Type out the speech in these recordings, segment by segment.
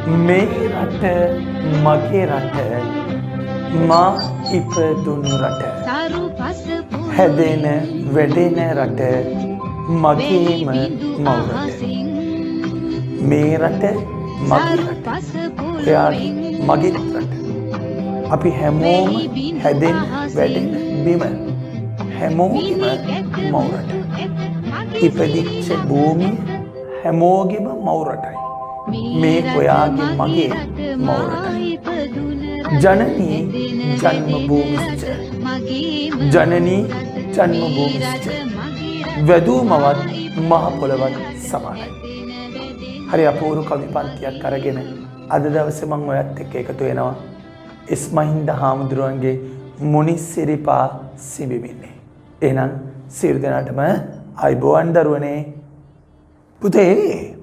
මේ රට මගේ රට මා ඉපදුණු රට හැදෙන වැඩෙන රට මගේම මව් රට මේ රට මගේ රට ඔයාගේ මගේත් රට අපි හැමෝම හැදෙන වැඩෙන බිම හැමෝගෙම මව් රට ඉපදිච්ච භූමිය හැමෝගෙම මව් රටයි මේ ඔයාගේ මගේ මව් රටයි ජනනී ජන්ම භූමිස්ච ජනනී ජන්ම භූමිස්ච වැදූ මවත් මහ පොළවත් සමානයි. හරි අපූර්ව කවි පන්තියක් අරගෙන අද දවසේ මම ඔයත් එක්ක එකතු වෙනවා ඉස්මහින්ද හාමුදුරුවන්ගේ මුනිසිරිපා සිඹිමින්නේ. එහෙනම් සියලු දෙනාටම අයබෝවන් දරුවනේ. පුතේ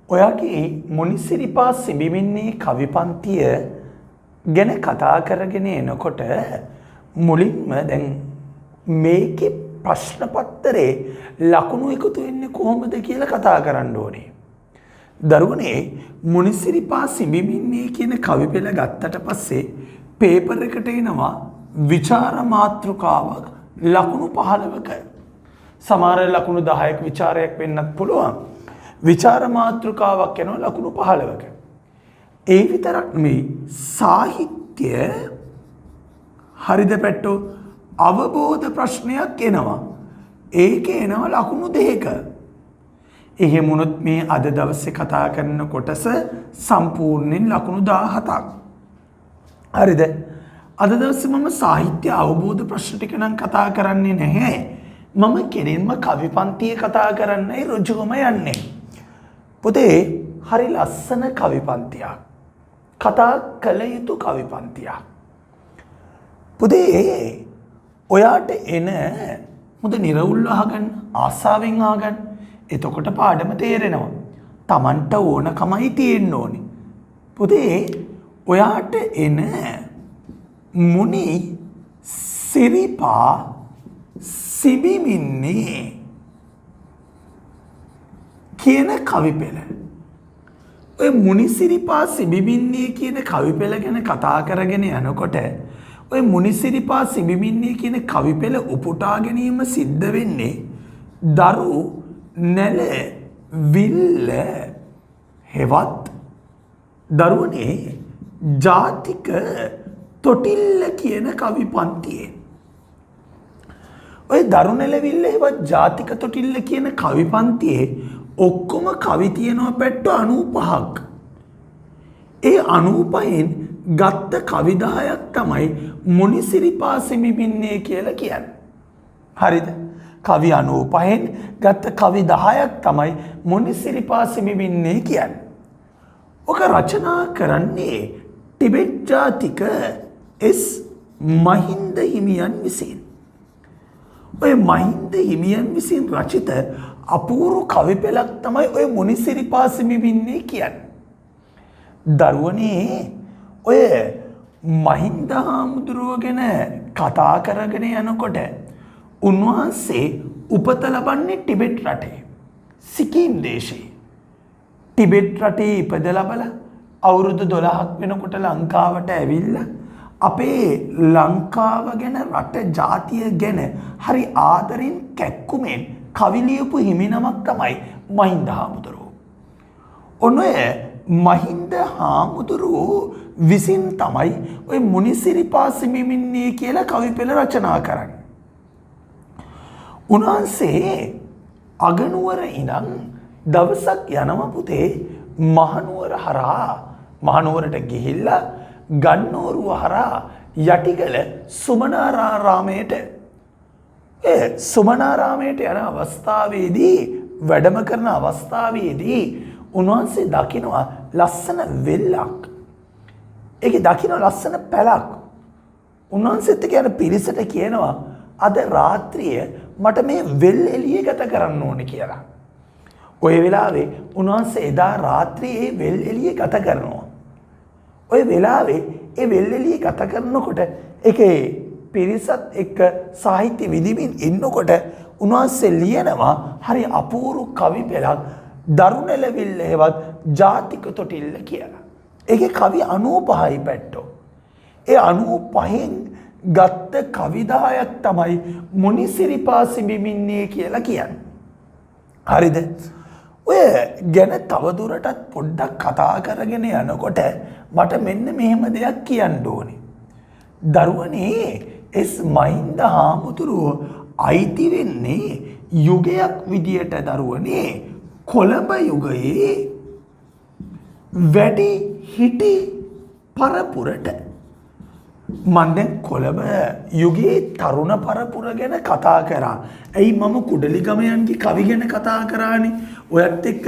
ඔයාගේ මුනිසිරිපා සිඹිමින්නේ කවි පන්තිය ගැන කතා කරගෙන එනකොට මුලින්ම දැන් මේකේ ප්‍රශ්න පත්‍රයේ ලකුණු එකතු වෙන්නේ කොහොමද කියලා කතා කරන්න ඕනේ. දරුවනේ මුනිසිරිපා සිඹිමින්නේ කියන කවි පෙළ ගත්තට පස්සේ පේපර් එකට එනවා විචාර මාතෘකාවක් ලකුණු 15ක. සමහර ලකුණු 10ක විචාරයක් වෙන්නත් පුළුවන්. විචාර මාතෘකාවක් එනවා ලකුණු 15ක. ඒ විතරක් නෙමෙයි සාහිත්‍ය හරිද පැට්ටෝ අවබෝධ ප්‍රශ්නයක් එනවා. ඒකේ එනවා ලකුණු 2ක. එහෙම වුණොත් මේ අද දවසේ කතා කරන කොටස සම්පූර්ණයෙන් ලකුණු 17ක්. හරිද? අද දවසේ මම සාහිත්‍ය අවබෝධ ප්‍රශ්න ටික නම් කතා කරන්නේ නැහැ. මම කෙලින්ම කවි පන්තියේ කතා කරන්නයි ඍජුවම යන්නේ. පුතේ හරි ලස්සන කවි පන්තියක්. කතා කළ යුතු කවි පන්තියක්. පුතේ ඔයාට එන මුද නිරවුල්ව අහගන්න ආසාවෙන් අහගන්න. එතකොට පාඩම තේරෙනවා. Tamanට ඕනකමයි තියෙන්න ඕනේ. පුතේ ඔයාට එන මුනි සිරිපා සිඹිමින්නේ කියන කවි පෙළ. ඔය මුනිසිරිපා සිඹිමින්නේ කියන කවි පෙළ ගැන කතා කරගෙන යනකොට ඔය මුනිසිරිපා සිඹිමින්නේ කියන කවි පෙළ උපුටා ගැනීම සිද්ධ වෙන්නේ දරු නැල විල්ල හෙවත් දරුවනේ ජාතික තොටිල්ල කියන කවි පන්තියේ. ඔය දරු නැල විල්ල හෙවත් ජාතික තොටිල්ල කියන කවි පන්තියේ ඔක්කොම කවි තියෙනවා පැට්ටෝ 95ක්. ඒ 95න් ගත්ත කවි 10ක් තමයි මුනිසිරිපා සිඹිමින්නේ කියලා කියන්නේ. හරිද? කවි 95න් ගත්ත කවි 10ක් තමයි මුනිසිරිපා සිඹිමින්නේ කියන්නේ. ඔක රචනා කරන්නේ ටිබෙට් ජාතික එස් මහින්ද හිමියන් විසින්. ඔය මහින්ද හිමියන් විසින් රචිත අපූර්ව කවි පෙළක් තමයි ඔය මුනිසිරිපා සිඹිමින්නේ කියන්නේ. දරුවනේ ඔය මහින්ද හාමුදුරුව ගැන කතා කරගෙන යනකොට උන්වහන්සේ උපත ලබන්නේ ටිබෙට් රටේ සිකිම් දේශේ. ටිබෙට් රටේ ඉපදලා බල අවුරුදු 12ක් වෙනකොට ලංකාවට ඇවිල්ලා අපේ ලංකාව ගැන රට ජාතිය ගැන හරි ආදරෙන් කැක්කුමෙන් කවි ලියපු හිමිනමක් තමයි මහින්ද හාමුදුරුවෝ. ඔන්න මහින්ද හාමුදුරුවෝ විසින් තමයි ඔය මුනිසිරිපා සිඹිමින්නේ කියලා කවි පෙළ රචනා කරන්නේ. උන්වහන්සේ අගනුවර ඉඳන් දවසක් යනවා පුතේ මහනුවර හරහා මහනුවරට ගිහිල්ලා ගන්නෝරුව හරහා යටිගල සුමනාරාමයට සුමනාරාමයට යන අවස්ථාවේදී වැඩම කරන අවස්ථාවේදී උන්වහන්සේ දකිනවා ලස්සන වෙල්ලක්. ඒකේ දකින්න ලස්සන පැලක්. උන්වහන්සේත් කියන පිරිසට කියනවා අද රාත්‍රිය මට මේ වෙල් එළිය ගත කරන්න ඕනේ කියලා. ඔය වෙලාවේ උන්වහන්සේ එදා රාත්‍රියේ වෙල් එළිය ගත කරනවා. ඔය වෙලාවේ ඒ වෙල් එළිය ගත කරනකොට ඒකේ පිරිසත් එක්ක සාහිත්‍ය විදිමින් ඉන්නකොට උන්වහන්සේ ලියනවා හරි අපූර්ව කවි පෙළක් දරුණැලවිල්ල හෙවත් ජාතික තොටිල්ල කියලා. ඒකේ කවි 95යි පැට්ටෝ. ඒ 95න් ගත්ත කවි 10ක් තමයි මුනිසිරිපා සිඹිමින්නේ කියලා කියන්නේ. හරිද? ඔය ගැන තවදුරටත් පොඩ්ඩක් කතා කරගෙන යනකොට මට මෙන්න මෙහෙම දෙයක් කියන්න ඕනේ. දරුවනේ එස් මහින්ද හාමුදුරුවෝ අයිති වෙන්නේ යුගයක් විදියට දරුවනේ කොළඹ යුගයේ වැඩි හිටි පරපුරට. මම දැන් කොළඹ යුගයේ තරුණ පරපුර ගැන කතා කරා. ඇයි මම කුඩලිගමයන්ගේ කවි ගැන කතා කරානේ? ඔයත් එක්ක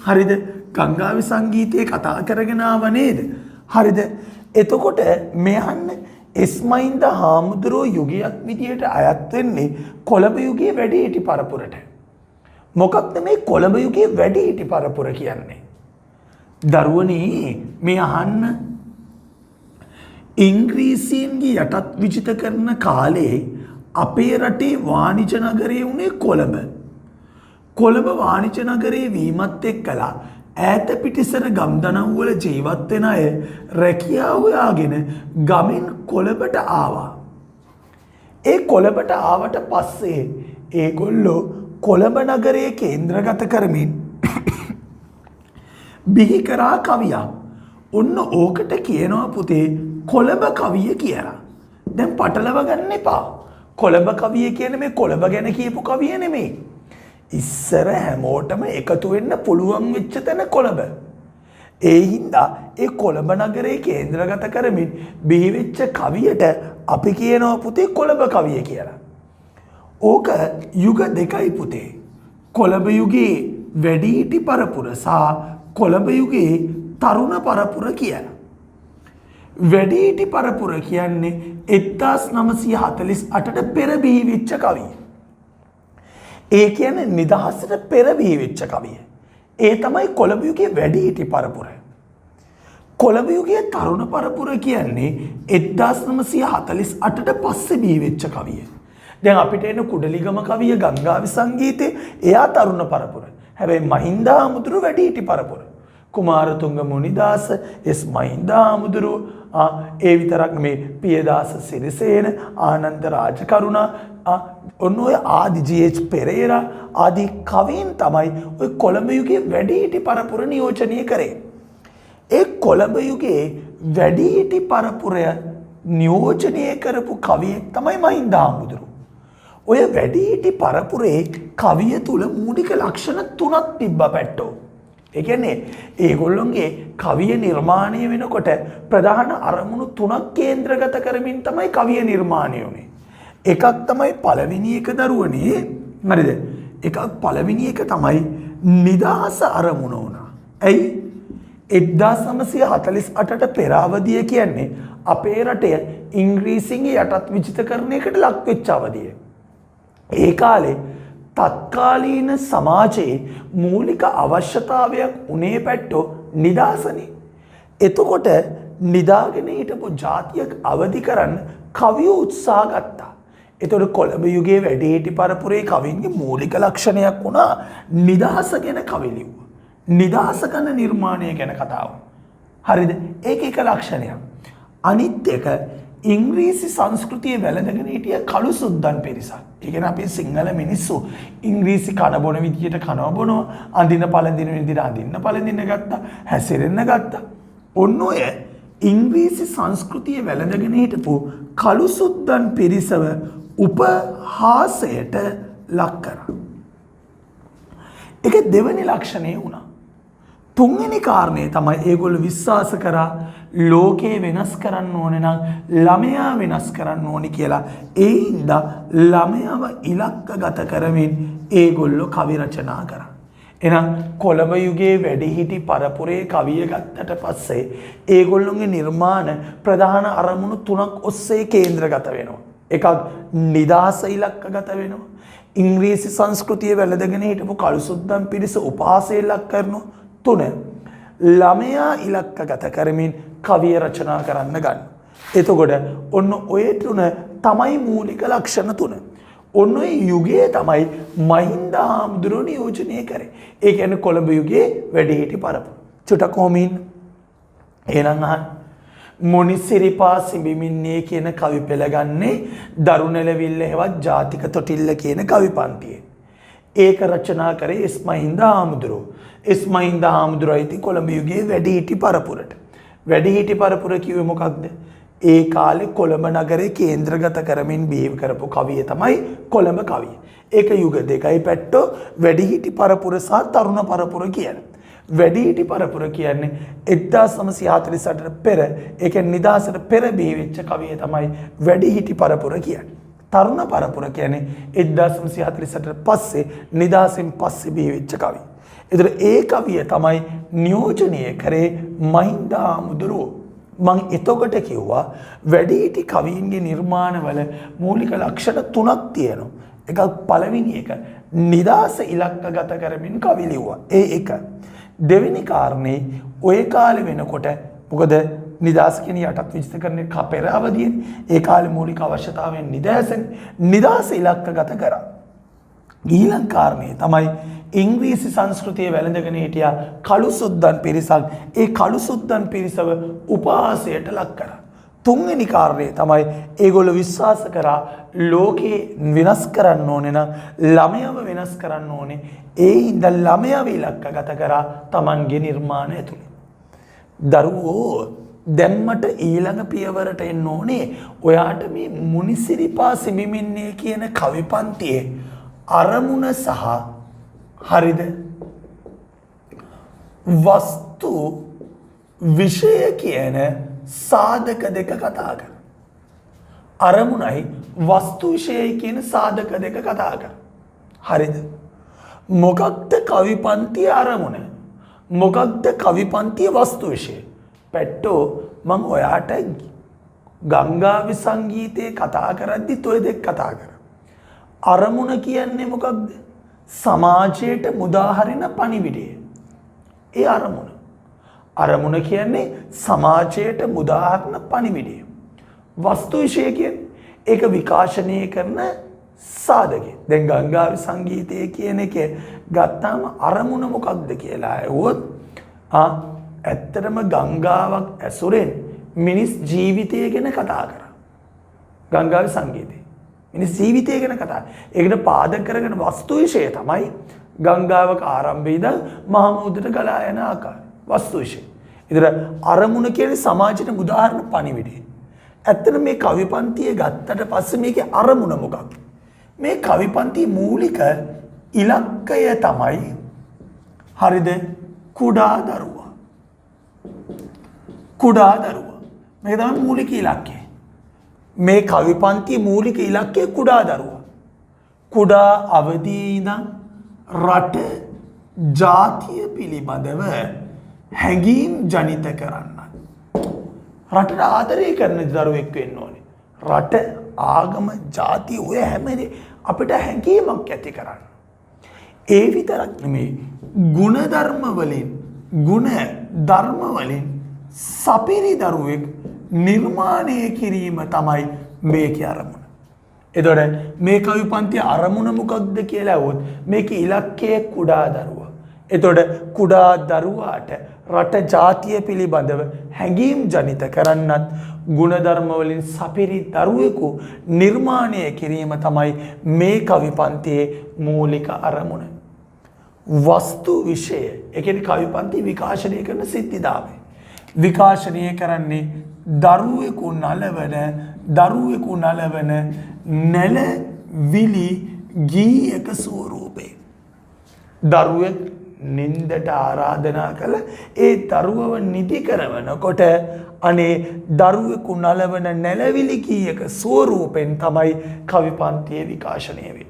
හරිද? ගංගාවි සංගීතයේ කතා කරගෙන ආව නේද? හරිද? එතකොට මෙයන් එස්මයින්ද හාමුදුරුවෝ යුගයක් විදියට අයත් වෙන්නේ කොළඹ යුගයේ වැඩි හිටි පරපුරට. මොකක්ද මේ කොළඹ යුගයේ වැඩි හිටි පරපුර කියන්නේ? දරුවනේ මේ අහන්න. ඉංග්‍රීසීන්ගේ යටත් විජිත කරන කාලේ අපේ රටේ වාණිජ නගරය වුණේ කොළඹ. කොළඹ වාණිජ නගරේ වීමත් එක්කලා ඈත පිටිසර ගම්දනව්වල ජීවත් වෙන අය රැකියාව හොයාගෙන ගමින් කොළඹට ආවා. ඒ කොළඹට ආවට පස්සේ ඒගොල්ලෝ කොළඹ නගරයේ කේන්ද්‍රගත කරමින් බිහි කරා කවියක්. ඔන්න ඕකට කියනවා පුතේ කොළඹ කවිය කියලා. දැන් පටලව ගන්න එපා. කොළඹ කවිය කියන්නේ මේ කොළඹ ගැන කියපු කවිය නෙමෙයි. ඉස්සර හැමෝටම එකතු වෙන්න පුළුවන් වෙච්ච තැන කොළඹ. ඒ හින්දා ඒ කොළඹ නගරේ කේන්ද්‍රගත කරමින් බිහි වෙච්ච කවියට අපි කියනවා පුතේ කොළඹ කවිය කියලා. ඕක යුග දෙකයි පුතේ. කොළඹ යුගයේ වැඩිහිටි පරපුර සහ කොළඹ යුගයේ තරුණ පරපුර කියලා. වැඩිහිටි පරපුර කියන්නේ 1948ට පෙර බිහි වෙච්ච කවිය. ඒ කියන්නේ නිදහසට පෙර බිහි වෙච්ච කවිය. ඒ තමයි කොළඹ යුගයේ වැඩිහිටි පරපුර. කොළඹ යුගයේ තරුණ පරපුර කියන්නේ 1948ට පස්සේ බිහි වෙච්ච කවිය. දැන් අපිට එන කුඩලිගම කවිය ගංගාවි සංගීතේ එයා තරුණ පරපුර. හැබැයි මහින්ද හාමුදුරුවෝ වැඩිහිටි පරපුර. කුමාරතුංග මුනිදාස එස් මහින්ද හාමුදුරුවෝ ඒ විතරක් මේ පියදාස සිරිසේන ආනන්ද රාජකරුණා ඔන්න ඔය ආදි ජී.එච්. පෙරේරා ආදී කවීන් තමයි ඔය කොළඹ යුගයේ වැඩිහිටි පරපුර නියෝජනය කරේ. ඒ කොළඹ යුගයේ වැඩිහිටි පරපුරය නියෝජනය කරපු කවියෙක් තමයි මහින්ද හාමුදුරුවෝ. ඔය වැඩිහිටි පරපුරේ කවිය තුල මූලික ලක්ෂණ 3ක් තිබ්බ පැට්ටෝ. ඒ කියන්නේ ඒගොල්ලොන්ගේ කවිය නිර්මාණය වෙනකොට ප්‍රධාන අරමුණු 3ක් කේන්ද්‍රගත කරමින් තමයි කවිය නිර්මාණය වුනේ. එකක් තමයි පළවෙනි එක දරුවනේ. හරිද? එකක් පළවෙනි එක තමයි නිදහස අරමුණ වුණා. ඇයි? 1948ට පෙර අවධිය කියන්නේ අපේ රටේ ඉංග්‍රීසින්ගේ යටත් විජිතකරණයකට ලක් වෙච්ච අවධිය. ඒ කාලේ තත්කාලීන සමාජයේ මූලික අවශ්‍යතාවයක් උනේ පැට්ටෝ නිදහසනේ. එතකොට නිදාගෙන හිටපු ජාතියක් අවදි කරන්න කවියෝ උත්සාහ ගත්තා. එතකොට කොළඹ යුගයේ වැඩිහිටි පරපුරේ කවින්ගේ මූලික ලක්ෂණයක් වුණා නිදහස ගැන කවි ලිව්වා. නිදහස ගැන නිර්මාණය ගැන කතාව. හරිද? ඒක එක ලක්ෂණයක්. අනිත් එක ඉංග්‍රීසි සංස්කෘතිය වැළඳගෙන හිටිය කළු සුද්දන් පිරිසක්. ඒ කියන්නේ අපේ සිංහල මිනිස්සු ඉංග්‍රීසි කන බොන විදියට කනවා බොනවා, අඳින පළඳින විදියට අඳින්න පළඳින්න ගත්තා, හැසිරෙන්න ගත්තා. ඔන්න ඔය ඉංග්‍රීසි සංස්කෘතිය වැළඳගෙන හිටපු කළු සුද්දන් පිරිසව උපහාසයට ලක් කරා. ඒක දෙවෙනි ලක්ෂණය වුණා. තුන්වෙනි කාරණේ තමයි ඒගොල්ලෝ විශ්වාස කරා ලෝකේ වෙනස් කරන්න ඕනේ නම් ළමයා වෙනස් කරන්න ඕනි කියලා. ඒ හින්දා ළමයාව ඉලක්කගත කරමින් ඒගොල්ලෝ කවි රචනා කරා. එහෙනම් කොළඹ යුගයේ වැඩිහිටි පරපුරේ කවිය ගත්තට පස්සේ ඒගොල්ලොන්ගේ නිර්මාණ ප්‍රධාන අරමුණු 3ක් ඔස්සේ කේන්ද්‍රගත වෙනවා. එකක් නිදහස ඉලක්කගත වෙනවා. ඉංග්‍රීසි සංස්කෘතිය වැළඳගෙන හිටපු කළු සුද්දන් පිරිස උපහාසය ලක් කරනවා. 3 ළමයා ඉලක්කගත කරමින් කවිය රචනා කරන්න ගන්න. එතකොට ඔන්න ඔය 3 තමයි මූලික ලක්ෂණ 3. ඔන්න ඔය යුගයේ තමයි මහින්ද හාමුදුරුවෝ නියෝජනය කරේ. ඒ කියන්නේ කොළඹ යුගයේ වැඩිහිටි පරපුර. චුට්ටක් කොහොම ඉන්න. එහෙනම් අහන්න. මොනිසිරිපා සිඹිමින්නේ කියන කවි පෙළ ගන්නේ දරුණැලවිල්ල හෙවත් ජාතික තොටිල්ල කියන කවි පන්තියේ. ඒක රචනා කරේ ඉස්මහින්ද හාමුදුරුවෝ. ඉස්මහින්ද හාමුදුරුවෝ ඉති කොළඹ යුගයේ වැඩිහිටි පරපුරට. වැඩිහිටි පරපුර කිව්වේ මොකක්ද? ඒ කාලේ කොළඹ නගරේ කේන්ද්‍රගත කරමින් බිහිව කරපු කවිය තමයි කොළඹ කවිය. ඒක යුග දෙකයි පැත්තෝ වැඩිහිටි පරපුර සහ තරුණ පරපුර කියන්නේ. වැඩිහිටි පරපුර කියන්නේ 1948ට පෙර ඒ කියන්නේ නිදහසට පෙර බිහිවෙච්ච කවිය තමයි වැඩිහිටි පරපුර කියන්නේ. තරුණ පරපුර කියන්නේ 1948ට පස්සේ නිදහසෙන් පස්සේ බිහිවෙච්ච කවිය. ඒතර ඒ කවිය තමයි නියෝජනය කරේ මහින්ද හාමුදුරුවෝ. මං එතකොට කිව්වා වැඩිහිටි කවීන්ගේ නිර්මාණවල මූලික ලක්ෂණ 3ක් තියෙනවා. එකක් පළවෙනි එක නිදාස ඉලක්කගත කරමින් කවි ලිව්වා. ඒ එක. දෙවෙනි කාරණේ ওই කාලේ වෙනකොට මොකද නිදාස කියන යටත් විශ්ලේෂණය කපෙර අවදියේ ඒ කාලේ මූලික අවශ්‍යතාවයෙන් නිදාස ඉලක්කගත කරා. ඊළඟ කාරණේ තමයි ඉංග්‍රීසි සංස්කෘතිය වැළඳගෙන හිටියා කළු සුද්දන් පිරිසක්. ඒ කළු සුද්දන් පිරිසව උපහාසයට ලක් කරා. තුන්වෙනි කාරණේ තමයි ඒගොල්ලෝ විශ්වාස කරා ලෝකේ වෙනස් කරන්න ඕනේ නම් ළමයව වෙනස් කරන්න ඕනේ. ඒ හින්දා ළමයව ඉලක්කගත කරා Tamanගේ නිර්මාණ ඇතුළේ. දරුවෝ දැම්මට ඊළඟ පියවරට එන්න ඕනේ. ඔයාට මේ මුනිසිරිපා සිඹිමින්නේ කියන කවි පන්තියේ අරමුණ සහ හරිද වස්තු විෂය කියන සාධක දෙක කතා කර. අරමුණයි වස්තු විෂයයි කියන සාධක දෙක කතා කර. හරිද? මොකක්ද කවි පන්තියේ අරමුණ? මොකක්ද කවි පන්තියේ වස්තු විෂය? පැට්ටෝ මම ඔයාට ගංගාවි සංගීතයේ කතා කරද්දි toy දෙක කතා කරා. අරමුණ කියන්නේ මොකක්ද? සමාජයට මුදාහරින පණිවිඩය. ඒ අරමුණ. අරමුණ කියන්නේ සමාජයට මුදාහරින පණිවිඩය. වස්තු විෂය කියන්නේ ඒක විකාශනය කරන සාධකය. දැන් ගංගාවි සංගීතය කියන එක ගත්තාම අරමුණ මොකක්ද කියලා ඇහුවොත් ඇත්තටම ගංගාවක් ඇසුරෙන් මිනිස් ජීවිතය ගැන කතා කරා. ගංගාවි සංගීතය. මිනිස් ජීවිතය ගැන කතා. ඒකට පාදක කරගෙන වස්තු විෂය තමයි ගංගාවක ආරම්භය ඉඳන් මහමුහුදට ගලා යන ආකාරය. වස්තු විෂය. ඒතර අරමුණ කියන්නේ සමාජයට උදාහරණ පණිවිඩය. ඇත්තට මේ කවි පන්තිය ගත්තට පස්සේ මේකේ අරමුණ මොකක්ද? මේ කවි පන්තියේ මූලික ඉලක්කය තමයි හරිද කුඩා දරුවා. කුඩා දරුවා. මේක තමයි මූලික ඉලක්කය. මේ කවි පන්තියේ මූලික ඉලක්කය කුඩා දරුවා. කුඩා අවදියේ ඉඳන් රට ජාතිය පිළිබඳව හැඟීම් ජනිත කරන්න. රටට ආදරය කරන දරුවෙක් වෙන්න ඕනේ. රට ආගම ජාතිය ඔය හැමදේ අපිට හැඟීමක් ඇති කරන්න. ඒ විතරක් නෙමෙයි ගුණ ධර්ම වලින් සපිරි දරුවෙක් නිර්මාණය කිරීම තමයි මේකේ අරමුණ. එතකොට මේ කවි පන්තියේ අරමුණ මොකක්ද කියලා ඇහුවොත් මේකේ ඉලක්කය කුඩා දරුවා. එතකොට කුඩා දරුවාට රට ජාතිය පිළිබඳව හැඟීම් ජනිත කරන්නත් ගුණධර්ම වලින් සපිරි දරුවෙකු නිර්මාණය කිරීම තමයි මේ කවි පන්තියේ මූලික අරමුණ. වස්තු විෂය ඒ කියන්නේ කවි පන්තිය විකාශනය කරන සිද්ධාමය. විකාශනය කරන්නේ දරුවෙකු නලවන නැලවිලි ගීයක ස්වරූපේ. දරුවෙක් නින්දට ආරාධනා කළ ඒ දරුවව නිදි කරවනකොට අනේ දරුවෙකු නලවන නැලවිලි ගීයක ස්වරූපෙන් තමයි කවි පන්තියේ විකාශනය වෙන්නේ.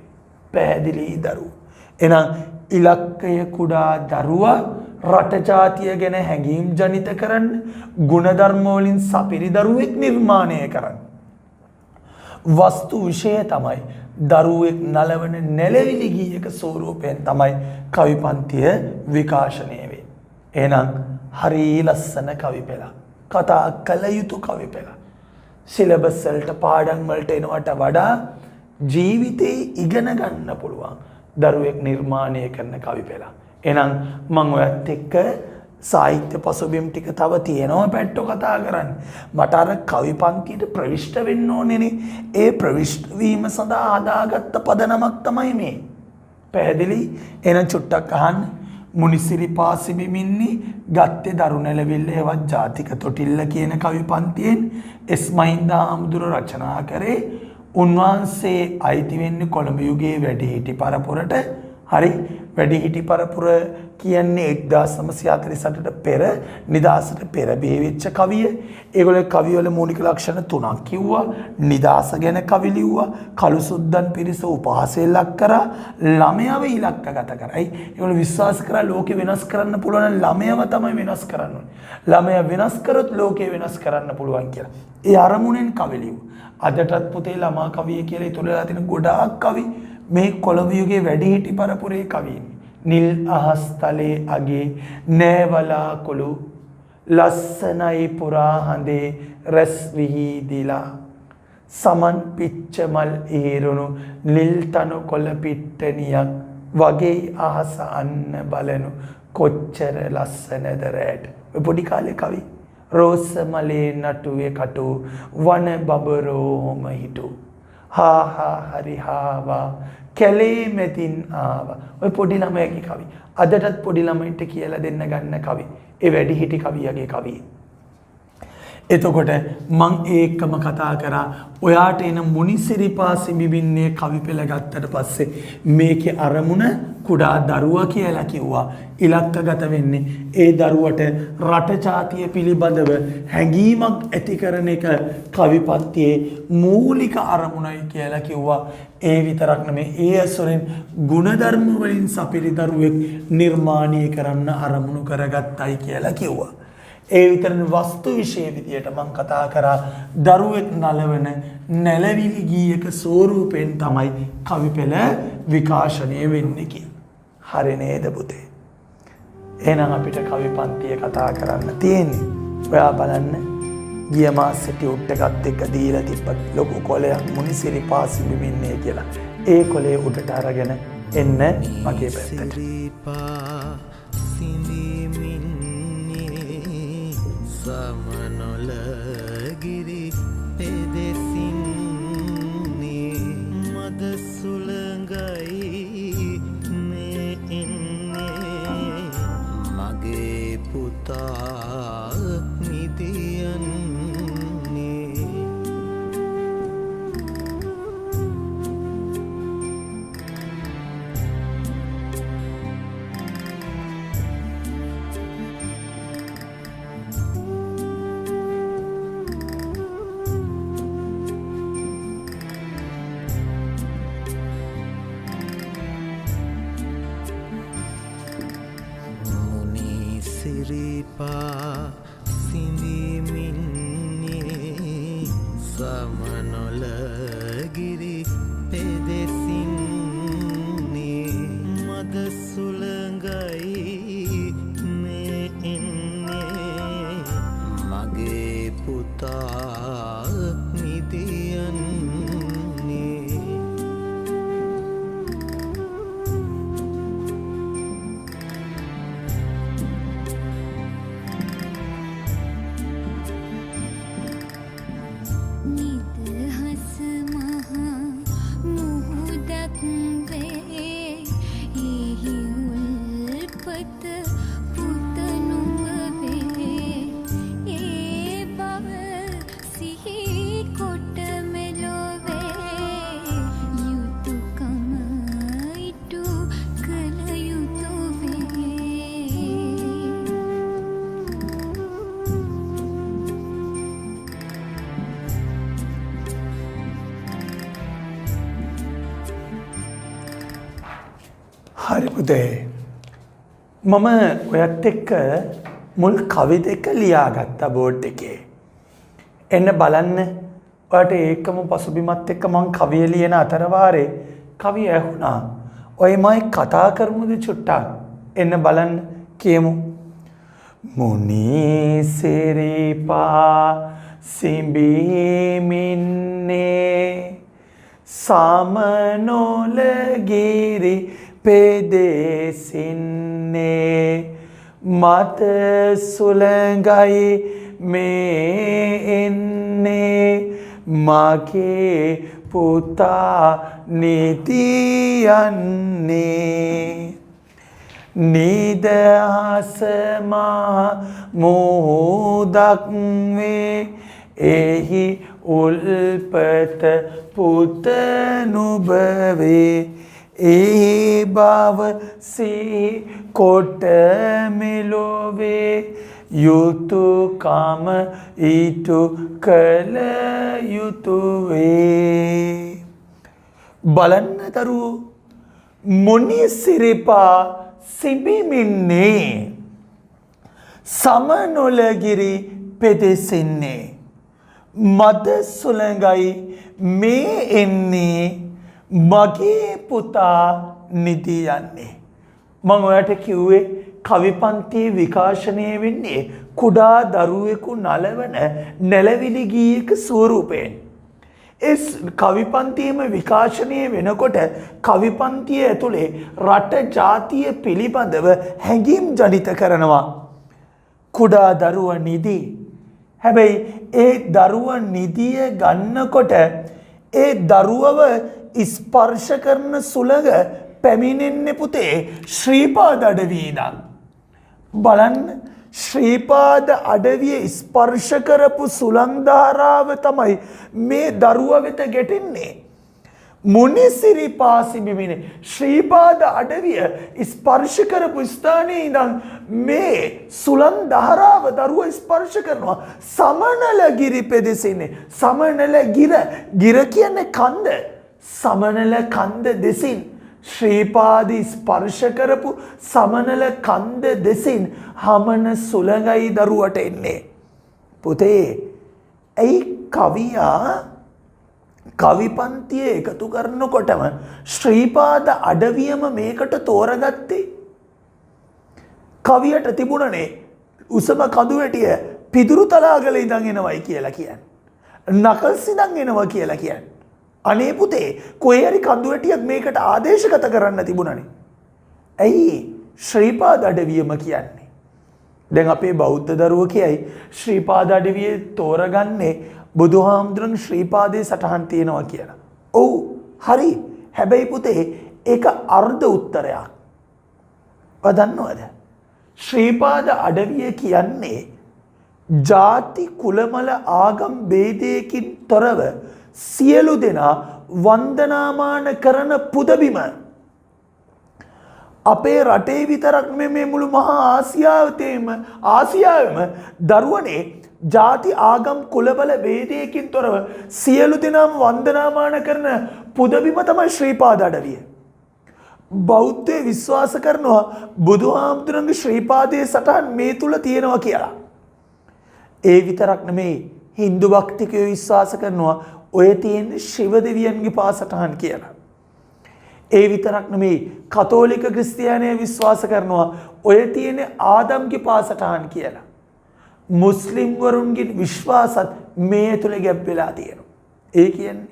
පැහැදිලි දරුවෝ. එහෙනම් ඉලක්කය කුඩා දරුවා රට ජාතිය ගැන හැඟීම් ජනිත කරන්න ගුණධර්ම වලින් සපිරි දරුවෙක් නිර්මාණය කරන්න. වස්තු විෂය තමයි දරුවෙක් නලවන නැලවිලි ගීයක ස්වරූපයෙන් තමයි කවි පන්තිය විකාශනය වෙන්නේ. එහෙනම් හරි ලස්සන කවි පෙළ. කතා කළ යුතු කවි පෙළ. සිලබස් වලට පාඩම් වලට එනවට වඩා ජීවිතේ ඉගෙන ගන්න පුළුවන් දරුවෙක් නිර්මාණය කරන කවි පෙළ. එහෙනම් මම ඔයත් එක්ක සාහිත්‍ය පසුබිම් ටික තව තියෙනවා පැට්ටෝ කතා කරන්නේ. මට අර කවි පන්තියට ප්‍රවිෂ්ඨ වෙන්න ඕනේනේ. ඒ ප්‍රවිෂ්ඨ වීම සඳහා හදාගත්ත පදනමක් තමයි මේ. පැහැදිලි? එන චුට්ටක් අහන්න. මුනිසිරිපා සිඹිමින්නේ ගත්තේ දරුණැලවිල්ල හෙවත් ජාතික තොටිල්ල කියන කවි පන්තියෙන් එස් මහින්දා හාමුදුරුවෝ රචනා කරේ. උන්වහන්සේ අයිති වෙන්නේ කොළඹ යුගයේ වැඩිහිටි පරපුරට. හරි, වැඩිහිටි පරපුර කියන්නේ 1948ට පෙර නිදහසට පෙර බිහිවෙච්ච කවිය. ඒගොල්ලෝ කවිවල මූලික ලක්ෂණ 3ක් කිව්වා. නිදහස ගැන කවි ලිව්වා, කළු සුද්දන් පිරිස උපහාසයෙන් ලක් කරා, ළමයව ඉලක්කගත කරයි. ඒගොල්ලෝ විශ්වාස කරා ලෝකෙ වෙනස් කරන්න පුළුවන් ළමයව තමයි වෙනස් කරන්න ඕනේ. ළමයා වෙනස් කරොත් ලෝකෙ වෙනස් කරන්න පුළුවන් කියලා. ඒ අරමුණෙන් කවි ලිව්වා. අදටත් පුතේ ළමා කවිය කියලා ඉතුරුලා තියෙන ගොඩාක් කවි මේ කොළඹ යුගයේ වැඩිහිටි පරපුරේ කවීන්. නිල් අහස් තලේ අගේ නෑවලා කුළු ලස්සනයි පුරා හඳේ රැස් විහිදිලා සමන් පිච්ච මල් ඒරුණු නිල් තනු කොළ පිට්ටනියක් වගේ අහස අන්න බලනු කොච්චර ලස්සනද රැට. ඔය පොඩි කාලේ කවි. රෝස මලේ නටුවේ කටු වන බබරෝම හිටු හා හා හරි හාවා කැලේ මෙතින් ආවා. ඔය පොඩි ළමයාගේ කවි. අදටත් පොඩි ළමයින්ට කියලා දෙන්න ගන්න කවි. ඒ වැඩිහිටි කවියගේ කවි. එතකොට මං ඒකම කතා කරා ඔයාට එන මුනිසිරිපා සිඹිමින්නේ කවි පෙළ ගත්තට පස්සේ මේකේ අරමුණ කුඩා දරුවා කියලා කිව්වා. ඉලක්කගත වෙන්නේ ඒ දරුවට රට ජාතිය පිළිබඳව හැඟීමක් ඇති කරන එක කවි පන්තියේ මූලික අරමුණයි කියලා කිව්වා. ඒ විතරක් නෙමෙයි ඒ අසුරින් ගුණධර්ම වලින් සපිරි දරුවෙක් නිර්මාණය කරන්න අරමුණු කරගත්තයි කියලා කිව්වා. ඒ විතරනේ වස්තු විශේෂ විදියට මම කතා කරා දරුවෙක් නලවන නැලවිලි ගීයක ස්වරූපෙන් තමයි කවි පෙළ විකාශනය වෙන්නේ කියලා. හරි නේද පුතේ? එහෙනම් අපිට කවි පන්තිය කතා කරන්න තියෙන්නේ. ඔයා බලන්න ගිය මාසෙ ටියුට් එකත් එක්ක දීලා තිබ්බ ලොකු කොලයක් මුනිසිරිපා සිඹිමින්නේ කියලා. ඒ කොලේ උඩට අරගෙන එන්න මගේ පැත්තට. සමනොල ගිරි පෙදෙසින්නේ මද සුළඟයි මේ එන්නේ මගේ පුතා නිදියන්නේ සිරිපා සිඹිමින්නේ සමනොල ගිරි පෙදෙසින්නේ මද සුළඟයි මේ එන්නේ මගේ පුතා නිදියන්නේ හරි පුතේ. මම ඔයත් එක්ක මුල් කවි දෙක ලියාගත්තා බෝඩ් එකේ. එන්න බලන්න. ඔයාට ඒකම පසුබිමත් එක්ක මං කවිය ලියන අතර වාරේ කවිය ඇහුණා. ඔය මයි කතා කරමුද චුට්ටක්? එන්න බලන්න කියමු. මුනිසිරිපා සිඹිමින්නේ සමනොල ගිරි පෙදෙසින්නේ මත සුළඟයි මේ එන්නේ මගේ පුතා නිතියන්නේ නිදහසමා මුහුදක් වේ එහි උල්පත පුත නුබවේ ඒ බව සිහි කොට මෙලොවේ යුතුයකම ඊට කළ යුතුවේ බලන්න දරුවෝ මුනි සිරිපා සිඹිමින්නේ සමනොලගිරි පෙදෙසින්නේ මද සුළඟයි මේ එන්නේ මගේ පුතා නිදි යන්නේ මම ඔයාලට කිව්වේ කවි පන්තියේ විකාශනය වෙන්නේ කුඩා දරුවෙකු නලවන නැලවිලි ගීයක ස්වරූපයෙන් ඒ කවි පන්තියේම විකාශනය වෙනකොට කවි පන්තිය ඇතුලේ රට ජාතිය පිළිබඳව හැඟීම් ජනිත කරනවා කුඩා දරුවා නිදි හැබැයි ඒ දරුවා නිදිය ගන්නකොට ඒ දරුවව ස්පර්ශ කරන සුළඟ පැමිණෙන්නේ පුතේ ශ්‍රීපාද අඩවියේ ඉඳන් බලන්න ශ්‍රීපාද අඩවිය ස්පර්ශ කරපු සුළං ධාරාව තමයි මේ දරුවා වෙත ගැටෙන්නේ මුනිසිරිපා සිඹිමිනේ ශ්‍රීපාද අඩවිය ස්පර්ශ කරපු ස්ථානයේ ඉඳන් මේ සුළං ධාරාව දරුවා ස්පර්ශ කරනවා සමනල ගිරි පෙදෙසින්නේ සමනල ගිර කියන්නේ කන්ද සමනල කන්ද දෙසින් ශ්‍රීපාදි ස්පර්ශ කරපු සමනල කන්ද දෙසින් හමන සුළඟයි දරුවට එන්නේ පුතේ ඇයි කවියා කවි පන්තිය එකතු කරනකොටම ශ්‍රීපාද අඩවියම මේකට තෝරගත්තේ කවියට තිබුණනේ උසම කඳුවැටිය පිදුරු තලාගල ඉඳන් එනවයි කියලා කියන්නේ නකල්ස් ඉඳන් එනවා කියලා කියන්නේ අනේ පුතේ කොහේ හරි කඳුවැටියක් මේකට ආදේශගත කරන්න තිබුණනේ ඇයි ශ්‍රීපාද අඩවියම කියන්නේ දැන් අපේ බෞද්ධ දරුවෝ කියයි ශ්‍රීපාද අඩවියේ තෝරගන්නේ බුදුහාමුදුරන් ශ්‍රීපාදයේ සටහන් තියෙනවා කියලා. ඔව් හරි. හැබැයි පුතේ ඒක අර්ධ උත්තරයක්. ඔය දන්නවද? ශ්‍රීපාද අඩවිය කියන්නේ ಜಾති කුලමල ආගම් ભેදයකින් තොරව සියලු දෙනා වන්දනාමාන කරන පුදබිම. අපේ රටේ විතරක් මේ මුළු මහා ආසියාවෙම දරුවනේ ಜಾති ආගම් කුලබල ભેදයකින් තොරව සියලු දෙනාම වන්දනාමාන කරන පුදබිම තමයි ශ්‍රීපාද අඩවිය. බෞද්ධය විශ්වාස කරනවා බුදුහාමුදුරන්ගේ ශ්‍රීපාදයේ සටහන් මේ තුල තියෙනවා කියලා. ඒ විතරක් නෙමෙයි හින්දු භක්තිකයෝ විශ්වාස කරනවා ඔය තියෙන ශිව දෙවියන්ගේ පාසටහන් කියලා. ඒ විතරක් නෙමෙයි කතෝලික ක්‍රිස්තියානිය විශ්වාස කරනවා ඔය තියෙන ආදම්ගේ පාසටහන් කියලා. මුස්ලිම් වරුන්ගේ විශ්වාසත් මේ තුල ගැප් වෙලා තියෙනවා. ඒ කියන්නේ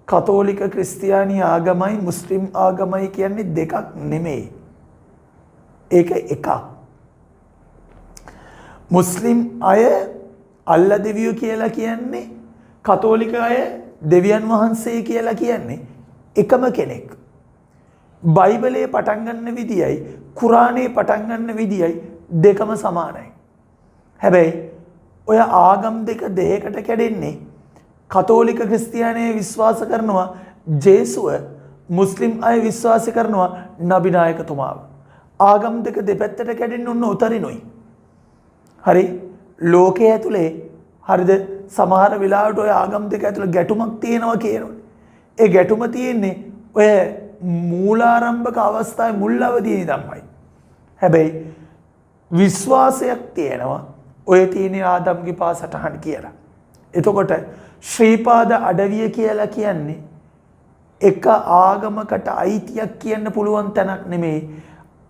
කතෝලික ක්‍රිස්තියානි ආගමයි මුස්ලිම් ආගමයි කියන්නේ දෙකක් නෙමෙයි. ඒක එකක්. මුස්ලිම් අය අල්ලා දෙවියෝ කියලා කියන්නේ කතෝලික අය දෙවියන් වහන්සේ කියලා කියන්නේ එකම කෙනෙක්. බයිබලයේ පටන් ගන්න විදියයි කුරානයේ පටන් ගන්න විදියයි දෙකම සමානයි. හැබැයි ඔය ආගම් දෙක දෙකකට කැඩෙන්නේ කතෝලික ක්‍රිස්තියානිය විශ්වාස කරනවා ජේසුව මුස්ලිම් අය විශ්වාස කරනවා නබි නායකතුමාව. ආගම් දෙක දෙපැත්තට කැඩෙන්න උන්න උතරිනුයි. හරි ලෝකයේ ඇතුලේ හරිද සමහර වෙලාවට ඔය ආගම් දෙක ඇතුලේ ගැටුමක් තියෙනවා කියනවනේ. ඒ ගැටුම තියෙන්නේ ඔය මූලාරම්භක අවස්ථාවේ මුල් අවදියේ ඉඳන්මයි. හැබැයි විශ්වාසයක් තියෙනවා ඔය තියෙන ආදම්ගේ පාසටහන් කියලා. එතකොට ශ්‍රීපාද අඩවිය කියලා කියන්නේ එක ආගමකට අයිතියක් කියන්න පුළුවන් තැනක් නෙමෙයි.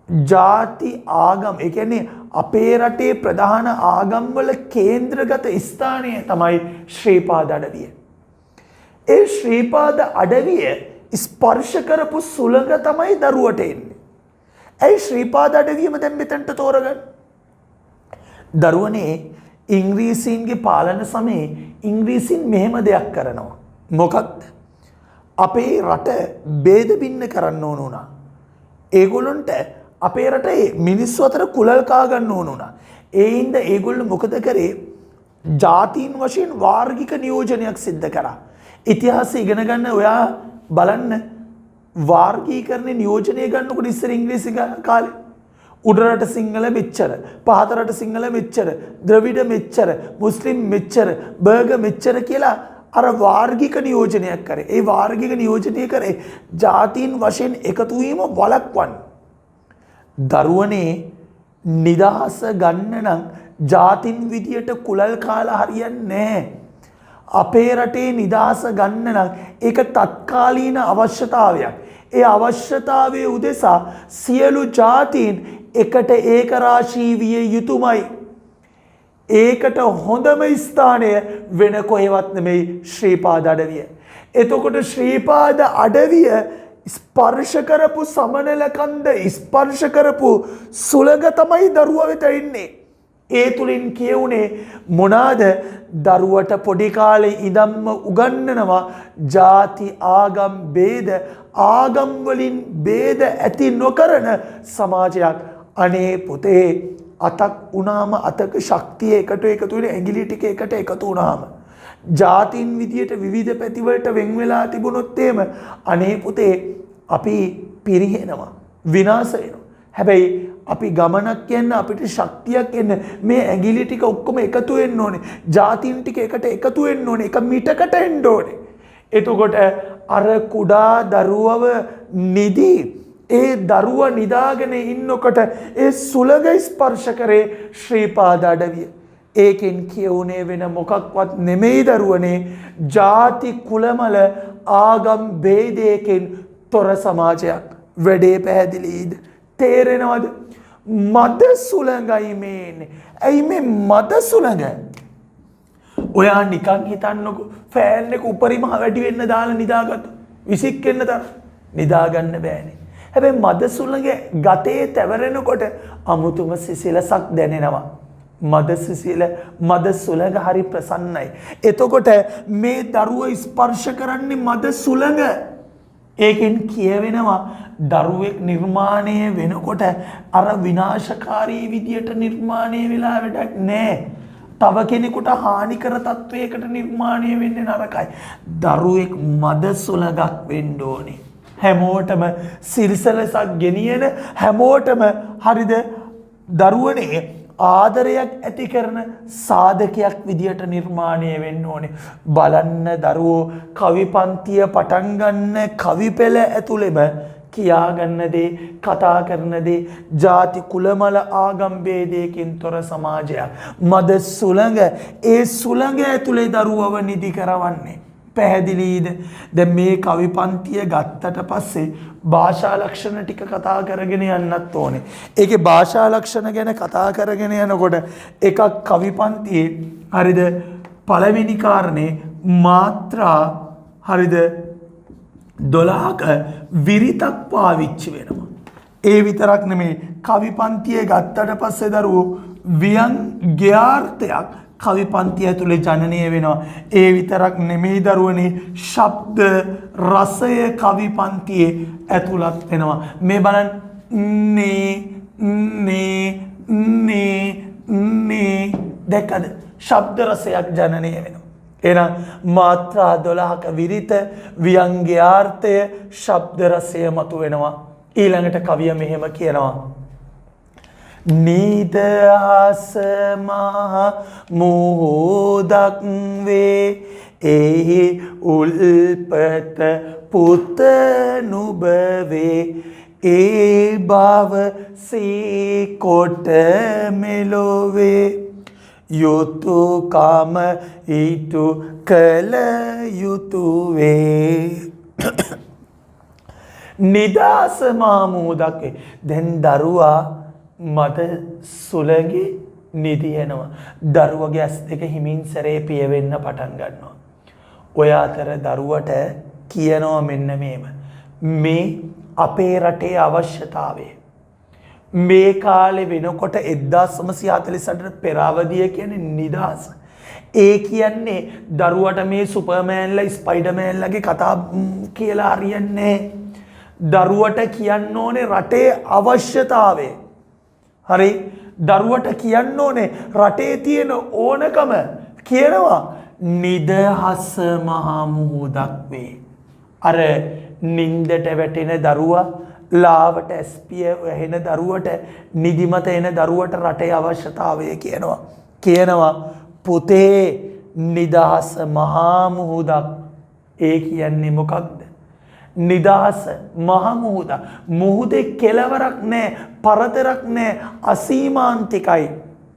ಜಾති ආගම් ඒ කියන්නේ අපේ රටේ ප්‍රධාන ආගම්වල කේන්ද්‍රගත ස්ථානය තමයි ශ්‍රීපාද අඩවිය. ඒ ශ්‍රීපාද අඩවිය ස්පර්ශ කරපු සුළඟ තමයි දරුවට එන්නේ. ඇයි ශ්‍රීපාද අඩවියම දැන් මෙතනට තෝරගන්නේ? දරුවනේ ඉංග්‍රීසීන්ගේ පාලන සමයේ ඉංග්‍රීසීන් මෙහෙම දෙයක් කරනවා. මොකක්ද? අපේ රට ભેද බින්න කරන්න ඕන වුණා. ඒගොල්ලන්ට අපේ රටේ මිනිස්සු අතර කුලල් කා ගන්න ඕන වුණා. ඒ හින්දා ඒගොල්ලෝ මොකද කරේ? ජාතීන් වශයෙන් වාර්ගික නියෝජනයක් සිද්ධ කරා. ඉතිහාසය ඉගෙන ගන්න ඔයා බලන්න වාර්ගීකරණේ නියෝජනය ගන්නකොට ඉස්සර ඉංග්‍රීසි කාලේ උඩරට සිංහල මෙච්චර, පහතරට සිංහල මෙච්චර, ද්‍රවිඩ මෙච්චර, මුස්ලිම් මෙච්චර, බර්ග මෙච්චර කියලා අර වාර්ගික නියෝජනයක් කරේ. ඒ වාර්ගික නියෝජනය කරේ ජාතීන් වශයෙන් එකතු වීම වළක්වන්න. දරුවනේ නිදහස ගන්න නම් ජාතින් විදියට කුලල් කාලා හරියන්නේ නැහැ. අපේ රටේ නිදහස ගන්න නම් ඒක තත්කාලීන අවශ්‍යතාවයක්. ඒ අවශ්‍යතාවයේ උදෙසා සියලු ජාතීන් එකට ඒකරාශී විය යුතුමයි. ඒකට හොඳම ස්ථානය වෙන කොහෙවත් නෙමෙයි ශ්‍රීපාද අඩවිය. එතකොට ශ්‍රීපාද අඩවිය ස්පර්ශ කරපු සමනල කන්ද ස්පර්ශ කරපු සුළඟ තමයි දරුවා වෙත එන්නේ. ඒ තුලින් කියුනේ මොනවාද? දරුවට පොඩි කාලේ ඉඳන්ම උගන්වනවා ಜಾති ආගම් ભેද, ආගම් වලින් ભેද ඇති නොකරන සමාජයක්. අනේ පුතේ, අතක් උනාම අතක ශක්තිය එකට එකතු වෙන ඇඟිලි ටික එකට එකතු වුනාම ජාතින් විදියට විවිධ පැතිවලට වෙන් වෙලා තිබුණොත් එහෙම අනේ පුතේ අපි පිරිහෙනවා, විනාශ වෙනවා. හැබැයි අපි ගමනක් යන්න අපිට ශක්තියක් එන්න මේ ඇඟිලි ටික ඔක්කොම එකතු වෙන්න ඕනේ. ජාතින් ටික එකට එකතු වෙන්න ඕනේ. එක මිටකට එන්න ඕනේ. එතකොට අර කුඩා දරුවව නිදී ඒ දරුවා නිදාගෙන ඉන්නකොට ඒ සුළඟ ස්පර්ශ කරේ ශ්‍රීපාද අඩවිය. ඒකෙන් කියුනේ වෙන මොකක්වත් නෙමෙයි දරුවනේ, ಜಾති කුලමල ආගම් ભેදයකින් තොර සමාජයක්. වැඩේ පැහැදිලිද? තේරෙනවද? මද සුළඟයි මේන්නේ. ඇයි මේ මද සුළඟ? ඔයා නිකන් හිතන්නකො ෆෑන් එක උපරිම වැඩි වෙන්න දාලා නිදාගත්ත. විසික් වෙන්න තරම් නිදාගන්න බෑනේ. හැබැයි මද සුළඟ ගතේ තැවරෙනකොට අමුතුම සිසිලසක් දැනෙනවා. මද සිසිල මද සුළඟ හරි ප්‍රසන්නයි. එතකොට මේ දරුව ස්පර්ශ කරන්නේ මද සුළඟ. ඒකෙන් කියවෙනවා දරුවෙක් නිර්මාණය වෙනකොට අර විනාශකාරී විදියට නිර්මාණය වෙලා වැඩක් නැහැ. තව කෙනෙකුට හානිකර තත්වයකට නිර්මාණය වෙන්නේ නරකයි. දරුවෙක් මද සුළඟක් වෙන්න ඕනේ. හැමෝටම සිරිසලසක් ගෙනියන, හැමෝටම හරිද දරුවනේ ආදරයක් ඇති කරන සාධකයක් විදියට නිර්මාණය වෙන්න ඕනේ. බලන්න දරුවෝ කවි පන්තිය පටන් ගන්න කවි පෙළ ඇතුළෙම කියාගන්න දේ, කතා කරන දේ ಜಾති කුලමල ආගම් ભેදයකින් තොර සමාජයක්. මද සුළඟ, ඒ සුළඟ ඇතුලේ දරුවව නිදි කරවන්නේ. පැහැදිලිද? දැන් මේ කවි පන්තිය ගත්තට පස්සේ භාෂා ලක්ෂණ ටික කතා කරගෙන යන්නත් ඕනේ. ඒකේ භාෂා ලක්ෂණ ගැන කතා කරගෙන යනකොට එකක් කවි පන්තියේ හරිද පළවෙනි කාරණේ මාත්‍රා හරිද 12ක විරිතක් පාවිච්චි වෙනවා. ඒ විතරක් නෙමෙයි, කවි පන්තියේ ගත්තට පස්සේ දරුවෝ ව්‍යංග්‍යාර්ථයක් කවි පන්තිය ඇතුලේ ජනනය වෙනවා. ඒ විතරක් නෙමෙයි දරුවනේ, ශබ්ද රසය කවි පන්තියේ ඇතුළත් වෙනවා. මේ බලන්න නේ දැක්කද? ශබ්ද රසයක් ජනනය වෙනවා. එහෙනම් මාත්‍රා 12ක විරිත, ව්‍යංග්‍යාර්ථය, ශබ්ද රසය මතු වෙනවා. ඊළඟට කවිය මෙහෙම කියනවා: නිදහස මහ මුහුදක් වේ, එහි උල්පත පුත නුඹ වේ, ඒ බව සීකොට මෙලොවේ, යුතුයකම ඊටු කළ යුතුය. නිදහස මහ මුහුදක් වේ. දැන් දරුවා මද සුළඟේ නිදියනවා. දරුවගේ ඇස් දෙක හිමින් සැරේ පියවෙන්න පටන් ගන්නවා. ඔය අතර දරුවට කියනවා මෙන්න මේම. මේ අපේ රටේ අවශ්‍යතාවය. මේ කාලේ වෙනකොට 1948 පෙරවදිය කියන්නේ නිදහස. ඒ කියන්නේ දරුවට මේ සුපර්මෑන්ලා ස්පයිඩර්මෑන්ලාගේ කතා කියලා හරියන්නේ. දරුවට කියන්න ඕනේ රටේ අවශ්‍යතාවය. හරි දරුවට කියන්න ඕනේ රටේ තියෙන ඕනකම කියනවා නිදහස මහා මුහුදක් වේ. අර නින්දට වැටෙන දරුවා ලාවට ඇස්පිය වෙන දරුවට නිදිමත එන දරුවට රටේ අවශ්‍යතාවය කියනවා පුතේ නිදහස මහා මුහුදක්. ඒ කියන්නේ මොකක්ද? නිදහස මහා මුහුද. මුහුදේ කෙලවරක් නැහැ, පරතරක් නැහැ, අසීමාන්තිකයි.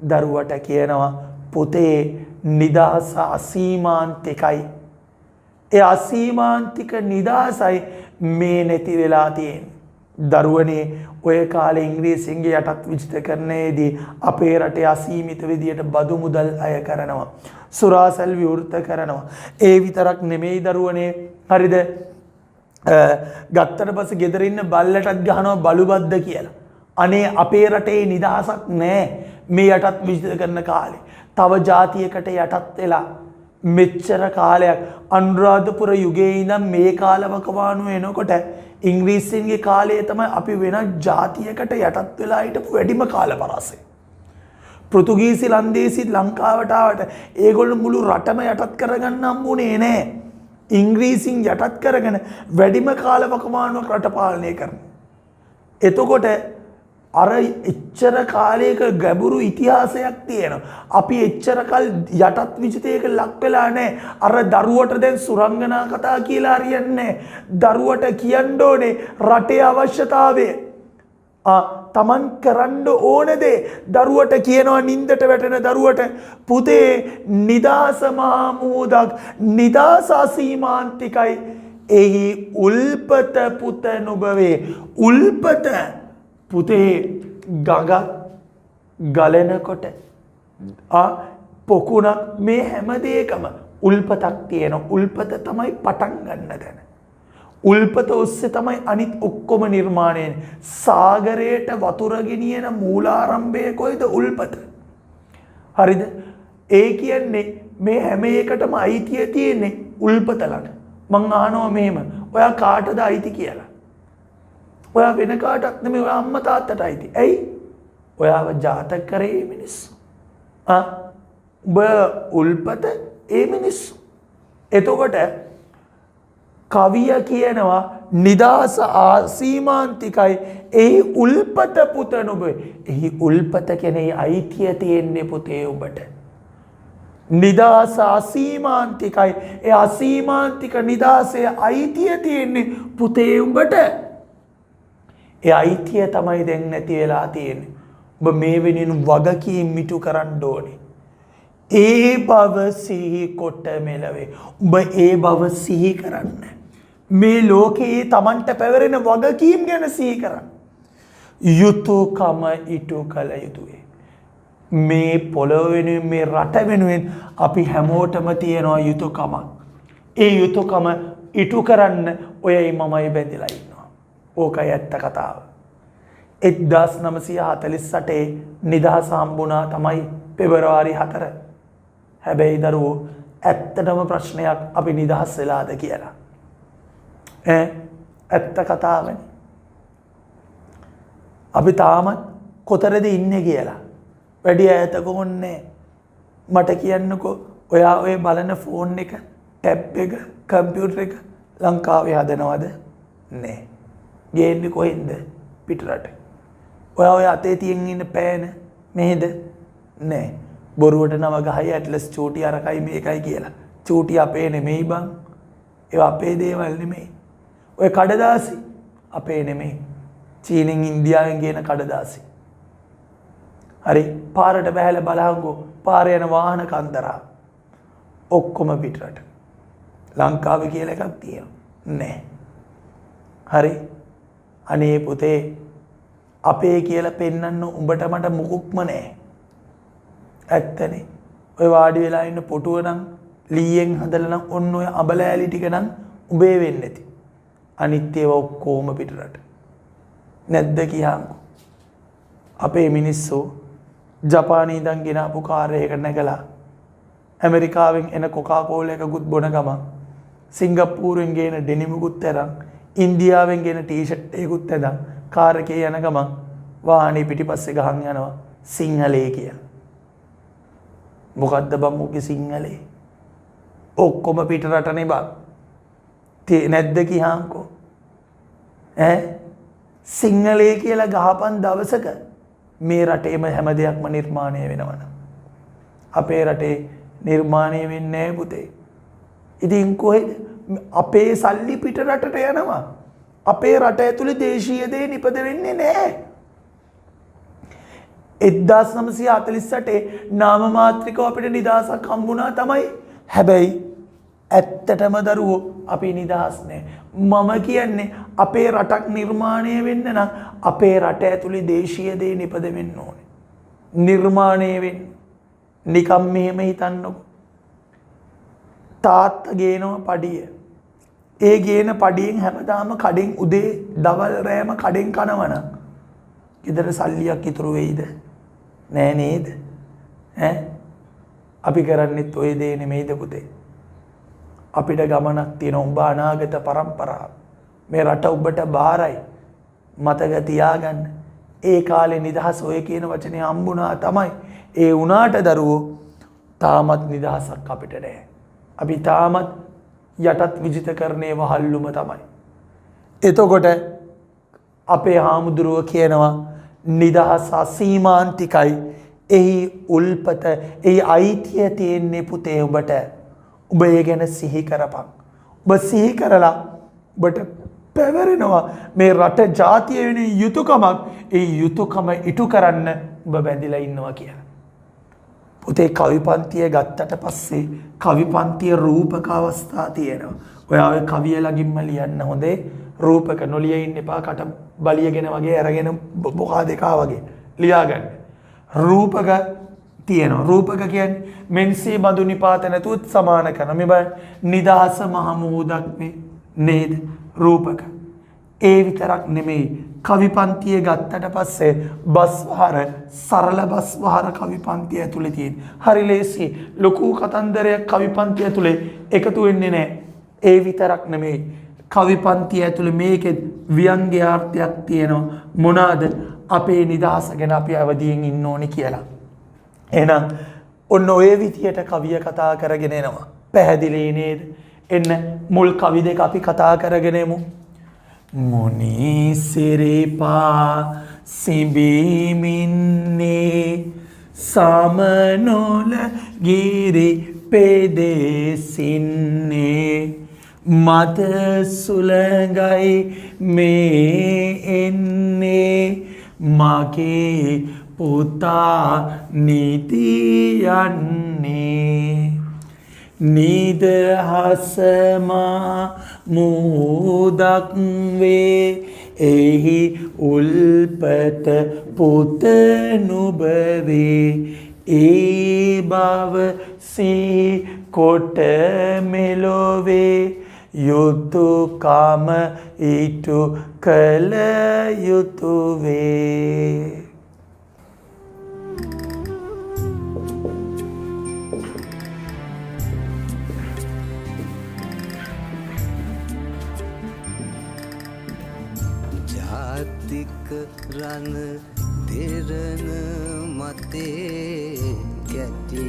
දරුවට කියනවා පුතේ නිදහස අසීමාන්තිකයි. ඒ අසීමාන්තික නිදහසයි මේ නැති වෙලා තියෙන්නේ. දරුවනේ ඔය කාලේ ඉංග්‍රීසියෙන් යටත් විජිත කරන්නේදී අපේ රටේ අසීමිත විදියට බදු මුදල් අය කරනවා. සුරාසල් විවෘත කරනවා. ඒ විතරක් නෙමෙයි දරුවනේ. හරිද? ගත්තට පස්සේ ගෙදර ඉන්න බල්ලටත් ගහනවා බලු බද්ද කියලා. අනේ අපේ රටේ නිදහසක් නැහැ මේ යටත් විජිත කරන කාලේ. තව ජාතියකට යටත් වෙලා මෙච්චර කාලයක් අනුරාධපුර යුගයේ ඉඳන් මේ කාලවකවානුව එනකොට ඉංග්‍රීසින්ගේ කාලයේ තමයි අපි වෙනත් ජාතියකට යටත් වෙලා හිටපු වැඩිම කාල පරාසය. පෘතුගීසි ලන්දේසි ලංකාවට ආවට ඒගොල්ලෝ මුළු රටම යටත් කරගන්න හම්බුනේ නැහැ. ඉංග්‍රීසින් යටත් කරගෙන වැඩිම කාලවකවානුවක් රට පාලනය කරනවා. එතකොට අර එච්චර කාලයක ගැඹුරු ඉතිහාසයක් තියෙනවා. අපි එච්චර කල් යටත් විජිතයක ලක් වෙලා නැහැ. අර දරුවට දැන් සුරංගනා කතා කියලා හරියන්නේ නැහැ. දරුවට කියන්න ඕනේ රටේ අවශ්‍යතාවය. තමන් කරන්න ඕන දේ දරුවට කියනවා නින්දට වැටෙන දරුවට පුතේ නිදහස මහා මුහුදක් නිදහස අසීමාන්තිකයි. එහි උල්පත පුත නුඹවේ. උල්පත පුතේ ගඟ ගලනකොට පොකුණක් මේ හැම දෙයකම උල්පතක් තියෙන. උල්පත තමයි පටන් ගන්න තැන. උල්පත ඔස්සේ තමයි අනිත් ඔක්කොම නිර්මාණය. සාගරයට වතුර ගෙනියන මූලාරම්භය කොයිද? උල්පත. හරිද? ඒ කියන්නේ මේ හැම එකටම අයිතිය තියෙන්නේ උල්පත ළඟ. මං අහනවා මෙහෙම ඔයා කාටද අයිති කියලා? ඔයා වෙන කාටවත් නෙමෙයි ඔයා අම්මා තාත්තට අයිති. ඇයි? ඔයාව ජාතක කරේ මිනිස්සු. ඔබ උල්පත ඒ මිනිස්සු. එතකොට කවිය කියනවා නිදහස ආසීමාන්තිකයි. එහි උල්පත පුත නුඹ. එහි උල්පත කියන්නේ අයිතිය තියෙන්නේ පුතේ ඔබට. නිදහස අසීමාන්තිකයි. ඒ අසීමාන්තික නිදහසේ අයිතිය තියෙන්නේ පුතේ උඹට. ඒ අයිතිය තමයි දැන් නැති වෙලා තියෙන්නේ. ඔබ මේ වෙනින් වගකීම් මිටු කරන්න ඕනේ. ඒ බව සිහි කොට මෙලවේ. ඔබ ඒ බව සිහි කරන්න. මේ ලෝකයේ Tamanට පැවරෙන වගකීම් ගැන සිහි කරන්න. යුතුයකම ඉටු කළ යුතුය. මේ පොළොව වෙනුවෙන් මේ රට වෙනුවෙන් අපි හැමෝටම තියෙනවා යුතුයකමක්. ඒ යුතුයකම ඉටු කරන්න ඔයයි මමයි බැඳලා ඉන්නවා. ඕකයි ඇත්ත කතාව. 1948 නිදහස හම්බුණා තමයි පෙබරවාරි 4. හැබැයි දරුවෝ ඇත්තටම ප්‍රශ්නයක් අපි නිදහස් වෙලාද කියලා. ඇත්ත කතාවනේ. අපි තාමත් කොතරද ඉන්නේ කියලා. වැඩි ඈතක ඕනේ. මට කියන්නකෝ ඔයා ඔය බලන ෆෝන් එක, ටැබ් එක, කම්පියුටර් එක ලංකාවේ හදනවද? නෑ. ගේන්නේ කොහෙන්ද? පිටරට. ඔයා ඔය අතේ තියන් ඉන්න පෑන මෙහෙද? නෑ. බොරුවට නම ගහයි ඇට්ලස් චූටි අරකයි මේකයි කියලා. චූටි අපේ නෙමෙයි බං. ඒවා අපේ දේවල් නෙමෙයි. ඔය කඩදාසි අපේ නෙමෙයි. චීනෙන් ඉන්දියාවෙන් ගේන කඩදාසි. හරි පාරට බැහැලා බලහංගෝ පාරේ යන වාහන කන්දරා ඔක්කොම පිටරට. ලංකාවේ කියලා එකක් තියෙනවා නෑ. හරි අනේ පුතේ අපේ කියලා පෙන්වන්න උඹට මට මුකුක්ම නෑ. ඇත්තනේ. ඔය වාඩි වෙලා ඉන්න පොටුව නම් ලීයෙන් හදලා නම් ඔන්න ඔය අබලෑලි ටික නම් උඹේ වෙන්නේ නැති. අනිත් ඒවා ඔක්කොම පිටරට. නැද්ද කියහන්කෝ. අපේ මිනිස්සු ජපානයේ ඉඳන් ගෙනාපු කාර් එකකට නැගලා ඇමරිකාවෙන් එන කොකා කෝලා එකකුත් බොන ගමන් සිංගප්පූරුවෙන් ගේන ඩෙනිමුකුත් අරන් ඉන්දියාවෙන් ගෙන ටී-ෂර්ට් එකකුත් ඇඳන් කාර් එකේ යන ගමන් වාහනේ පිටිපස්සේ ගහන් යනවා සිංහලේ කියලා. මොකද්ද බම්මුගේ සිංහලේ? ඔක්කොම පිට රටනේ බං. නැද්ද කියාංකෝ? සිංහලේ කියලා ගහපන් දවසක මේ රටේම හැම දෙයක්ම නිර්මාණය වෙනවනම් අපේ රටේ නිර්මාණය වෙන්නේ නැහැ පුතේ. ඉතින් කොහෙද අපේ සල්ලි පිට රටට යනවා. අපේ රට ඇතුලේ දේශීය දේ නිපද වෙන්නේ නැහැ. 1948 නාම මාත්‍රිකව අපිට නිදහසක් හම්බුණා තමයි. හැබැයි ඇත්තටම දරුවෝ අපි නිදහස් නෑ. මම කියන්නේ අපේ රටක් නිර්මාණය වෙන්න නම් අපේ රට ඇතුලේ දේශීය දේ නිපද වෙන්න ඕනේ. නිර්මාණය වෙන්න. නිකම් මෙහෙම හිතන්නකො. තාත්තා ගේනවා පඩිය. ඒ ගේන පඩියෙන් හැමදාම කඩෙන් උදේ දවල් රෑම කඩෙන් කනවනම් ගෙදර සල්ලියක් ඉතුරු වෙයිද? නෑ නේද? අපි කරන්නේත් ඔය දේ නෙමෙයිද පුතේ? අපිට ගමනක් තියෙන උඹ අනාගත පරම්පරාව. මේ රට ඔබට බාරයි. මතක තියාගන්න. ඒ කාලේ නිදහස ඔය කියන වචනේ හම්බුණා තමයි. ඒ වුණාට දරුවෝ තාමත් නිදහසක් අපිට නැහැ. අපි තාමත් යටත් විජිතකරණයේ වහල්ලුම තමයි. එතකොට අපේ හාමුදුරුව කියනවා නිදහස අසීමාන්තිකයි. එහි උල්පත, එහි අයිතිය තියෙන්නේ පුතේ ඔබට. ඔබ ඒ ගැන සිහි කරපන්. ඔබ සිහි කරලා ඔබට පැවරෙනවා මේ රට ජාතිය වෙන යුතුයකමක්. ඒ යුතුයකම ඉටු කරන්න ඔබ බැඳිලා ඉන්නවා කියලා. පුතේ කවි පන්තිය ගත්තට පස්සේ කවි පන්තිය රූපක අවස්ථා තියෙනවා. ඔයා ඔය කවිය ළඟින්ම ලියන්න හොඳේ. රූපක නොලිය ඉන්න එපා. කට බලියගෙන වගේ අරගෙන බොකා දෙකා වගේ ලියාගන්න. රූපක තියෙනවා. රූපක කියන්නේ මෙන්සේ බඳු නිපාත නැතුවත් සමාන කරන මේ බය නිදහස මහ මුහුදක් නේද? රූපක. ඒ විතරක් නෙමෙයි. කවි පන්තිය ගත්තට පස්සේ බස්වහර, සරල බස්වහර කවි පන්තිය ඇතුලේ තියෙන. හරි ලේසි. ලොකු කතන්දරයක් කවි පන්තිය ඇතුලේ එකතු වෙන්නේ නැහැ. ඒ විතරක් නෙමෙයි. කවි පන්තිය ඇතුලේ මේකේ ව්‍යංග්‍යාර්ථයක් තියෙනවා. මොනවාද? අපේ නිදහස ගැන අපි අවදියෙන් ඉන්න ඕනි කියලා. එහෙනම් ඔන්න ඔය විදියට කවිය කතා කරගෙන එනවා. පැහැදිලි නේද? එන්න මුල් කවි දෙක අපි කතා කරගෙන එමු. මුනි සිරිපා සිඹිමින්නේ සමනොල ගිරි පෙදෙසින්නේ මත සුළඟයි මේ එන්නේ මගේ පුතා නිතියන්නේ නිදහසමා මුහුදක් වේ එහි උල්පත පුත නුඹ වේ ඒ බව සිහි කොට මෙලොවේ යුතුයකම ඉටු කළ යුතු වේ. රන දෙරන මතේ ගැටි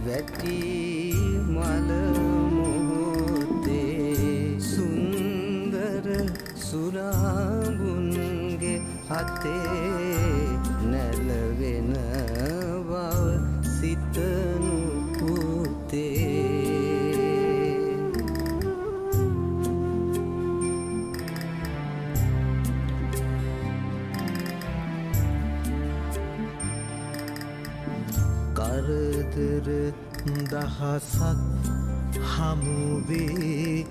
වැටි මල මොහොතේ සුන්දර සුරාඹුන්ගේ හතේ නැලවෙන බව සිතනු පුතේ කරදර දහසක් හමුවේ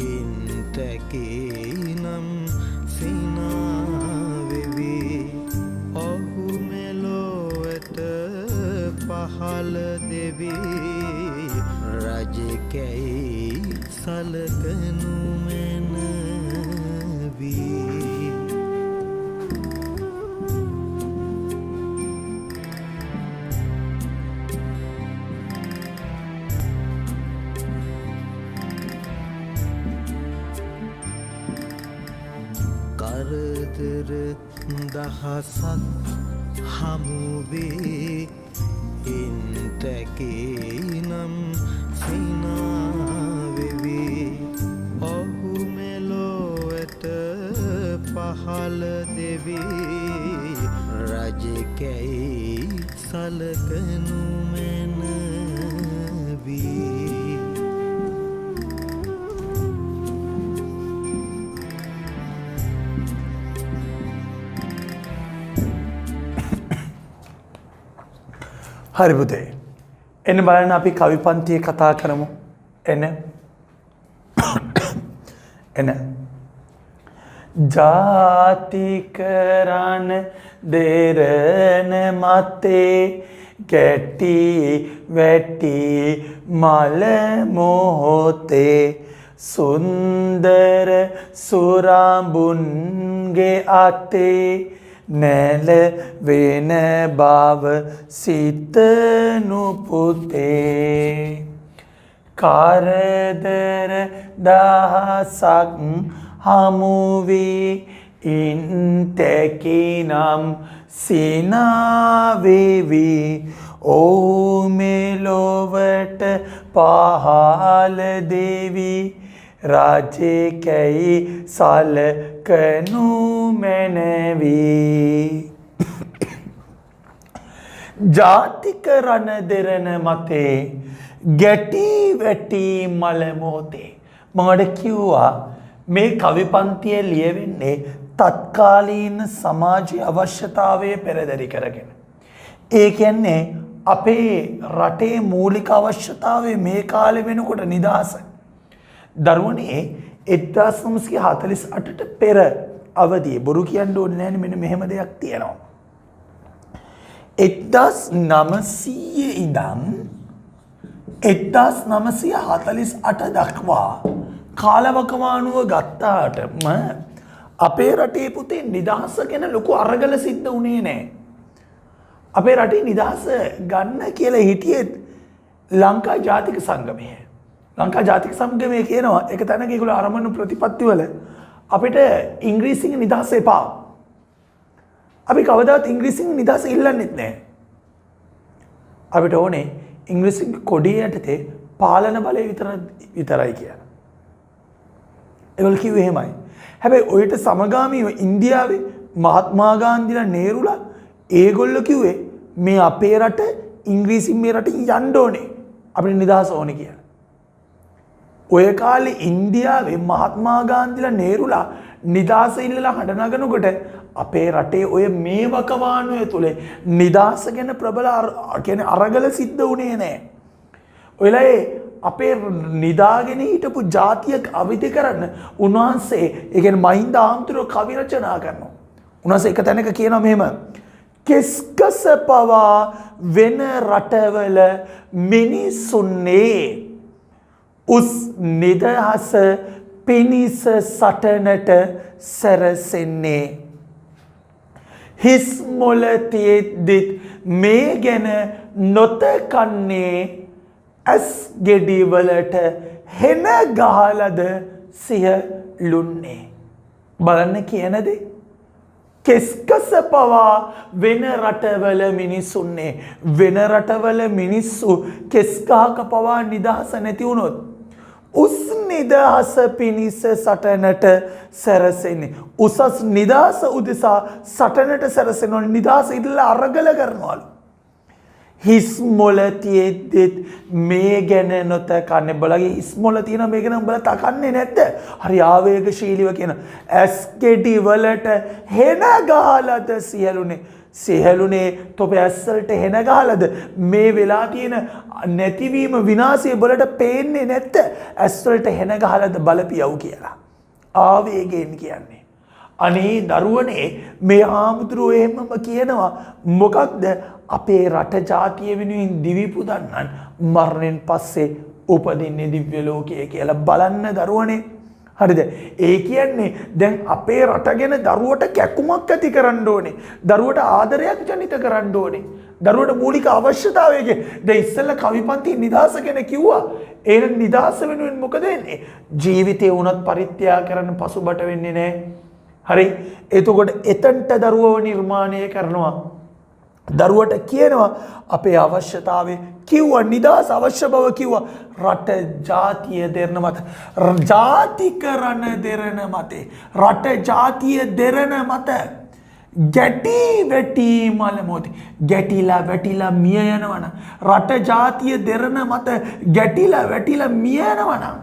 එන්ටකේ නම් සිනාවෙවේ ඔහු මෙලොවට පහළ දෙවී රජකැයි සලකනු මැනවී කරදර දහසක් හමුවේ ඉන්ටැකේ නම් සිනාවෙවේ ඔහු මෙලොවට පහළ දෙවේ රජකැයි සලකනු මැනවී හරි පුතේ. එන්න බලන්න අපි කවි පන්තියේ කතා කරමු. එන්න. එන්න. ජාතිකරණ දෙරණ මතේ ගැටි වැටි මල මොහොතේ සුන්දර සුරඹුන්ගේ අතේ නැල වෙන බව සිතනු පුතේ කරදර දහසක් හමුවී ඉන්ටැකිනම් සිනාවෙවි ඔහු මෙලොවට පහළ දෙවි රජකැයි සලකනු මැනවී ජාතික රණ දෙරණ මතේ ගැටි වැටි මල මොහොතේ මට කිව්වා මේ කවි පන්තිය ලියවෙන්නේ තත්කාලීන සමාජීය අවශ්‍යතාවය පෙරදරි කරගෙන. ඒ කියන්නේ අපේ රටේ මූලික අවශ්‍යතාවය මේ කාලේ වෙනකොට නිදහසයි. දරුවනේ 1948ට පෙර අවදී බොරු කියන්න ඕනේ නැහැ මෙන්න මෙහෙම දෙයක් තියෙනවා. 1900 ඉඳන් 1948 දක්වා කාලවකවානුව ගත්තාටම අපේ රටේ පුතේ නිදහස ගැන ලොකු අරගල සිද්ධ වුණේ නැහැ. අපේ රටේ නිදහස ගන්න කියලා හිටියේ ලංකා ජාතික සංගමය. ලංකා ජාතික සංගමය කියනවා ඒක තැනක ඒගොල්ලෝ අරමුණු ප්‍රතිපත්තිවල අපිට ඉංග්‍රීසියෙන් නිදහස එපා. අපි කවදාවත් ඉංග්‍රීසියෙන් නිදහස ඉල්ලන්නෙත් නැහැ. අපිට ඕනේ ඉංග්‍රීසි කොඩිය යටතේ පාලන බලය විතරයි කියලා. ඒගොල්ලෝ කිව්වේ එහෙමයි. හැබැයි ඔයට සමගාමීව ඉන්දියාවේ මහත්මා ගාන්ධිලා නේරුලා ඒගොල්ලෝ කිව්වේ මේ අපේ රට ඉංග්‍රීසියෙන් මේ රටින් යන්න ඕනේ. අපිට නිදහස ඕනේ කියලා. ඔය කාලේ ඉන්දියාවේ මහත්මා ගාන්ධිලා නේරුලා නිදහස ඉල්ලලා හඬ නගනකොට අපේ රටේ ඔය මේ වකවානුවේ තුල නිදහස ගැන ප්‍රබල කියන්නේ අරගල සිද්ධ වුණේ නැහැ. ඔයලා අපේ නිදාගෙන හිටපු ජාතියක් අවදි කරන්න උන්වහන්සේ ඒ කියන්නේ මහින්ද ආමතුරු කවි රචනා කරනවා. උන්වහන්සේ එක තැනක කියනවා මෙහෙම කෙස්කස පවා වෙන රටවල මිනිසුන්නේ උස් නිදහස පිනිස සටනට සැරසෙන්නේ හිස් මොළ තියෙද්දිත් මේ ගැන නොතකන්නේ ඇස් ගෙඩිවලට හෙන ගහලද සියලුන්නේ බලන්න කියන දේ කෙස්කස පවා වෙන රටවල මිනිසුන්නේ වෙන රටවල මිනිස්සු කෙස්ගහක පවා නිදහස නැති වුණොත් උස් නිදහස පිණිස සටනට සැරසෙන්නේ උසස් නිදහස උදෙසා සටනට සැරසෙනවලු නිදහස ඉල්ලලා අරගල කරනවලු හිස් මොළ තියෙද්දිත් මේ ගැන නොතකන්නේ බලගේ හිස් මොළ තියෙන මේ ගැන උඹලා තකන්නේ නැද්ද හරි ආවේගශීලීව කියන ඇස් කෙටි වලට හෙන ගහලද සියලුනේ තොපේ ඇස් වලට හෙන ගහලද මේ වෙලා තියෙන නැතිවීම විනාශය වලට පේන්නේ නැද්ද ඇස් වලට හෙන ගහලද බලපියව් කියලා ආවේගයෙන් කියන්නේ අනේ දරුවනේ මේ ආමුතුරු එහෙමම කියනවා මොකක්ද අපේ රට ජාතිය වෙනුවෙන් දිවි පුදන්නන් මරණයෙන් පස්සේ උපදින්නේ දිව්‍ය ලෝකයේ කියලා බලන්න දරුවනේ හරිද ඒ කියන්නේ දැන් අපේ රට ගැන දරුවට කැකුමක් ඇති කරන්න ඕනේ දරුවට ආදරයක් ජනිත කරන්න ඕනේ දරුවට මූලික අවශ්‍යතාවයක දැන් ඉස්සෙල්ලා කවිපන්ති නිදහස ගැන කිව්වා ඒ නිදහස වෙනුවෙන් මොකද වෙන්නේ ජීවිතේ වුණත් පරිත්‍යාග කරන්න පසුබට වෙන්නේ නැහැ හරි එතකොට එතනට දරුවව නිර්මාණය කරනවා දරුවට කියනවා අපේ අවශ්‍යතාවය කිව්වා නිදහස් අවශ්‍ය බව කිව්වා රට ජාතිය දෙරණ මත ජාතිකරණ දෙරණ මතේ රට ජාතිය දෙරණ මත ගැටි වැටි මල මොති ගැටිලා වැටිලා මිය යනවනම් රට ජාතිය දෙරණ මත ගැටිලා වැටිලා මිය යනවනම්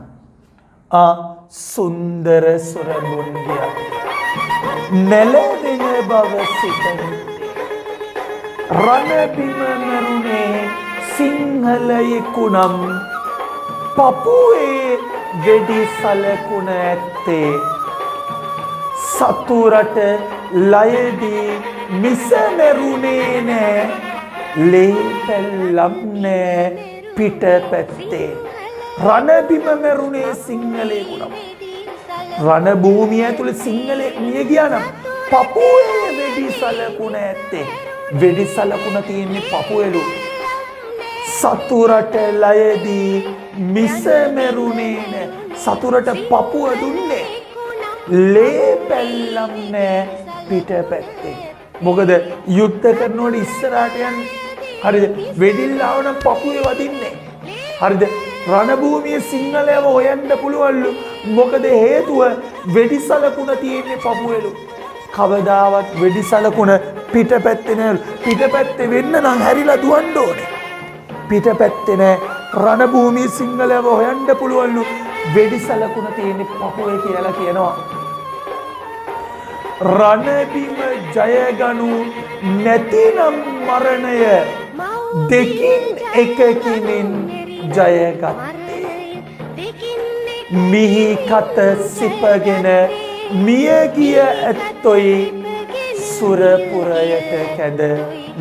සුන්දර සුරබුන්ගිය නැලවෙන බව සිතන රණබිම මරුණේ සිංහලයෙකුනම් පපුවේ වෙඩි සලකුණ ඇත්තේ සතුරට ලයදී මිස මැරුණේ නෑ ලේ පැල්ලම් නෑ පිට පැත්තේ රණබිම මැරුණේ සිංහලයෙකුනම් රණ භූමිය ඇතුළේ සිංහලෙක් මිය ගියා නම් පපුවේ වෙඩි සලකුණ ඇත්තේ වෙඩි සලකුණ තියෙන්නේ පපුවේලු සතුරට ලයදී මිස මැරුණේ නෑ සතුරට පපුව දුන්නේ ලේ පැල්ලම් නෑ පිට පැත්තේ මොකද යුද්ධ කරනකොට ඉස්සරහට යන්නේ හරිද වෙඩිල්ල ආවනම් පපුවේ වදින්නේ හරිද රණභූමියේ සිංහලයව හොයන්න පුළුවන්ලු මොකද හේතුව වෙඩි සලකුණ තියෙන්නේ පපුවේලු කවදාවත් වෙඩි සලකුණ පිටපැත්තේ නෑ පිටපැත්තේ වෙන්න නම් හැරිලා දුවන්න ඕනේ පිටපැත්තේ නෑ රණභූමියේ සිංහලයව හොයන්න පුළුවන්ලු වෙඩි සලකුණ තියෙන්නේ පපුවේ කියලා කියනවා රණබිම ජයගනු නැතිනම් මරණය දෙකින් එකකින් ජයගත්තේ මිහි කත සිපගෙන මිය ගිය ඇත්තොයි සුරපුරයට කැද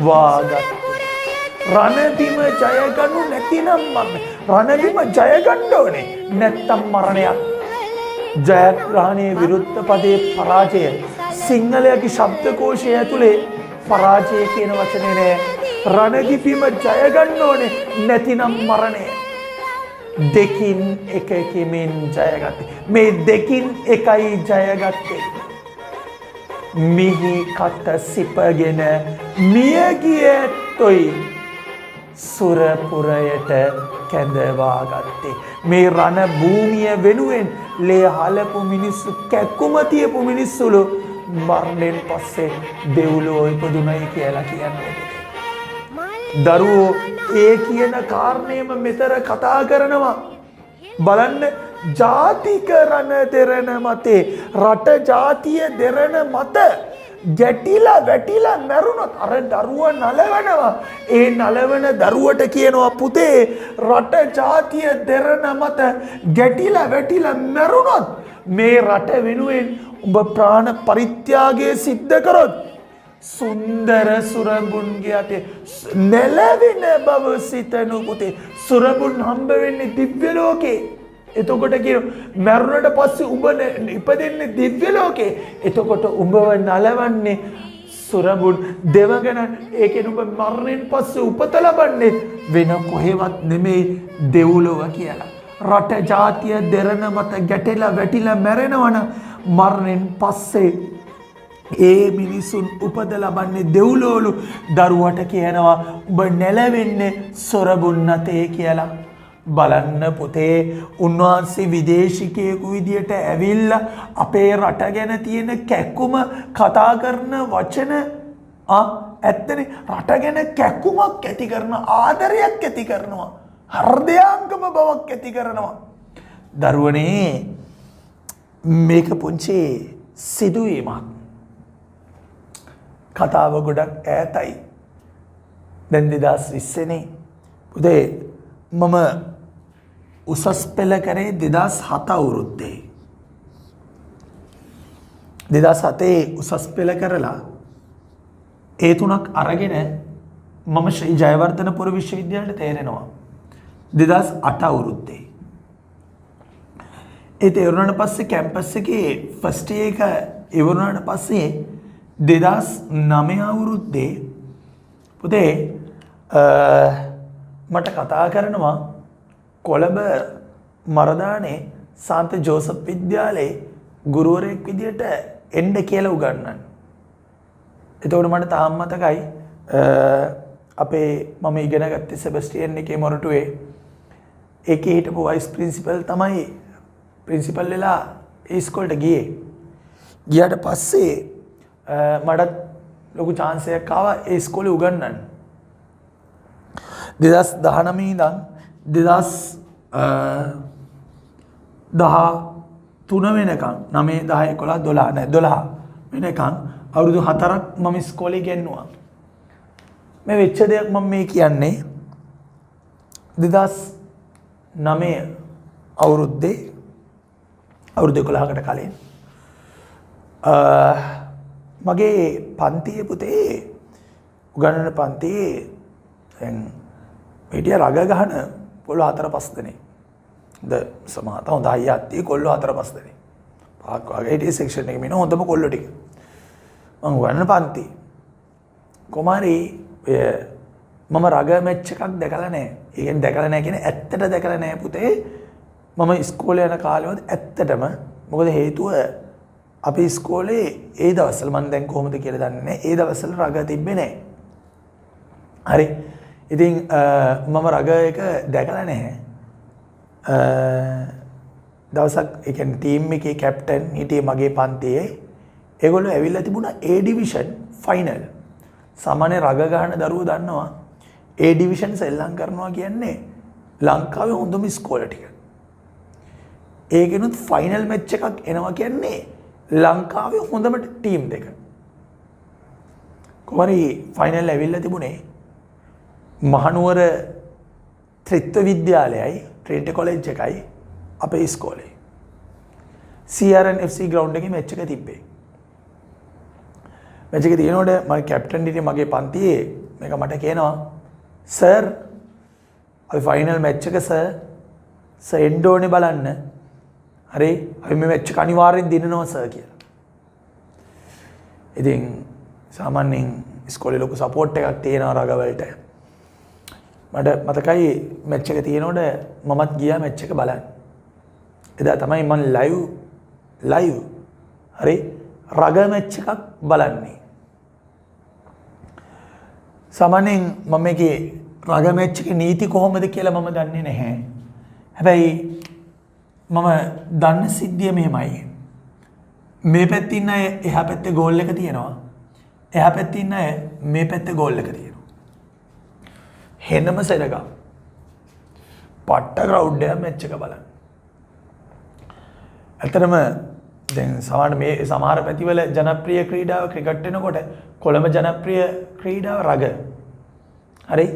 වාගත්තේ රණබිම ජයගනු නැතිනම් රණබිම ජයගන්න ඕනේ නැත්තම් මරණයක් ජයග්‍රහණයේ විරුද්ධ පදයේ පරාජය සිංහලයාගේ ශබ්දකෝෂය ඇතුලේ පරාජය කියන වචනේ නෑ රණදිපිම ජය ගන්න ඕනේ නැතිනම් මරණය දෙකින් එකකින් ජයගත්තේ මේ දෙකින් එකයි ජයගත්තේ මිහි කට සිපගෙන මිය ගියතොයි සුරපුරයට කැඳවා ගත්තේ මේ රණ භූමිය වෙනුවෙන් ලේ හලපු මිනිස්සු කැක්කුම තියපු මිනිස්සුලු මරණයෙන් පස්සේ දෙව්ලොව ඉපදුණයි කියලා කියන්නේ දරුවෝ ඒ කියන කාරණේම මෙතර කතා කරනවා බලන්න ජාතිකරණ දෙරණ මතේ රට ජාතිය දෙරණ මත ගැටිලා වැටිලා මැරුණොත් අර දරුවා නලවනවා ඒ නලවන දරුවට කියනවා පුතේ රට ජාතිය දෙරණ මත ගැටිලා වැටිලා මැරුණොත් මේ රට වෙනුවෙන් ඔබ ප්‍රාණ පරිත්‍යාගය සිද්ධ කරොත් සුන්දර සුරඹුන්ගේ අතේ නැලවෙන බව සිතනු පුතේ සුරඹුන් හම්බ වෙන්නේ දිව්‍ය ලෝකේ එතකොට කියන මරණයට පස්සේ උඹ ඉපදෙන්නේ දිව්‍ය ලෝකේ එතකොට උඹව නලවන්නේ සුරඹුන් දෙවගණ ඒකෙන් උඹ මරණයෙන් පස්සේ උපත ලබන්නේ වෙන කොහෙවත් නෙමෙයි දෙව්ලොව කියලා රට ජාතිය දෙරණ මත ගැටෙලා වැටිලා මැරෙනවන මරණයෙන් පස්සේ ඒ මිනිසුන් උපත ලබන්නේ දෙව්ලොවලු දරුවට කියනවා ඔබ නැලවෙන්නේ සොරබුන් අතේ කියලා බලන්න පුතේ උන්වහන්සේ විදේශිකයෙකු විදියට ඇවිල්ලා අපේ රට ගැන තියෙන කැක්කුම කතා කරන වචන ඇත්තනේ රට ගැන කැක්කුමක් ඇති කරන ආදරයක් ඇති කරනවා හෘදයාංගම බවක් ඇති කරනවා දරුවනේ මේක පුංචි සිදුවීමක් කතාව ගොඩක් ඈතයි දැන් 2020 නේ පුතේ මම උසස් පෙළ කරේ 2007 අවුරුද්දේ 2007 උසස් පෙළ කරලා ඒ තුනක් අරගෙන මම ශ්‍රී ජයවර්ධනපුර විශ්වවිද්‍යාලයට තේරෙනවා 2008 අවුරුද්දේ ඒ තේරුණාට පස්සේ කැම්පස් එකේ ෆස්ට් එක ඉවරුණාට පස්සේ 2009 අවුරුද්දේ පුතේ මට කතා කරනවා කොළඹ මරදානේ සාන්ත ජෝසප් විද්‍යාලයේ ගුරුවරයෙක් විදියට එන්න කියලා උගන්වන්න. එතකොට මට තාම මතකයි අපේ මම ඉගෙන ගත්තේ සෙබස්ටියන් එකේ මොරටුවේ ඒකේ හිටපු වයිස් ප්‍රින්සිපල් තමයි ප්‍රින්සිපල් වෙලා ඒ ඉස්කෝලේට ගියේ. ගියාට පස්සේ මටත් ලොකු chance එකක් ආවා ඒ ඉස්කෝලේ උගන්වන්න. 2019 ඉඳන් 2013 වෙනකන් 9 10 11 12 නෑ 12 වෙනකන් අවුරුදු 4ක් මම ඉස්කෝලේ ගෙන්නුවා. මේ වෙච්ච දෙයක් මම මේ කියන්නේ 2009 අවුරුද්දේ අවුරුදු 11කට කලින් මගේ පන්තියේ පුතේ උගන්වන පන්තියේ දැන් හිටිය රග ගහන කොල්ලෝ 4-5 දෙනෙක්. ද සමහත හොඳ අයියත් කොල්ලෝ 4-5 දෙනෙක්. පහක් වගේ හිටිය සෙක්ෂන් එකේ මින හොඳම කොල්ලෝ ටික. මම උගන්වන පන්ති. කොමාරි මම රග මැච් එකක් දැකලා නැහැ. ඒ කියන්නේ දැකලා නැහැ කියන්නේ ඇත්තට දැකලා නැහැ පුතේ. මම ඉස්කෝලේ යන කාලෙවත් ඇත්තටම මොකද හේතුව අපි ඉස්කෝලේ ඒ දවස්වල මම දැන් කොහොමද කියලා දන්නේ නැහැ. ඒ දවස්වල රග තිබ්බේ නැහැ. හරි. ඉතින් මම රග එක දැකලා නැහැ. දවසක් ඒ කියන්නේ ටීම් එකේ කැප්ටන් හිටියේ මගේ පන්තියේ. ඒගොල්ලෝ ඇවිල්ලා තිබුණා A ඩිවිෂන් ෆයිනල්. සාමාන්‍ය රග ගහන දරුවෝ දන්නවා A ඩිවිෂන් සෙල්ලම් කරනවා කියන්නේ ලංකාවේ හොඳම ඉස්කෝල ටික. ඒකිනුත් ෆයිනල් මැච් එකක් එනවා කියන්නේ ලංකාවේ හොඳම ටීම් දෙක. කොහරි ෆයිනල් ඇවිල්ලා තිබුණේ මහනුවර ත්‍රිත්ව විද්‍යාලයයි ට්‍රිනිටි කොලෙජ් එකයි අපේ ඉස්කෝලේ. CRN FC ග්‍රවුන්ඩ් එකේ මැච් එක තිබ්බේ. මැච් එක තියෙනකොට මම කැප්ටන් හිටියේ මගේ පන්තියේ මේක මට කියනවා සර් අපි ෆයිනල් මැච් එක සර් එන්න ඕනේ බලන්න. හරි අපි මේ මැච් එක අනිවාර්යෙන් දිනනවා සර් කියලා. ඉතින් සාමාන්‍යයෙන් ඉස්කෝලේ ලොකු සපෝට් එකක් තියෙනවා රගවලට. මට මතකයි මැච් එක තියෙනකොට මමත් ගියා මැච් එක බලන්න. එදා තමයි මම ලයිව් හරි රග මැච් එකක් බලන්නේ. සාමාන්‍යයෙන් මම මේකේ රග මැච් එකේ නීති කොහොමද කියලා මම දන්නේ නැහැ. හැබැයි මම දන්න සිද්ධිය මෙහෙමයි. මේ පැත්තේ ඉන්න අය එහා පැත්තේ ගෝල් එක තියෙනවා. එහා පැත්තේ ඉන්න අය මේ පැත්තේ ගෝල් එක තියෙනවා. හෙනම සෙනග පට්ට ක්‍රවුඩ් එක මැච් එක බලන්න. ඇත්තටම දැන් සමහර පැතිවල ජනප්‍රිය ක්‍රීඩාව ක්‍රිකට් වෙනකොට කොළඹ ජනප්‍රිය ක්‍රීඩාව රග. හරි.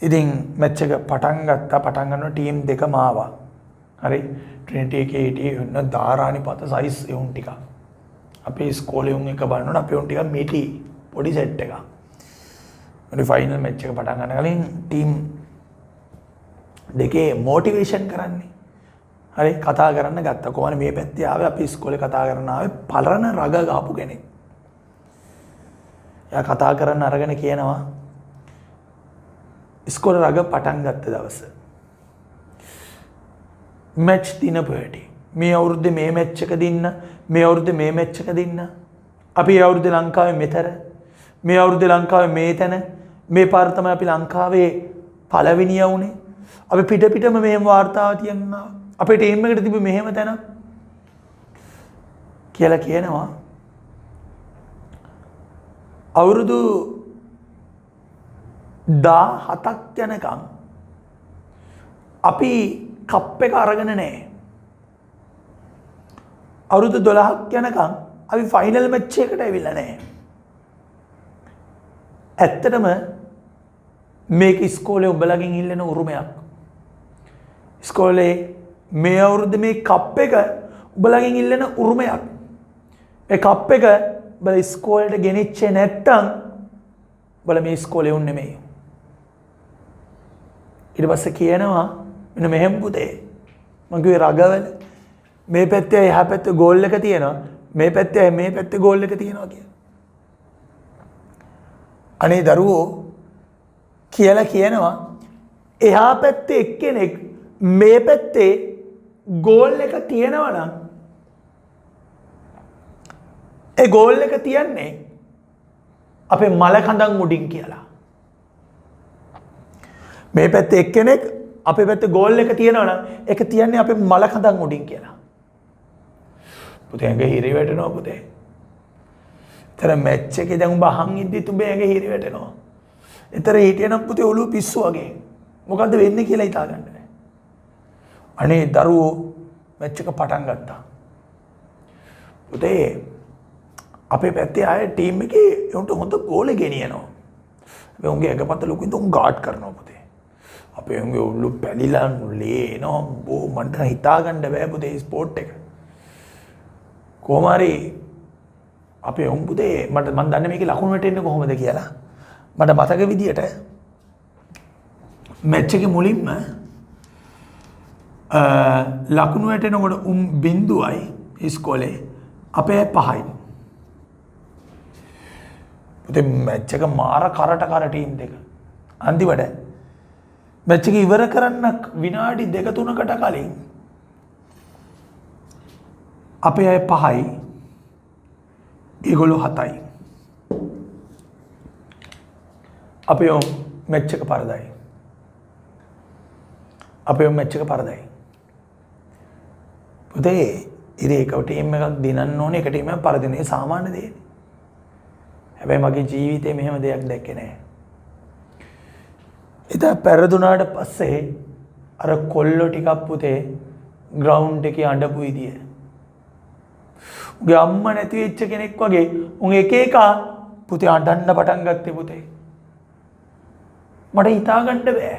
ඉතින් මැච් එක පටන් ගන්න ටීම් දෙකම ආවා. හරි. ට්‍රිනිටි එකේ හිටියේ දාරානිපත සයිස් එවුන් ටික. අපේ ඉස්කෝලේ උන් එක බලනකොට අපේ උන් ටික මිටි පොඩි සෙට් එකක්. ඉතින් ෆයිනල් මැච් එක පටන් ගන්න කලින් ටීම් දෙකේ මොටිවේෂන් කරන්නේ. හරි කතා කරන්න ගත්තා. කොහොමද මේ පැත්තේ ආවේ අපි ඉස්කෝලේ කතා කරන්න ආවේ පලරන රග ගහපු කෙනෙක්. එයා කතා කරන්න අරගෙන කියනවා ඉස්කෝලේ රග පටන් ගත්ත දවස මැච් දිනපු හැටි. මේ අවුරුද්දේ මේ මැච් එක දින්න, මේ අවුරුද්දේ මේ මැච් එක දින්න. අපි මේ අවුරුද්දේ ලංකාවේ මෙතන, මේ අවුරුද්දේ ලංකාවේ මේ තැන, මේ පාර තමයි අපි ලංකාවේ පළවෙනිය වුණේ. අපි පිටම මෙහෙම වාර්තාව තියනවා. අපේ ටීම් එකට තිබ්බ මෙහෙම තැන කියලා කියනවා. අවුරුදු 17ක් යනකම් අපි කප් එක අරගෙන නැහැ. අවුරුදු 12ක් යනකම් අපි ෆයිනල් මැච් එකකට ඇවිල්ලා නැහැ. ඇත්තටම මේක ඉස්කෝලේ උඹලගෙන් ඉල්ලන උරුමයක්. ඉස්කෝලේ මේ අවුරුද්දේ මේ කප් එක උඹලගෙන් ඉල්ලන උරුමයක්. ඒ කප් එක උඹලා ඉස්කෝලේට ගෙනිච්චේ නැත්තම් උඹලා මේ ඉස්කෝලේ උන් නෙමෙයි. ඊට පස්සේ කියනවා මෙන්න මෙහෙම පුතේ මම කිව්වේ රගවල මේ පැත්තේ එහා පැත්තේ ගෝල් එක තියෙනවා මේ පැත්තේ මේ පැත්තේ ගෝල් එක තියෙනවා කියලා. අනේ දරුවෝ කියලා කියනවා එහා පැත්තේ එක්කෙනෙක් මේ පැත්තේ ගෝල් එක තියෙනවා නම් ඒ ගෝල් එක තියන්නේ අපේ මල කඳන් උඩින් කියලා. මේ පැත්තේ එක්කෙනෙක් අපේ පැත්තේ ගෝල් එක තියනවා නම් ඒක තියන්නේ අපේ මල කඳන් උඩින් කියලා. පුතේ ඇඟ හිරි වැටෙනවා පුතේ. තර මැච් එකේ දැන් උඹ අහන් ඉද්දි උඹේ ඇඟ හිරි වැටෙනවා. ඊතර හිටියනම් පුතේ ඔළුව පිස්සු වගේ. මොකද්ද වෙන්නේ කියලා හිතා ගන්න බෑ. අනේ දරුවෝ මැච් එක පටන් ගත්තා. පුතේ අපේ පැත්තේ ආයේ ටීම් එකේ උන්ට හොඳ ගෝල් ගෙනියනවා. අපි උන්ගේ එකපත ලොකු ඉඳන් ගාඩ් කරනවා පුතේ. අපේ උන්ගේ ඔළුව පැලිලා ලේනවා. බෝ මන්ට හිතා ගන්න බෑ පුතේ ස්පෝර්ට් එක. කොහොම හරි අපේ උන් පුතේ මම දන්නේ මේකේ ලකුණු වැටෙන්නේ කොහොමද කියලා. මට මතක විදියට මැච් එකේ මුලින්ම ලකුණු වැටෙනකොට උන් 0යි ඉස්කෝලේ අපේ 5යි. පුතේ මැච් එක මාර කරට කර ටීම් දෙක. අන්තිමට මැච් එක ඉවර කරන්න විනාඩි 2-3කට කලින් අපේ අය 5යි ඒගොල්ලෝ 7යි. අපේ මැච් එක පරදයි. අපේ මැච් එක පරදයි. පුතේ ඉතින් ඒක ටීම් එකක් දිනන්න ඕනේ එක ටීම් එකක් පරදිනේ සාමාන්‍ය දෙයක්. හැබැයි මගේ ජීවිතේ මෙහෙම දෙයක් දැක්කේ නැහැ. ඉතින් පෙරදුනාට පස්සේ අර කොල්ලෝ ටිකක් පුතේ ග්‍රවුන්ඩ් එකේ අඬපු විදිය. උගේ අම්මා නැති වෙච්ච කෙනෙක් වගේ උන් එක එක පුතේ අඬන්න පටන් ගත්තේ පුතේ. මට හිතා ගන්න බෑ.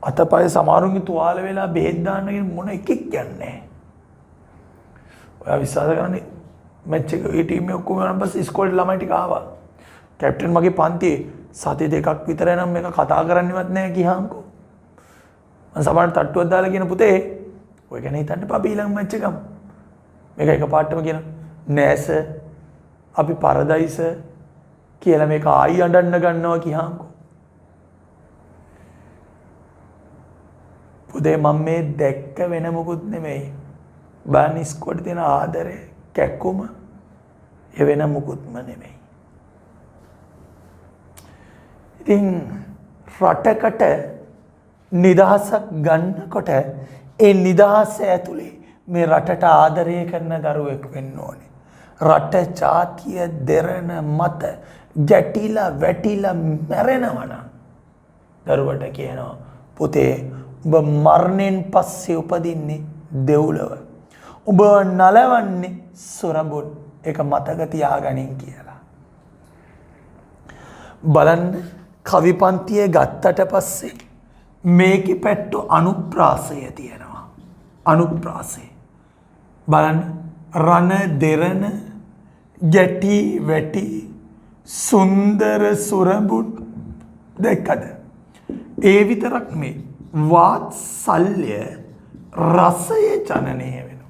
අතපය සමහරුන්ගේ තුවාල වෙලා බෙහෙත් දාන්න කියන මොන එකෙක් කියන්නේ. ඔයා විශ්වාස කරන්නේ මැච් එක ඒ ටීම් එක ඔක්කොම යන පස්සේ ඉස්කෝලේ ළමයි ටික ආවා. කැප්ටන් මගේ පන්තියේ සති දෙකක් විතර නම් මේක කතා කරන්නවත් නැහැ කියාම්කෝ. මම සමහරට තට්ටුවක් දාලා කියන පුතේ ඔය ගැන හිතන්න එපා අපි ඊළඟ මැච් එකම. මේක එකපාරටම කියන නෑ සර් අපි පරදයි සර් කියලා මේක ආයි අඬන්න ගන්නවා කියාම්කෝ. පුතේ මම මේ දැක්ක වෙන මොකුත් නෙමෙයි. බාන ඉස්කෝලේ තියෙන ආදරය කැක්කුම ඒ වෙන මොකුත්ම නෙමෙයි. ඉතින් රටකට නිදහසක් ගන්නකොට ඒ නිදහස ඇතුලේ මේ රටට ආදරය කරන දරුවෙක් වෙන්න ඕනේ. රට ජාතිය දෙරණ මත ගැටිලා වැටිලා මැරෙනවා නම් දරුවට කියනවා පුතේ ඔබ මරණයෙන් පස්සේ උපදින්නේ දෙව්ලොව. ඔබ නලවන්නේ සොරඹුන්. ඒක මතක තියාගනින් කියලා. බලන්න කවි පන්තිය ගත්තට පස්සේ මේකේ පැට්ටු අනුප්‍රාසය තියෙනවා. අනුප්‍රාසය. බලන්න රණ දෙරණ ගැටි වැටි සුන්දර සොරඹුන් දැක්කද? ඒ විතරක් මේ වාත්සල්‍ය රසය ජනනය වෙනවා.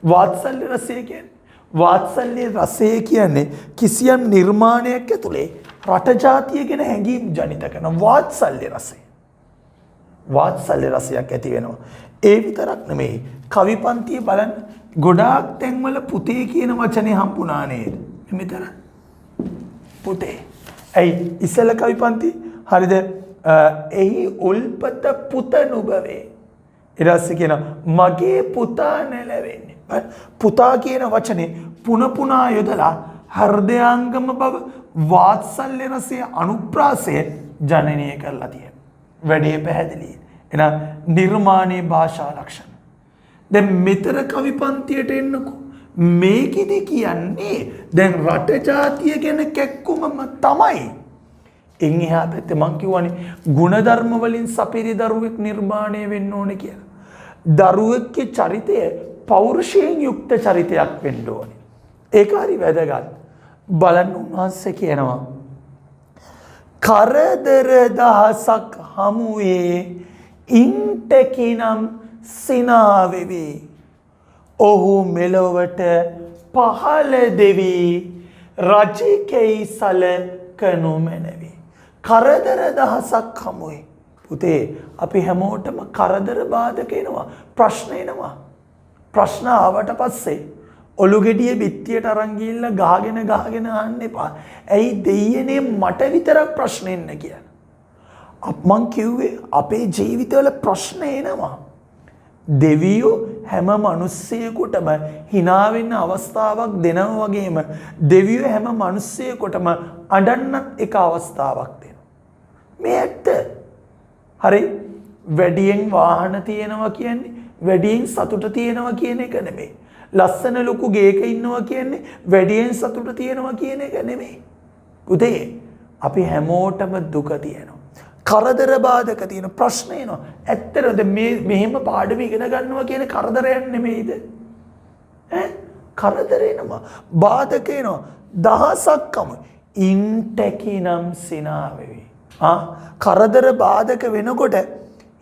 වාත්සල්‍ය රසය කියන්නේ වාත්සල්‍ය රසය කියන්නේ කිසියම් නිර්මාණයක් ඇතුලේ රට ජාතිය ගැන හැඟීම් ජනිත කරන වාත්සල්‍ය රසය. වාත්සල්‍ය රසයක් ඇති වෙනවා. ඒ විතරක් නෙමෙයි කවි පන්තියේ බලන්න ගොඩාක් තැන්වල පුතේ කියන වචනේ හම්බුණා නේද? මෙතන පුතේ. ඇයි ඉස්සෙල්ලා කවි පන්ති හරිද? එහි උල්පත පුත නුබවේ. ඊට පස්සේ කියන මගේ පුතා නැලවෙන්නේ. පුතා කියන වචනේ පුන පුනා යොදලා හෘදයාංගම බව වාත්සල්‍ය රසය අනුප්‍රාසය ජනනය කරලා තියෙනවා. වැඩේ පැහැදිලි. එහෙනම් නිර්මාණයේ භාෂා ලක්ෂණ. දැන් මෙතර කවි පන්තියට එන්නකෝ. මේකෙදි කියන්නේ දැන් රට ජාතිය ගැන කැක්කුමම තමයි. එන් එහා පැත්තේ මං කියවනේ ಗುಣධර්ම වලින් සපිරි දරුවෙක් නිර්මාණය වෙන්න ඕනේ කියලා. දරුවෙක්ගේ චරිතය පෞරුෂයෙන් යුක්ත චරිතයක් වෙන්න ඕනේ. ඒක හරි වැදගත්. බලන්න උන්වහන්සේ කියනවා කරදර දහසක් හමුවේ ඉන්ටකිනම් සිනාවෙවි. ඔහු මෙලොවට පහළ දෙවි රජකෙයි සලකනු මැනවි. කරදර දහසක් හමුවේ. පුතේ අපි හැමෝටම කරදර බාධක එනවා. ප්‍රශ්න එනවා. ප්‍රශ්න ආවට පස්සේ ඔලු ගෙඩිය බිත්තියට අරන් ගිහිල්ලා ගහගෙන අහන්න එපා. ඇයි දෙයියනේ මට විතරක් ප්‍රශ්න එන්න කියලා. මං කිව්වේ අපේ ජීවිතවල ප්‍රශ්න එනවා. දෙවියෝ හැම මිනිස්සෙකුටම hina වෙන්න අවස්ථාවක් දෙනවා වගේම දෙවියෝ හැම මිනිස්සෙකුටම අඬන්නත් එක අවස්ථාවක් දෙනවා. මේ ඇත්ත. හරි වැඩියෙන් වාහන තියෙනවා කියන්නේ වැඩියෙන් සතුට තියෙනවා කියන එක නෙමෙයි. ලස්සන ලොකු ගේක ඉන්නවා කියන්නේ වැඩියෙන් සතුට තියෙනවා කියන එක නෙමෙයි. උදේ අපි හැමෝටම දුක තියෙනවා. කරදර බාධක තියෙන ප්‍රශ්න එනවා. ඇත්තටද මේ මෙහෙම පාඩම ඉගෙන ගන්නවා කියන කරදරයක් නෙමෙයිද? කරදර එනවා. බාධක එනවා. දහසක්කම ඉන්ටැකිනම් සිනා වෙවි. කරදර බාධක වෙනකොට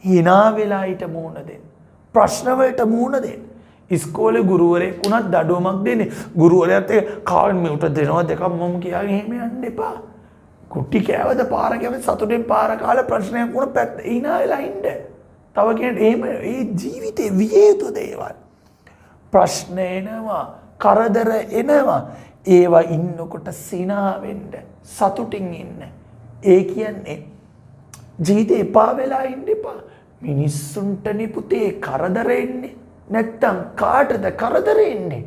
hina වෙලා ඊට මුහුණ දෙන්න. ප්‍රශ්න වලට මුහුණ දෙන්න. ඉස්කෝලේ ගුරුවරයෙක් වුණත් දඩුවමක් දෙන්නේ. ගුරුවරයාත් එක්ක කාල් මියුට දෙනවා දෙකක් මම කියාගෙන එහෙම යන්න එපා. කුටි කෑවද පාර කෑවද සතුටෙන් පාර කාලා ප්‍රශ්නයක් වුණ පැත්ත hina වෙලා ඉන්න. තව කෙනෙක් එහෙම ඒ ජීවිතේ විය යුතු දේවල්. ප්‍රශ්න එනවා, කරදර එනවා. ඒවා ඉන්නකොට සිනා වෙන්න, සතුටින් ඉන්න. ඒ කියන්නේ ජීවිතේ එපා වෙලා ඉන්න එපා. මිනිස්සුන්ටනේ පුතේ කරදර එන්නේ. නැත්තම් කාටද කරදර එන්නේ?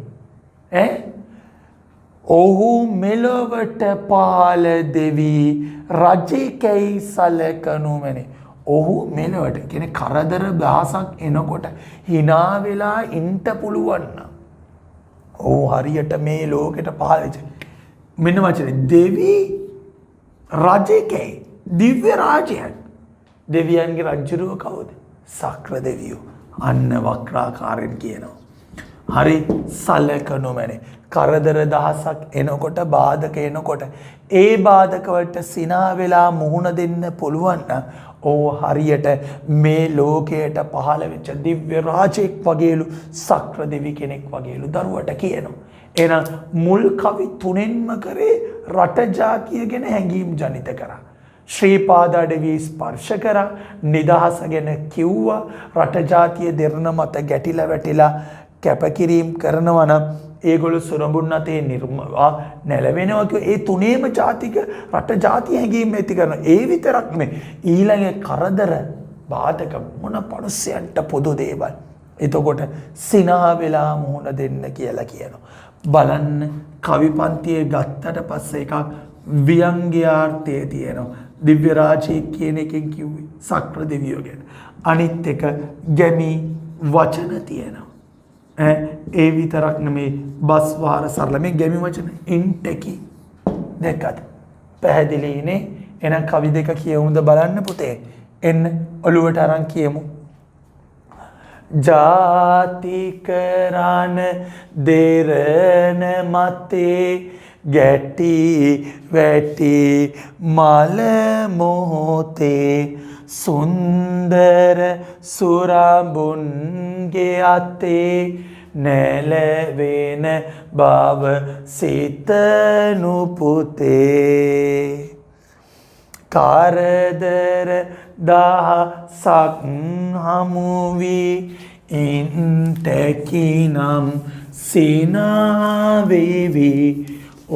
ඔහු මෙලොවට පාල දෙවි රජකැයි සලකනු මැනේ. ඔහු මෙලොවට කියන්නේ කරදර දහසක් එනකොට hina වෙලා ඉන්න පුළුවන් නම් ඔහු හරියට මේ ලෝකෙට පාලෙච්ච මෙන්න වචනේ දෙවි රජකැයි දිව්‍ය රාජ්‍යයක්. දෙවියන්ගේ රජුරුව කවුද? සක්‍ර දෙවියෝ. අන්න වක්‍රාකාරයෙන් කියනවා. හරි සලකනු මැනේ. කරදර දහසක් එනකොට බාධක එනකොට ඒ බාධක වලට සිනා වෙලා මුහුණ දෙන්න පුළුවන් නම් ඕ හරියට මේ ලෝකයට පහළ වෙච්ච දිව්‍ය රාජෙක් වගේලු සක්‍ර දෙවි කෙනෙක් වගේලු දරුවට කියනවා. එහෙනම් මුල් කවි තුනෙන්ම කරේ රට ජාතිය ගැන හැඟීම් ජනිත කරා. ශ්‍රීපාද අඩවිය ස්පර්ශ කරා, නිදහස ගැන කිව්වා, රට ජාතිය දෙරණ මත ගැටිලා වැටිලා කැපකිරීම කරනවා නම් ඒගොල්ලෝ සුරඹුන් අතේ නැලවෙනවා කිය. ඒ තුනේම ජාතික රට ජාතිය හැඟීම් ඇති කරනවා. ඒ විතරක් නෙමෙයි ඊළඟ කරදර බාධක මොන පරුසයන්ට පොදු දේවල්. එතකොට සිනා වෙලා මුහුණ දෙන්න කියලා කියනවා. බලන්න කවි පන්තියේ ගත්තට පස්සේ එකක් ව්‍යංග්‍යාර්ථය තියෙනවා. දිව්‍ය රාජ්‍ය කියන එකෙන් කිව්වේ සක්‍ර දෙවියෝ ගැන. අනිත් එක ගැමි වචන තියෙනවා. ඒ විතරක් නෙමේ බස් වාර සරල මේ ගැමි වචන ඉන්ටැකි දෙකත් පැහැදිලිනේ. එහෙනම් කවි දෙක කියමුද බලන්න පුතේ. එන්න ඔළුවට අරන් කියමු. ජාතිකරණ දෙරණ මතේ ගැටි වැටි මල මොහොතේ සුන්දර සුරඹුන්ගේ අතේ නැලවෙන බව සිතනු පුතේ. කරදර දහසක් හමු වී ඉන්ටැකිනම් සිනා වේවි.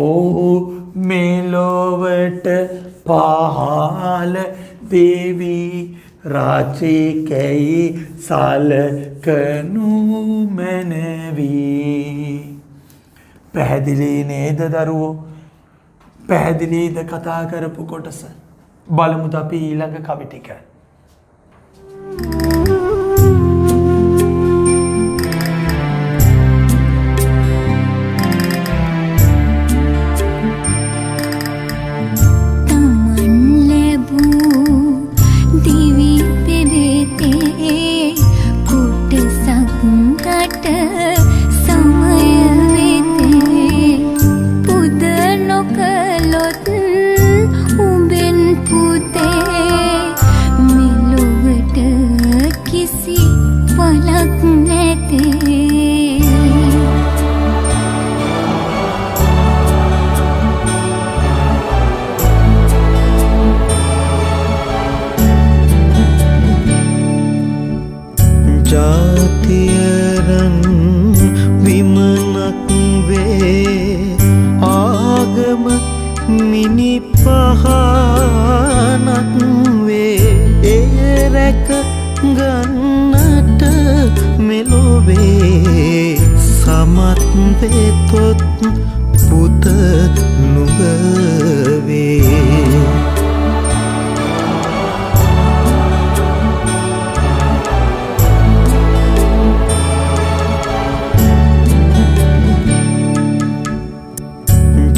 ඔහු මෙලොවට පහළ දෙවි රාජකැයි සලකනු මැනවි. පැහැදිලි නේද දරුවෝ? පැහැදිලිද කතා කරපු කොටස? බලමුද අපි ඊළඟ කවි ටික.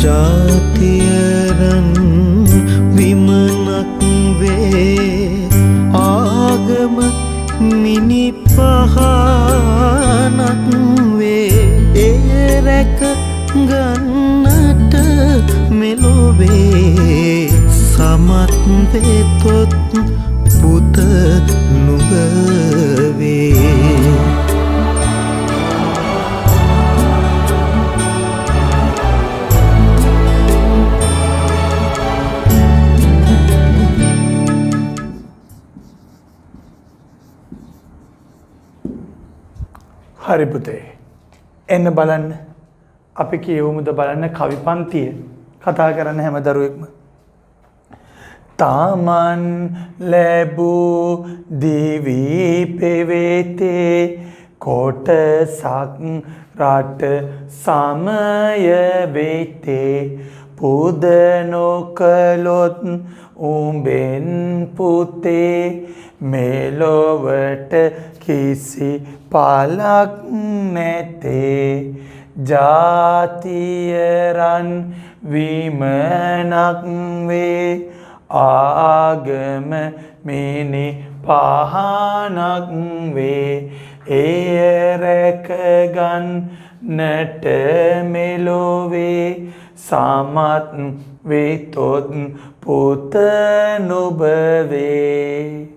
ජාතියරන් විමනක් වේ ආගම මිනි පහනක් වේ ඒ රැක ගන්නට මෙලොවේ සමත් වෙතොත් පුත නුඹ වේ හරි පුතේ එන්න බලන්න අපි කියවමුද බලන්න කවි පන්තිය කතා කරන්න හැම දරුවෙක්ම තමන් ලැබූ දිවි පෙවෙතේ කොටසක් රට සමය වෙතේ පුද නොකළොත් උඹෙන් පුතේ මෙලොවට කිසි පලක් නැතේ ජාතියරන් විමනක් වේ ආගම මිනි පහනක් වේ එය රැකගන්නට මෙලොවේ සමත් වෙතොත් පුත නුඹ වේ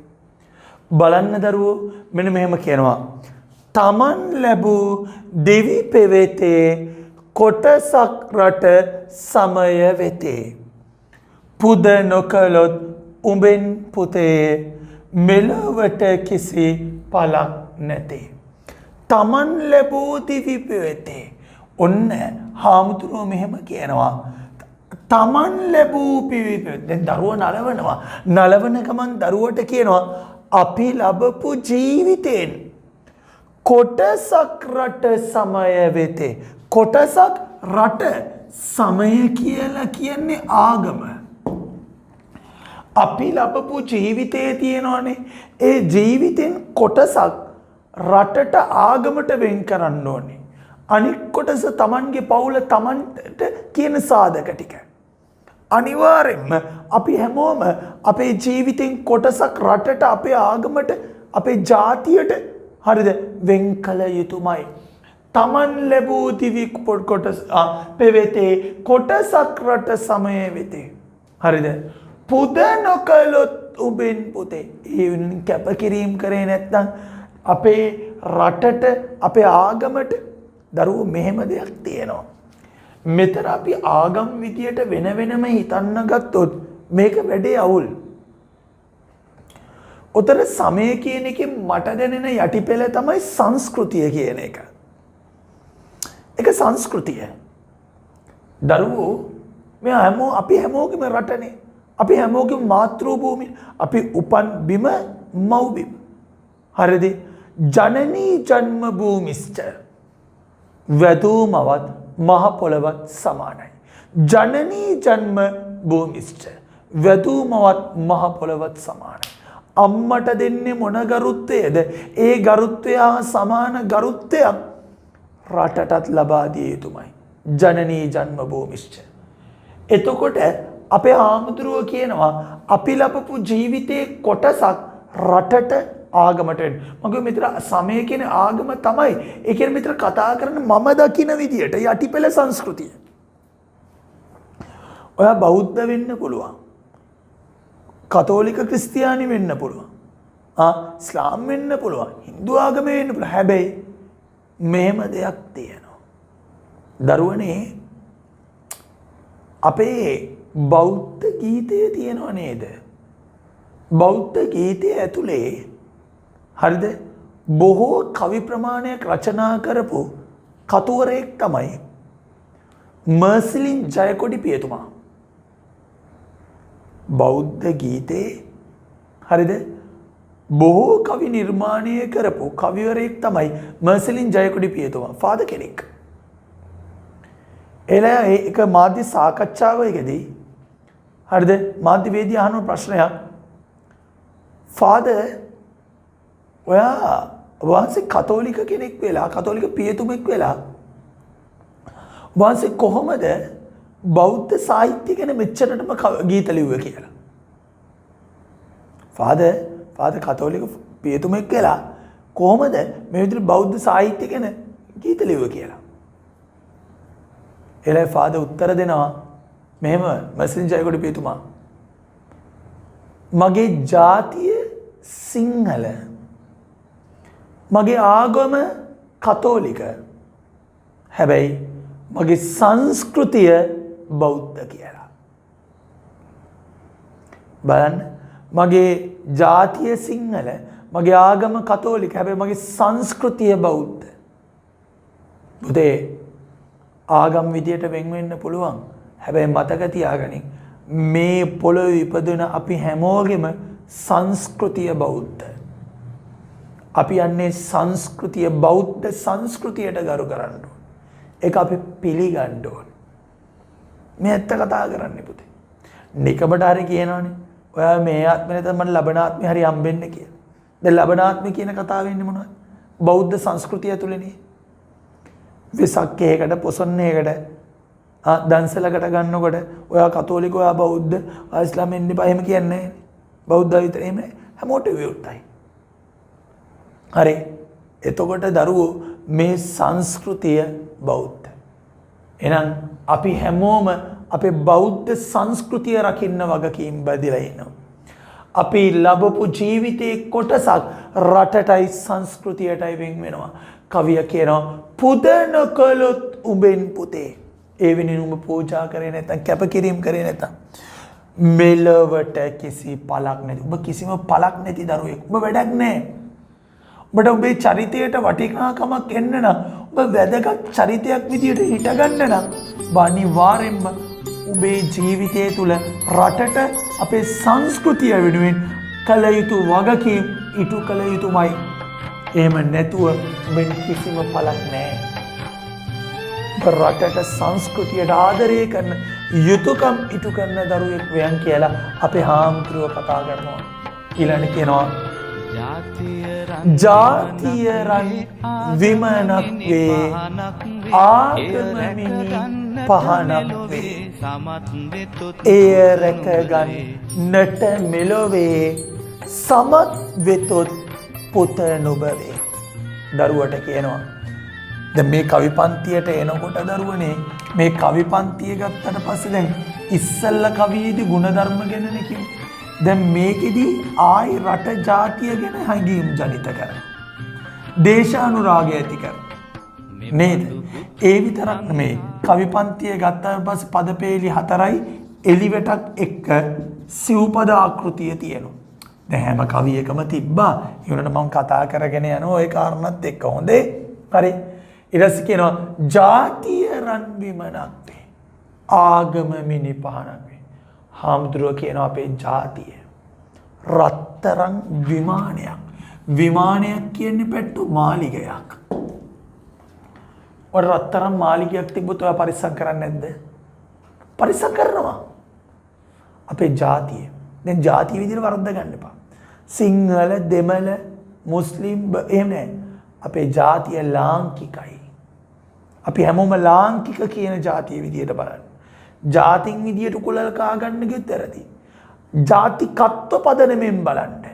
බලන්න දරුවෝ මෙන්න මෙහෙම කියනවා තමන් ලැබූ දෙවි පෙවෙතේ කොටසක් රට සමය වෙතේ පුද නොකළොත් උඹෙන් පුතේ මෙලොවට කිසි පලක් නැතේ තමන් ලැබූ දිවි පෙවෙතේ ඔන්න හාමුදුරුවෝ මෙහෙම කියනවා තමන් ලැබූ පිවිපෙවෙතේ දැන් දරුවා නලවනවා නලවන ගමන් දරුවට කියනවා අපි ලැබපු ජීවිතෙන් කොටසක් රට සමය වෙතේ කොටසක් රට සමය කියලා කියන්නේ ආගම අපි ලැබපු ජීවිතයේ තියෙනවානේ ඒ ජීවිතෙන් කොටසක් රටට ආගමට වෙන් කරන්න ඕනේ අනික් කොටස තමන්ගේ පවුල තමන්ට කියන සාධක ටික අනිවාර්යෙන්ම අපි හැමෝම අපේ ජීවිතෙන් කොටසක් රටට අපේ ආගමට අපේ ජාතියට හරිද වෙන් කළ යුතුමයි තමන් ලැබූ දිවි කොටස පෙවෙතේ කොටසක් රට සමය වෙතේ හරිද පුද නොකළොත් උඹෙන් පුතේ ඒ කැපකිරීම කරේ නැත්නම් අපේ රටට අපේ ආගමට දරුවෝ මෙහෙම දෙයක් තියෙනවා මෙතන අපි ආගම් විදියට වෙන වෙනම හිතන්න ගත්තොත් මේක වැඩේ අවුල්. උතර සමය කියන එකෙන් මට දැනෙන යටිපෙළ තමයි සංස්කෘතිය කියන එක. ඒක සංස්කෘතිය. දරුවෝ මේ අපි හැමෝගෙම රටනේ. අපි හැමෝගෙම මාතෘ භූමිය. අපි උපන් බිම මව් බිම. හරිද? ජනනී ජන්ම භූමිස්ච වැදූමවත් මහ පොළවත් සමානයි. ජනනී ජන්ම භූමිස්ච වැදූමවත් මහ පොළවත් සමානයි. අම්මට දෙන්නේ මොන ගරුත්වයද? ඒ ගරුත්වය හා සමාන ගරුත්වයක් රටටත් ලබා දිය යුතුමයි. ජනනී ජන්ම භූමිස්ච. එතකොට අපේ ආමුදුරුව කියනවා අපි ලබපු ජීවිතයේ කොටසක් රටට ආගමට වෙන්න. මගේ මිත්‍ර සමය කියන ආගම තමයි. ඒ කියන්නේ මිත්‍ර කතා කරන මම දකින විදියට යටිපෙළ සංස්කෘතිය. ඔයා බෞද්ධ වෙන්න පුළුවන්. කතෝලික ක්‍රිස්තියානි වෙන්න පුළුවන්. ඉස්ලාම් වෙන්න පුළුවන්. හින්දු ආගමේ වෙන්න පුළුවන්. හැබැයි මෙහෙම දෙයක් තියෙනවා. දරුවනේ අපේ බෞද්ධ ගීතය තියෙනව නේද? බෞද්ධ ගීතය ඇතුලේ හරිද බොහෝ කවි ප්‍රමාණයක් රචනා කරපු කතුවරයෙක් තමයි මර්සිලින් ජයකොඩි පියතුමා. බෞද්ධ ගීතේ හරිද බොහෝ කවි නිර්මාණය කරපු කවිවරයෙක් තමයි මර්සිලින් ජයකොඩි පියතුමා. ෆාදර් කෙනෙක්. එලා ඒක මාධ්‍ය සාකච්ඡාවකදී හරිද මාධ්‍යවේදී අහන ප්‍රශ්නයක් ෆාදර් ඔයා වහන්සේ කතෝලික කෙනෙක් වෙලා කතෝලික පියතුමෙක් වෙලා වහන්සේ කොහොමද බෞද්ධ සාහිත්‍ය ගැන මෙච්චරටම ගීත ලිව්වේ කියලා. ෆාදර් කතෝලික පියතුමෙක් කියලා කොහොමද මේ විදිහට බෞද්ධ සාහිත්‍ය ගැන ගීත ලිව්වේ කියලා. එලයි ෆාදර් උත්තර දෙනවා මෙහෙම මැසෙන්ජර් ජයකොඩි පියතුමා. මගේ ජාතිය සිංහල. මගේ ආගම කතෝලික. හැබැයි මගේ සංස්කෘතිය බෞද්ධ කියලා. බලන්න මගේ ජාතිය සිංහල මගේ ආගම කතෝලික හැබැයි මගේ සංස්කෘතිය බෞද්ධ. පුතේ ආගම් විදියට වෙන් වෙන්න පුළුවන්. හැබැයි මතක තියාගනින් මේ පොළොවේ ඉපදුන අපි හැමෝගෙම සංස්කෘතිය බෞද්ධ. අපි යන්නේ සංස්කෘතිය බෞද්ධ සංස්කෘතියට ගරු කරන්න ඕන. ඒක අපි පිළිගන්න ඕන. මේ ඇත්ත කතා කරන්නේ පුතේ. නිකබට හරි කියනවනේ. ඔයා මේ ආත්මේ නැත්නම් මට ලබන ආත්මේ හරි හම්බෙන්න කියලා. දැන් ලබන ආත්මේ කියන කතාව වෙන්නේ මොනවද? බෞද්ධ සංස්කෘතිය තුලනේ. වෙසක් එකකට පොසොන් එකකට දන්සලකට ගන්නකොට ඔයා කතෝලික ඔයා බෞද්ධ ඔයා ඉස්ලාමෙන් ඉන්න එපා එහෙම කියන්නේ නැහැ. බෞද්ධ විතර එහෙම හැමෝටම විරුද්ධයි. හරි. එතකොට දරුවෝ මේ සංස්කෘතිය බෞද්ධ. එහෙනම් අපි හැමෝම අපේ බෞද්ධ සංස්කෘතිය රකින්න වගකීම් බැඳලා ඉන්නවා. අපි ලැබපු ජීවිතේ කොටසක් රටටයි සංස්කෘතියටයි වෙන් වෙනවා. කවිය කියනවා පුදන කළොත් උඹෙන් පුතේ. ඒ වෙනින් උඹ පූජා කරේ නැත්නම් කැපකිරීම කරේ නැත්නම් මෙලවට කිසි පළක් නැති. උඹ කිසිම පළක් නැති දරුවෙක්. උඹ වැඩක් නැහැ. ඔබට ඔබේ චරිතයට වටිනාකමක් එන්න නම් ඔබ වැදගත් චරිතයක් විදියට හිටගන්න නම් අනිවාර්යෙන්ම ඔබේ ජීවිතය තුළ රටට අපේ සංස්කෘතිය වෙනුවෙන් කළ යුතු වගකීම් ඉටු කළ යුතුමයි. එහෙම නැතුව ඔබෙන් කිසිම පළක් නැහැ. රටට සංස්කෘතියට ආදරය කරන යුතුයකම් ඉටු කරන දරුවෙක් වෙයන් කියලා අපේ හාමුදුරුවෝ කතා කරනවා. ඊළඟට කියනවා ජාතිය රන් විමනක් වේ ආගමමිනි පහනක් වේ එය රැකගන්නට මෙලොවේ සමත් වෙතොත් පුත නොබවේ. දරුවට කියනවා දැන් මේ කවි පන්තියට එනකොට දරුවනේ මේ කවි පන්තිය ගත්තට පස්සේ දැන් ඉස්සල්ලා කවියේදී ಗುಣධර්ම ගැනනේ කිව්වේ. දැන් මේකෙදි ආයි රට ජාතිය ගැන හැඟීම් ජනිත කරනවා. දේශානුරාගය ඇති කරනවා. නේද? ඒ විතරක් නෙමෙයි. කවි පන්තිය ගත්තාට පස්සේ පදපේලි 4යි එලිවටක් එක්ක සිව්පද ආකෘතිය තියෙනවා. දැන් හැම කවියකම තිබ්බා. ඒ වුණාට මම කතා කරගෙන යනවා ඒ කාරණාත් එක්ක. හොඳේ? හරි. ඊට පස්සේ කියනවා ජාතිය රන් විමනක් වේ. ආගම මිනි පහනක් වේ. හාමුදුරුවෝ කියනවා අපේ ජාතිය රත්තරන් විමානයක්. විමානයක් කියන්නේ පෙට්ටු මාලිගයක්. ඔය රත්තරන් මාලිගයක් තිබ්බොත් ඔයා පරිස්සම් කරන්නේ නැද්ද? පරිස්සම් කරනවා. අපේ ජාතිය. දැන් ජාතිය විදිහට වරද්ද ගන්න එපා. සිංහල, දෙමළ, මුස්ලිම් එහෙම නැහැ. අපේ ජාතිය ලාංකිකයි. අපි හැමෝම ලාංකික කියන ජාතිය විදිහට බලන්න. ජාතින් විදියට කුලල් කා ගන්න ගෙතරදී. ජාතිකත්ව පදනමෙන් බලන්න.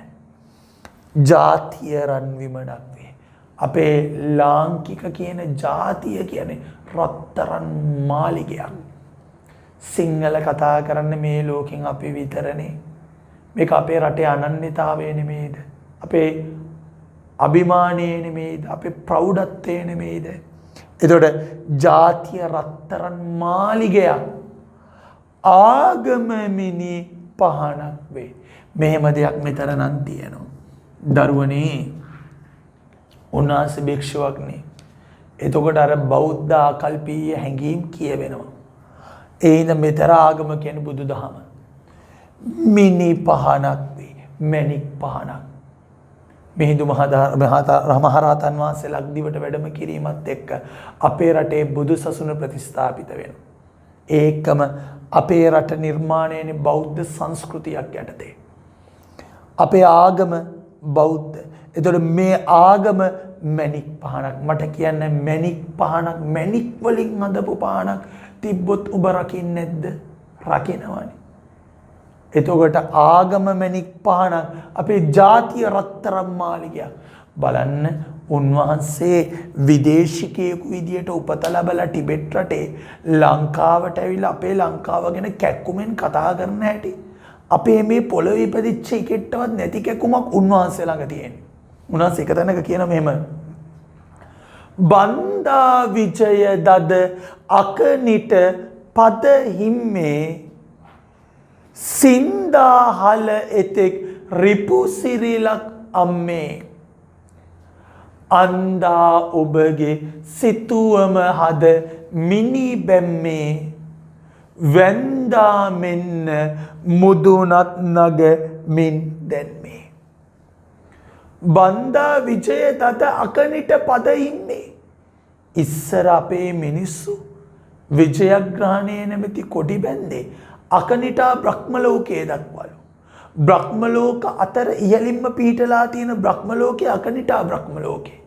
ජාතිය රන් විමනක් වේ. අපේ ලාංකික කියන ජාතිය කියන්නේ රත්තරන් මාලිගයක්. සිංහල කතා කරන්න මේ ලෝකෙන් අපි විතරනේ. මේක අපේ රටේ අනන්‍යතාවය නෙමෙයිද? අපේ අභිමානය නෙමෙයිද? අපේ ප්‍රෞಢත්වය නෙමෙයිද? එතකොට ජාතිය රත්තරන් මාලිගයක්. ආගමමිනි පහනක් වේ. මෙහෙම දෙයක් මෙතන නම් තියෙනවා. දරුවනේ උන්වහන්සේ භික්ෂුවක් නේ. එතකොට අර බෞද්ධ ආකල්පීය හැඟීම් කියවෙනවා. ඒ ඉඳ මෙතර ආගම කියන්නේ බුදුදහම. මිනි පහනක් වේ. මණික් පහනක්. මිහිඳු මහරහතන් වහන්සේ ලක්දිවට වැඩම කිරීමත් එක්ක අපේ රටේ බුදු සසුන ප්‍රතිස්ථාපිත වෙනවා. ඒකම අපේ රට නිර්මාණයනේ බෞද්ධ සංස්කෘතියක් යටතේ. අපේ ආගම බෞද්ධ. එතකොට මේ ආගම මණික් පහනක්. මට කියන්න මණික් පහනක් මණික් වලින් හදපු පහනක් තිබ්බොත් ඔබ රකින්නේ නැද්ද? රකින්නවනේ. එතකොට ආගම මැණික් පහනක් අපේ ජාතිය රත්තරන් මාලිගයක්. බලන්න උන්වහන්සේ විදේශිකයෙකු විදියට උපත ලැබලා ටිබෙට් රටේ ලංකාවට ඇවිල්ලා අපේ ලංකාව ගැන කැක්කුමෙන් කතා කරන හැටි. අපේ මේ පොළොවේ ඉපදිච්ච එකෙක්ටවත් නැති කැක්කුමක් උන්වහන්සේ ළඟ තියෙනවා. උන්වහන්සේ එක තැනක කියන මෙහෙම බන්දා විජය දද අකනිට පද හිම්මේ සින්දාහල එතෙක් රිපු සිරිලක් අම්මේ අන්දා ඔබගේ සිතුවම හද මිනි බැම්මේ වැන්දා මෙන්න මුදුනත් නග මින් දැන්මේ බන්දා විජය දත අකනිට පද ඉන්නේ. ඉස්සර අපේ මිනිස්සු විජයග්‍රහණය නැමැති කොඩි බැන්දේ අකනිටා බ්‍රහ්මලෝකයේ දක්වලු. බ්‍රහ්මලෝක අතර ඉහළින්ම පිහිටලා තියෙන බ්‍රහ්මලෝකයේ අකනිටා බ්‍රහ්මලෝකේ.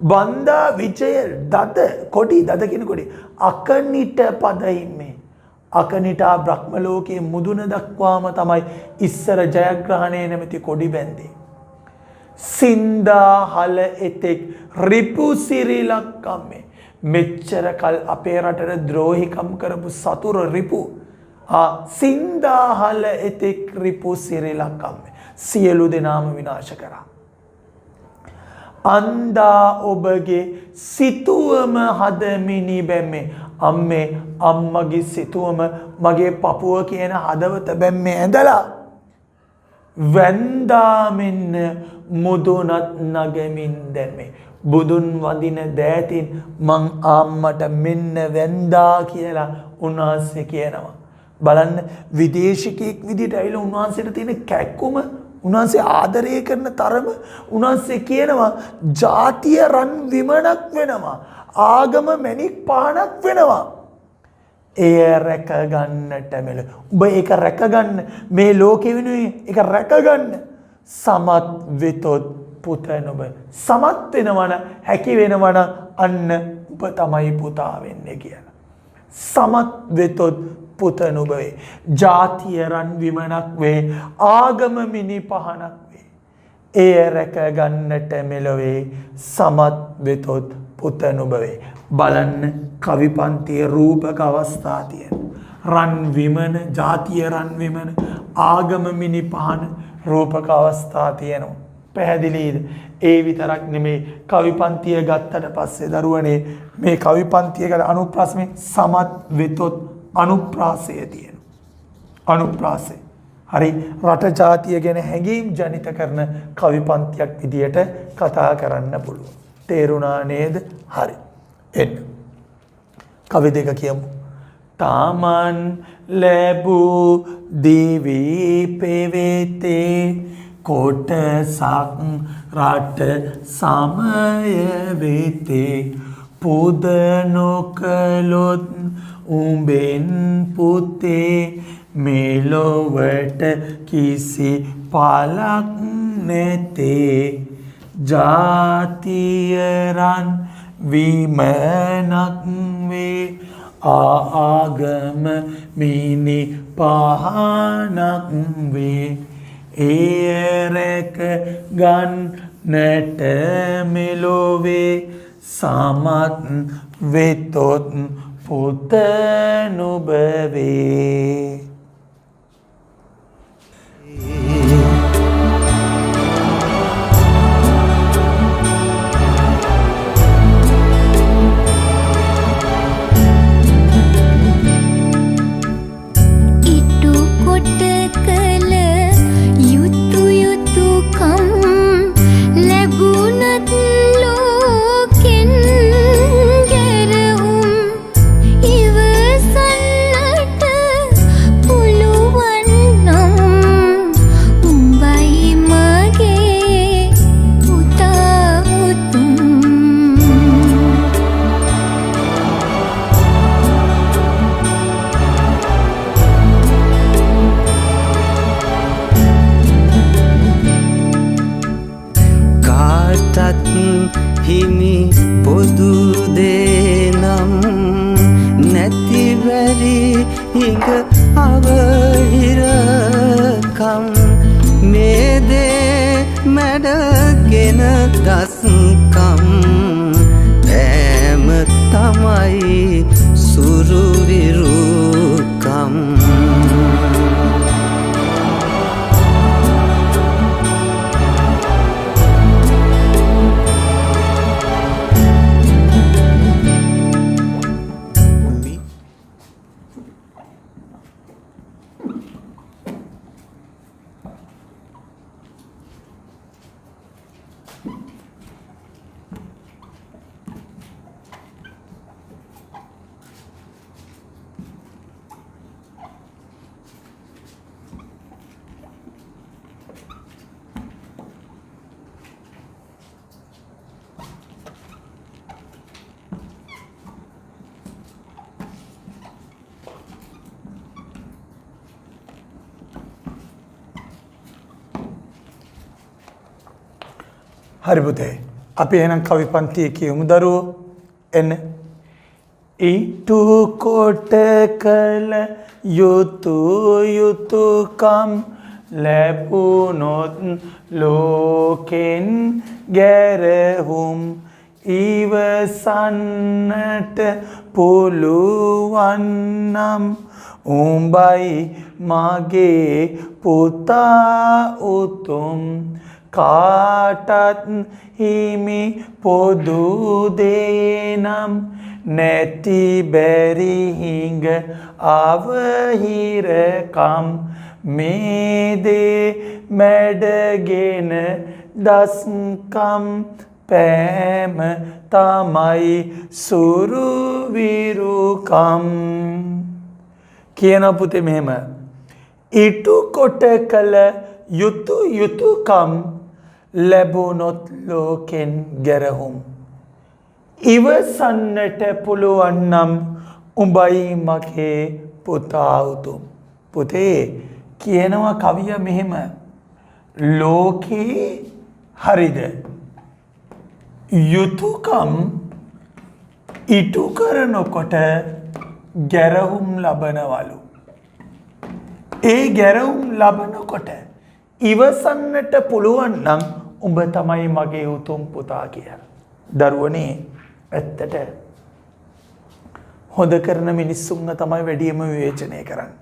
බන්දා විජය දත කොඩි දත කියන කොඩි අකනිට පද ඉන්නේ. අකනිටා බ්‍රහ්මලෝකයේ මුදුන දක්වාම තමයි ඉස්සර ජයග්‍රහණය නැමැති කොඩි බැන්දේ. සින්දාහල එතෙක් රිපු සිරිලක් අම්මේ මෙච්චර කල් අපේ රටට ද්‍රෝහිකම් කරපු සතුර රිපු සින්දාහල එතෙක් රිපු සිරිලක් අම්මේ සියලු දෙනාම විනාශ කරා. අන්දා ඔබගේ සිතුවම හදමිනි බැම්මේ අම්මේ අම්මගේ සිතුවම මගේ පපුව කියන හදවත බැම්මේ ඇඳලා වැන්දා මෙන්න මුදුනත් නගමින් දැම්මේ බුදුන් වදින දෑතින් මං අම්මට මෙන්න වැන්දා කියලා උන්වහන්සේ කියනවා. බලන්න විදේශිකයෙක් විදිහට ඇවිල්ලා උන්වහන්සේට තියෙන කැක්කුම උන්වහන්සේ ආදරය කරන තරම උන්වහන්සේ කියනවා ජාතිය රන් විමනක් වෙනවා ආගම මැණික් පහනක් වෙනවා. එය රැකගන්නට මෙල ඔබ ඒක රැකගන්න මේ ලෝකෙ වෙනුවෙන් ඒක රැකගන්න සමත් වෙතොත් පුත නුඹ සමත් වෙනවන හැකි වෙනවන අන්න ඔබ තමයි පුතා වෙන්නේ කියලා. සමත් වෙතොත් පුත නුඹ වේ. ජාතිය රන් විමනක් වේ ආගම මිනි පහනක් වේ. එය රැකගන්නට මෙලොවේ සමත් වෙතොත් පුත නුඹ වේ. බලන්න කවි පන්තියේ රූපක අවස්ථා තියෙන. රන් විමන ජාතිය රන් විමන ආගම මිනි පහන රූපක අවස්ථා තියෙනවා. පැහැදිලිද? ඒ විතරක් නෙමේ කවි පන්තිය ගත්තට පස්සේ දරුවනේ මේ කවි පන්තිය ගල අනුප්‍රාසමේ සමත් වෙතොත් අනුප්‍රාසය තියෙනවා. අනුප්‍රාසය. හරි රට ජාතිය ගැන හැඟීම් ජනිත කරන කවි පන්තියක් විදියට කතා කරන්න පුළුවන්. තේරුණා නේද? හරි. එන්න. කවි දෙක කියමු. තමන් ලැබූ දිවි පෙවෙතේ කොටසක් රට සමය වෙතේ පුද නොකළොත් උඹෙන් පුතේ මෙලොවට කිසි පලක් නැතේ ජාතිය රන් විමනක් වේ ආගම මිනි පහනක් වේ එය රැක ගන්නට මෙලොවේ සමත් වෙතොත් පුත නුඹ වේ. හිමි පොදු දේ නම් නැති හිඟ අවහිරකම් මේ දේ මැඩගෙන දස්කම් පෑම තමයි සුරුවිරුකම් හරි පුතේ අපි එහෙනම් කවි පන්තියේ කියමු දරුවෝ එන්න ඊටු කොට කල යුතුයකම් ලැබුණොත් ලෝකෙන් ගැරහුම් ඉවසන්නට පුළුවන් නම් උඹයි මගේ පුතා උතුම් කාටත් හිමි පොදු දේනම් නැති බැරි හිඟ අවහිරකම් මේ දේ මැඩගෙන දස්කම් පෑම තමයි සුරුවිරුකම් කියන පුතේ මෙහෙම ඉටු කොට කළ යුතුයකම් ලැබුණොත් ලෝකෙන් ගැරහුම් ඉවසන්නට පුළුවන් නම් උඹයි මගේ පුතා උතුම් පුතේ කියනවා කවිය මෙහෙම ලෝකේ හරිද යුතුයකම් ඉටු කරනකොට ගැරහුම් ලබනවලු ඒ ගැරහුම් ලබනකොට ඉවසන්නට පුළුවන් නම් උඹ තමයි මගේ උතුම් පුතා කියලා. දරුවනේ ඇත්තට හොඳ කරන මිනිස්සුන්ව තමයි වැඩියම විවේචනය කරන්නේ.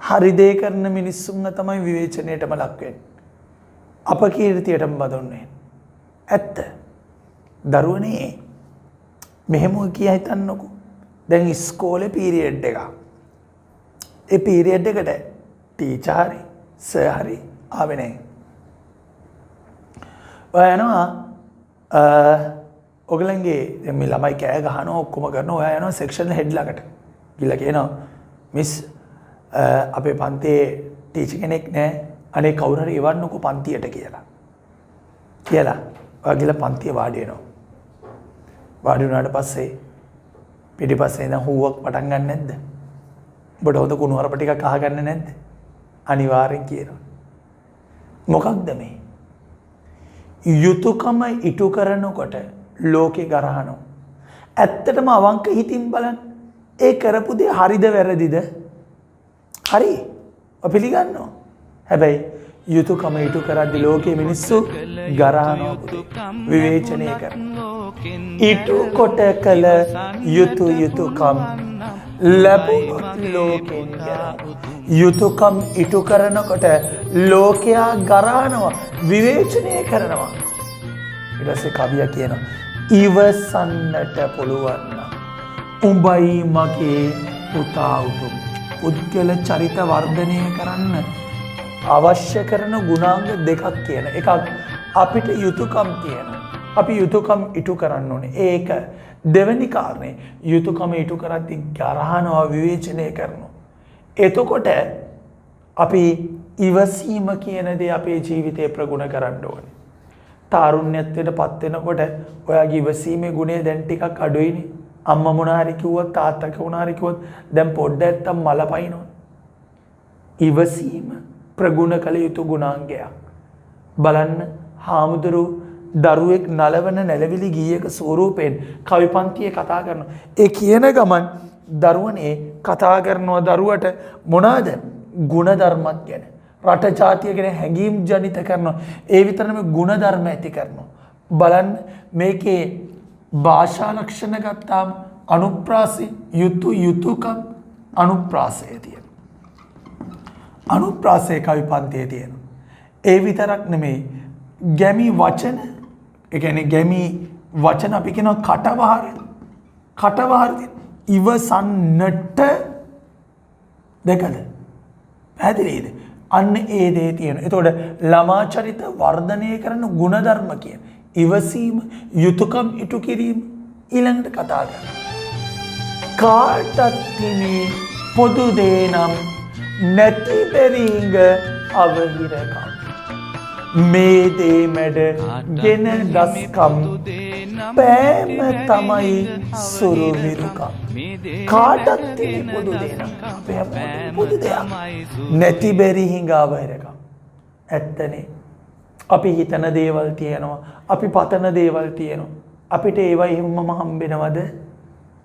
හරි දේ කරන මිනිස්සුන්ව තමයි විවේචනයටම ලක් වෙන්නේ. අපකීර්තියටම බඳුන්නේ. ඇත්ත. දරුවනේ මෙහෙම කියා හිතන්නකෝ. දැන් ඉස්කෝලේ පීරියඩ් එකක්. ඒ පීරියඩ් එකට ටීචර් හරි සර් හරි ආවේ නැහැ. ඔයා යනවා ඔයගලන්ගේ දැන් මේ ළමයි කෑ ගහනවා ඔක්කොම කරනවා ඔයා යනවා සෙක්ෂන් හෙඩ් ළඟට. ගිහලා කියනවා මිස් අපේ පන්තියේ ටීචර් කෙනෙක් නැහැ. අනේ කවුරු හරි එවන්නකෝ පන්තියට කියලා. කියලා ඔයා ගිහලා පන්තියේ වාඩි වෙනවා. වාඩි වුණාට පස්සේ පිටිපස්සේ ඉඳන් හුවක් පටන් ගන්න නැද්ද? ඔබට හොඳ කුණු හරප ටිකක් අහගන්න නැද්ද? අනිවාර්යෙන් කියනවා. මොකක්ද මේ? යුතුයකම ඉටු කරනකොට ලෝකේ ගරහනවා. ඇත්තටම අවංක හිතින් බලන්න. ඒ කරපු දේ හරිද වැරදිද? හරි. ඔය පිළිගන්නවා. හැබැයි යුතුයකම ඉටු කරද්දී ලෝකේ මිනිස්සු ගරහනවා විවේචනය කරනවා. ඉටු කොට කළ යුතුයකම් ලැබුණොත් ලෝකෙන් ගැරහුම් යුතුයකම් ඉටු කරනකොට ලෝකයා ගරහනවා විවේචනය කරනවා. ඊට පස්සේ කවියා කියනවා ඉවසන්නට පුළුවන් නම් උඹයි මගේ පුතා උතුම්. උද්ගල චරිත වර්ධනය කරන්න අවශ්‍ය කරන ගුණාංග දෙකක් කියන එකක් අපිට යුතුයකම් තියෙනවා. අපි යුතුයකම් ඉටු කරන්න ඕනේ. ඒක දෙවෙනි කාරණේ යුතුයකම ඉටු කරද්දී ගරහනවා විවේචනය කරනවා. එතකොට අපි ඉවසීම කියන දේ අපේ ජීවිතේ ප්‍රගුණ කරන්න ඕනේ. තාරුණ්‍යත්වයට පත් වෙනකොට ඔයාගේ ඉවසීමේ ගුණය දැන් ටිකක් අඩුයිනේ. අම්මා මොනා හරි කිව්වොත් තාත්තා මොනා හරි කිව්වොත් දැන් පොඩ්ඩක් නැත්තම් මල පයින්නවා. ඉවසීම ප්‍රගුණ කළ යුතු ගුණාංගයක්. බලන්න හාමුදුරු දරුවෙක් නලවන නැලවිලි ගීයක ස්වරූපයෙන් කවි පන්තියේ කතා කරනවා. ඒ කියන ගමන් දරුවනේ කතා කරනවා දරුවට මොනවාද ಗುಣධර්මත් ගැන රට ජාතිය ගැන හැඟීම් ජනිත කරනවා ඒ විතරම ಗುಣධර්ම ඇති කරනවා බලන්න මේකේ භාෂා ලක්ෂණ ගත්තාම අනුප්‍රාසය යුතුයකම් අනුප්‍රාසය තියෙනවා අනුප්‍රාසය කවි පන්තියේ තියෙනවා ඒ විතරක් නෙමෙයි ගැමි වචන ඒ කියන්නේ ගැමි වචන අපි කියනවා කටවහර ඉවසන්නට දෙකද පැහැදිලිද අන්න ඒ දේ තියෙනවා එතකොට ළමා චරිත වර්ධනය කරන ಗುಣධර්ම කියන ඉවසීම යුතුයකම් ඉටු කිරීම ඊළඟට කතා කරනවා කාටත් තිමේ පොදු දේ නම් නැති බැරිංග අවහිරකම් මේ දේ මැඩ ගෙන දස්කම් පෑම තමයි සුරුවිරුකම් කාටත් තිමේ පොදු දේ නම් පොදු දෙයක් නැති බැරි හිඟා අවහිරකම් ඇත්තනේ අපි හිතන දේවල් තියෙනවා අපි පතන දේවල් තියෙනවා අපිට ඒවා එහෙමම හම්බෙනවද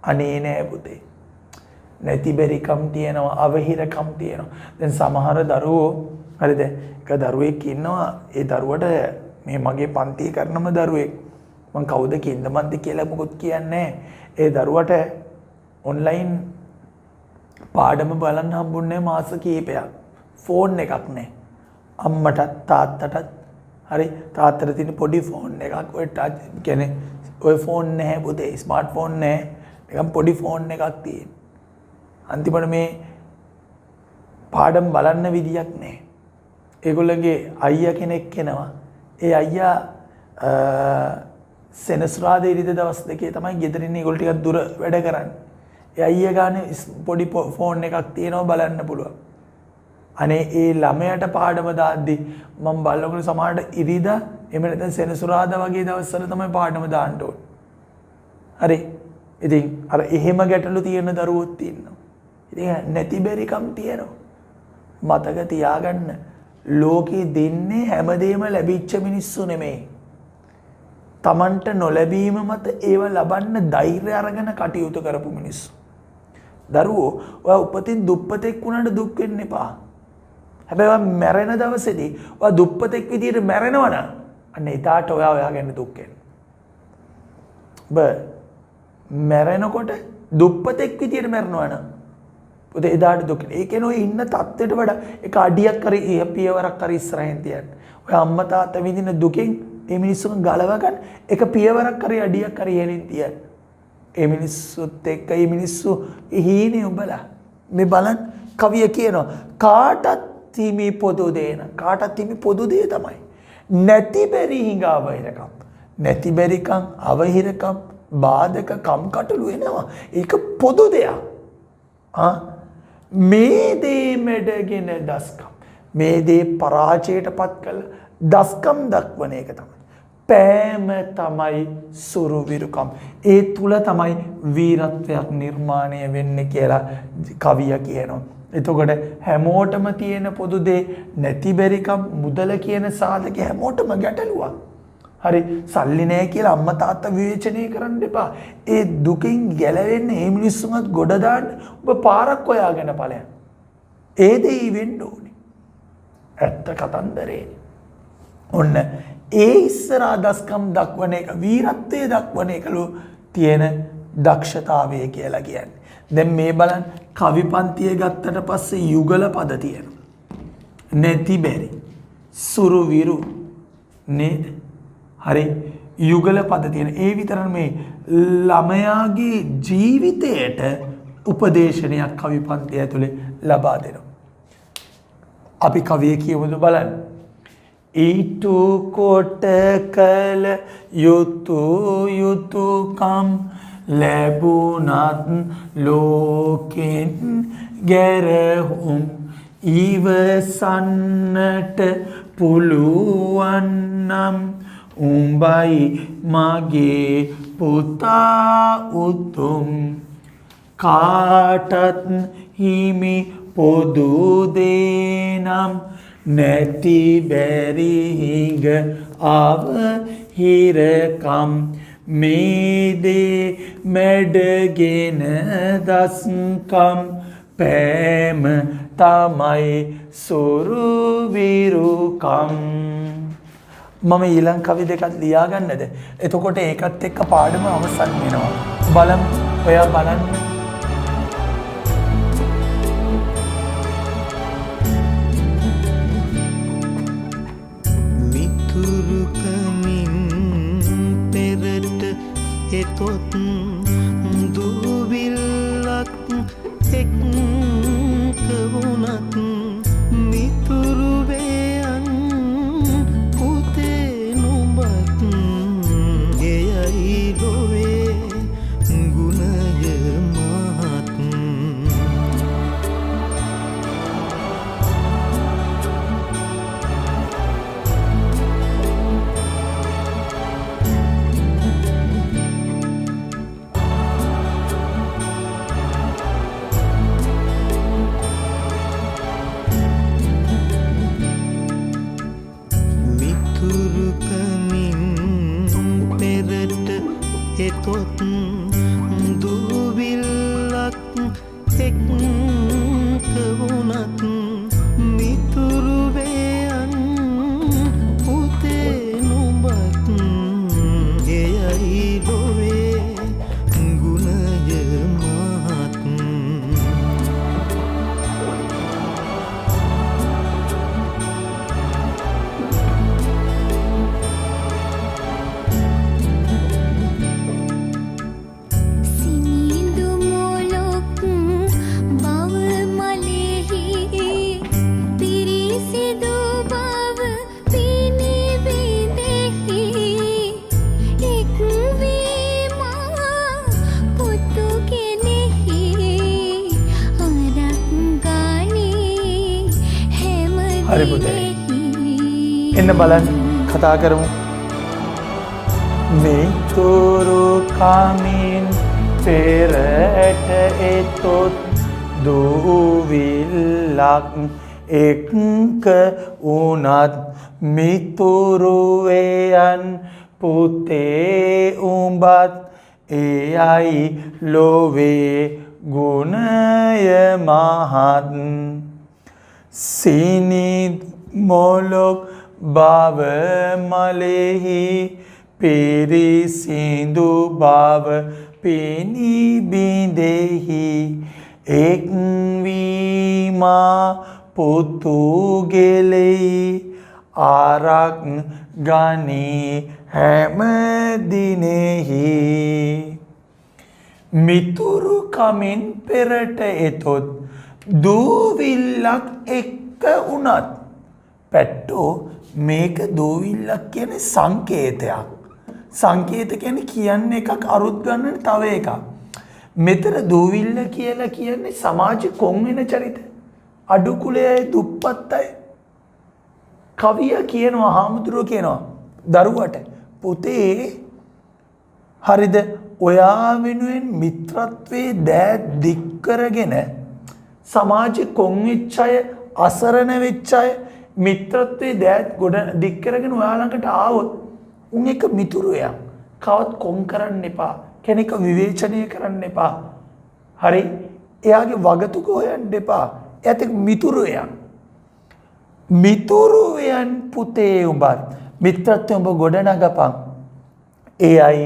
අනේ නෑ පුතේ නැති බැරිකම් තියෙනවා අවහිරකම් තියෙනවා දැන් සමහර දරුවෝ හරිද එක දරුවෙක් ඉන්නවා ඒ දරුවට මේ මගේ පන්තියේ කරනම දරුවෙක් මං කවුද කින්දමන්ද කියලා මොකොත් කියන්නේ ඒ දරුවට ඔන්ලයින් පාඩම බලන්න හම්බුන්නේ මාස කිහිපයක් ෆෝන් එකක් නැහැ අම්මටත් තාත්තටත් හරි තාත්තට තියෙන පොඩි ෆෝන් එකක් ඔය ටච් කියන්නේ ඔය ෆෝන් නැහැ පුතේ ස්මාර්ට් ෆෝන් නැහැ නිකන් පොඩි ෆෝන් එකක් තියෙන අන්තිමට මේ පාඩම් බලන්න විදියක් නැහැ ඒගොල්ලන්ගේ අයියා කෙනෙක් එනවා ඒ අයියා සෙනසුරාදා ඉරිදා දවස් දෙකේ තමයි ගෙදරින් ඒගොල්ලෝ ටිකක් දුර වැඩ කරන්නේ ඒ අයියා ගානේ පොඩි ෆෝන් එකක් තියෙනවා බලන්න පුළුවන් අනේ ඒ ළමයට පාඩම දාද්දි මම බලනකොට සමහරට ඉරිදා එහෙම නැත්නම් සෙනසුරාදා වගේ දවස්වල තමයි පාඩම දාන්න ඕනේ. හරි. ඉතින් අර එහෙම ගැටලු තියෙන දරුවෝත් ඉන්නවා. ඉතින් නැති බැරිකම් තියෙනවා. මතක තියාගන්න ලෝකේ දෙන්නේ හැමදේම ලැබිච්ච මිනිස්සු නෙමෙයි. Tamanට නොලැබීම මත ඒව ලබන්න ධෛර්යය අරගෙන කටයුතු කරපු මිනිස්සු. දරුවෝ ඔයා උපතින් දුප්පතෙක් වුණාට දුක් වෙන්න එපා. හැබැයි ඔයා මැරෙන දවසේදී ඔයා දුප්පතෙක් විදියට මැරෙනවා නම් අන්න එදාට ඔයා ගැන දුක් වෙනවා. ඔබ මැරෙනකොට දුප්පතෙක් විදියට මැරෙනවා නම් පුතේ එදාට දුක් වෙනවා. ඒ කියන්නේ ඔය ඉන්න තත්ත්වයට වඩා එක අඩියක් හරි පියවරක් හරි ඉස්සරහින් තියන්න. ඔය අම්මා තාත්තා විඳින දුකෙන් මේ මිනිස්සුන් ගලව ගන්න එක පියවරක් හරි අඩියක් හරි ඉහළින් තියන්න. ඒ මිනිස්සුත් එක්ක මේ මිනිස්සු හීනේ උඹලා මේ බලන්න කවිය කියනවා කාටත් තිමි පොදු දේන කාටත් තිමි පොදු දේ තමයි නැති බැරි හිඟා අවහිරකම් නැති බැරිකම් අවහිරකම් බාධක කම්කටොළු එනවා ඒක පොදු දෙයක් මේ දේ මැඩගෙන දස්කම් මේ දේ පරාජයටපත් කළ දස්කම් දක්වන එක තමයි පෑම තමයි සුරුවිරුකම් ඒ තුල තමයි වීරත්වයක් නිර්මාණය වෙන්නේ කියලා කවිය කියනවා. එතකොට හැමෝටම තියෙන පොදු දේ නැති බැරිකම් මුදල කියන සාධක හැමෝටම ගැටලුවක්. හරි සල්ලි නැහැ කියලා අම්මා තාත්තා විවේචනය කරන්න එපා. ඒ දුකින් ගැලවෙන්න මේ මිනිස්සුන්වත් ගොඩ දාන්න ඔබ පාරක් හොයාගෙන ඵලයන්. ඒ දෙයි වෙන්න ඕනේ. ඇත්ත කතන්දරේ. ඔන්න ඒ ඉස්සරහා දස්කම් දක්වන එක වීරත්වයේ දක්වන එකලු තියෙන දක්ෂතාවය කියලා කියන්නේ. දැන් මේ බලන්න කවි පන්තිය ගත්තට පස්සේ යුගල පද තියෙනවා. නැති බැරි සුරුවිරු නේද? හරි යුගල පද තියෙන. ඒ විතර මේ ළමයාගේ ජීවිතයට උපදේශනයක් කවි පන්තිය ඇතුලේ ලබා දෙනවා. අපි කවිය කියමුද බලන්න. ඊටු කොට කල යුතුයකම් ලැබුණත් ලෝකෙන් ගැරහුම් ඉවසන්නට පුළුවන් නම් උඹයි මගේ පුතා උතුම් කාටත් හිමි පොදු දේනම් නැති බැරි හිඟ අවහිරකම් මේ දේ මැඩගෙන දස්කම් පෑම තමයි සොරු විරුකම්. මම ඊළඟ කවි දෙකක් ලියාගන්නද? එතකොට ඒකත් එක්ක පාඩම අවසන් වෙනවා. බලමු. ඔයා බලන්න. මිතුරුකමින් පෙරට එතොත් දුවිල්ලක් එක්ක වුණත් මිතුරු වේයන් පුතේ නුඹත් එයයි ලොවේ ගුණය මහත්. මිතුරුකමින් පෙරට එතොත් දුවිල්ලක් එක්ක වුණත් මිතුරු වේයන් පුතේ නුඹත් එයයි ලොවේ ගුණය මහත්. සිනිඳු මොලොක් බව මලෙහි පිරිසිදු බව පිනිවිදෙහි එක් වී මා පුතු කෙනෙහි අරක් ගානේ හැම හරි පුතේ. දෙනෙහි එන්න බලන්න කතා කරමු. මිතුරු කමින් පෙරට එතොත් දුවිල්ලක් එක්ක වුණත් මිතුරු වේයන් පුතේ උඹත් එයයි ලොවේ ගුණය මහත්. සිනිඳු මොලොක් බව මලෙහි පිරිසිදු බව පිනිබිඳෙහි එක් වී මා පුතු ගෙලෙයි ආරක් ගනී හැම දිනෙහි. මිතුරු කමින් පෙරට එතොත් දූවිල්ලක් එක්ක වුණත්. පැට්ටෝ මේක දූවිල්ලක් කියන්නේ සංකේතයක්. සංකේත කියන්නේ එකක් අරුත් ගන්න තව එකක්. මෙතන දූවිල්ල කියලා කියන්නේ සමාජ කොන් වෙන චරිත. අඩු කුලයේ දුප්පත් අය. කවිය කියනවා හාමුදුරුවෝ කියනවා දරුවට පුතේ හරිද ඔයා වෙනුවෙන් මිත්‍රත්වයේ දෑත් දික් කරගෙන සමාජ කොන් වෙච්ච අය අසරණ වෙච්ච අය මිත්‍රත්වයේ දෑත් ගොඩ දික් කරගෙන ඔයා ළඟට ආවොත් උන් එක මිතුරුයක්. කවත් කොන් කරන්න එපා. කෙනෙක් විවේචනය කරන්න එපා. හරි? එයාගේ වගතුක හොයන්න එපා. එයාත් මිතුරුයක්. මිතුරුයන් පුතේ උඹත් මිත්‍රත්වය උඹ ගොඩනගපන්. එයයි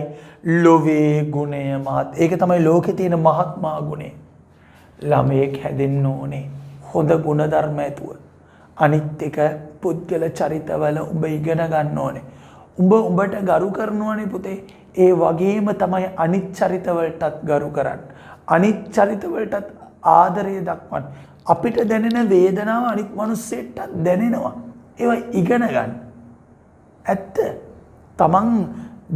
ලොවේ ගුණය මහත්. ඒක තමයි ලෝකේ තියෙන මහත්මා ගුණය. ළමයෙක් හැදෙන්න ඕනේ හොඳ ගුණ ධර්ම ඇතුව. අනිත් එක පුද්ගල චරිතවල උඹ ඉගෙන ගන්න ඕනේ. උඹට ගරු කරනවනේ පුතේ. ඒ වගේම තමයි අනිත් චරිතවලටත් ගරු කරන්න. අනිත් චරිතවලටත් ආදරය දක්වන්න. අපිට දැනෙන වේදනාව අනිත් මිනිස්සෙටත් දැනෙනවා. ඒවා ඉගෙන ගන්න. ඇත්ත. තමන්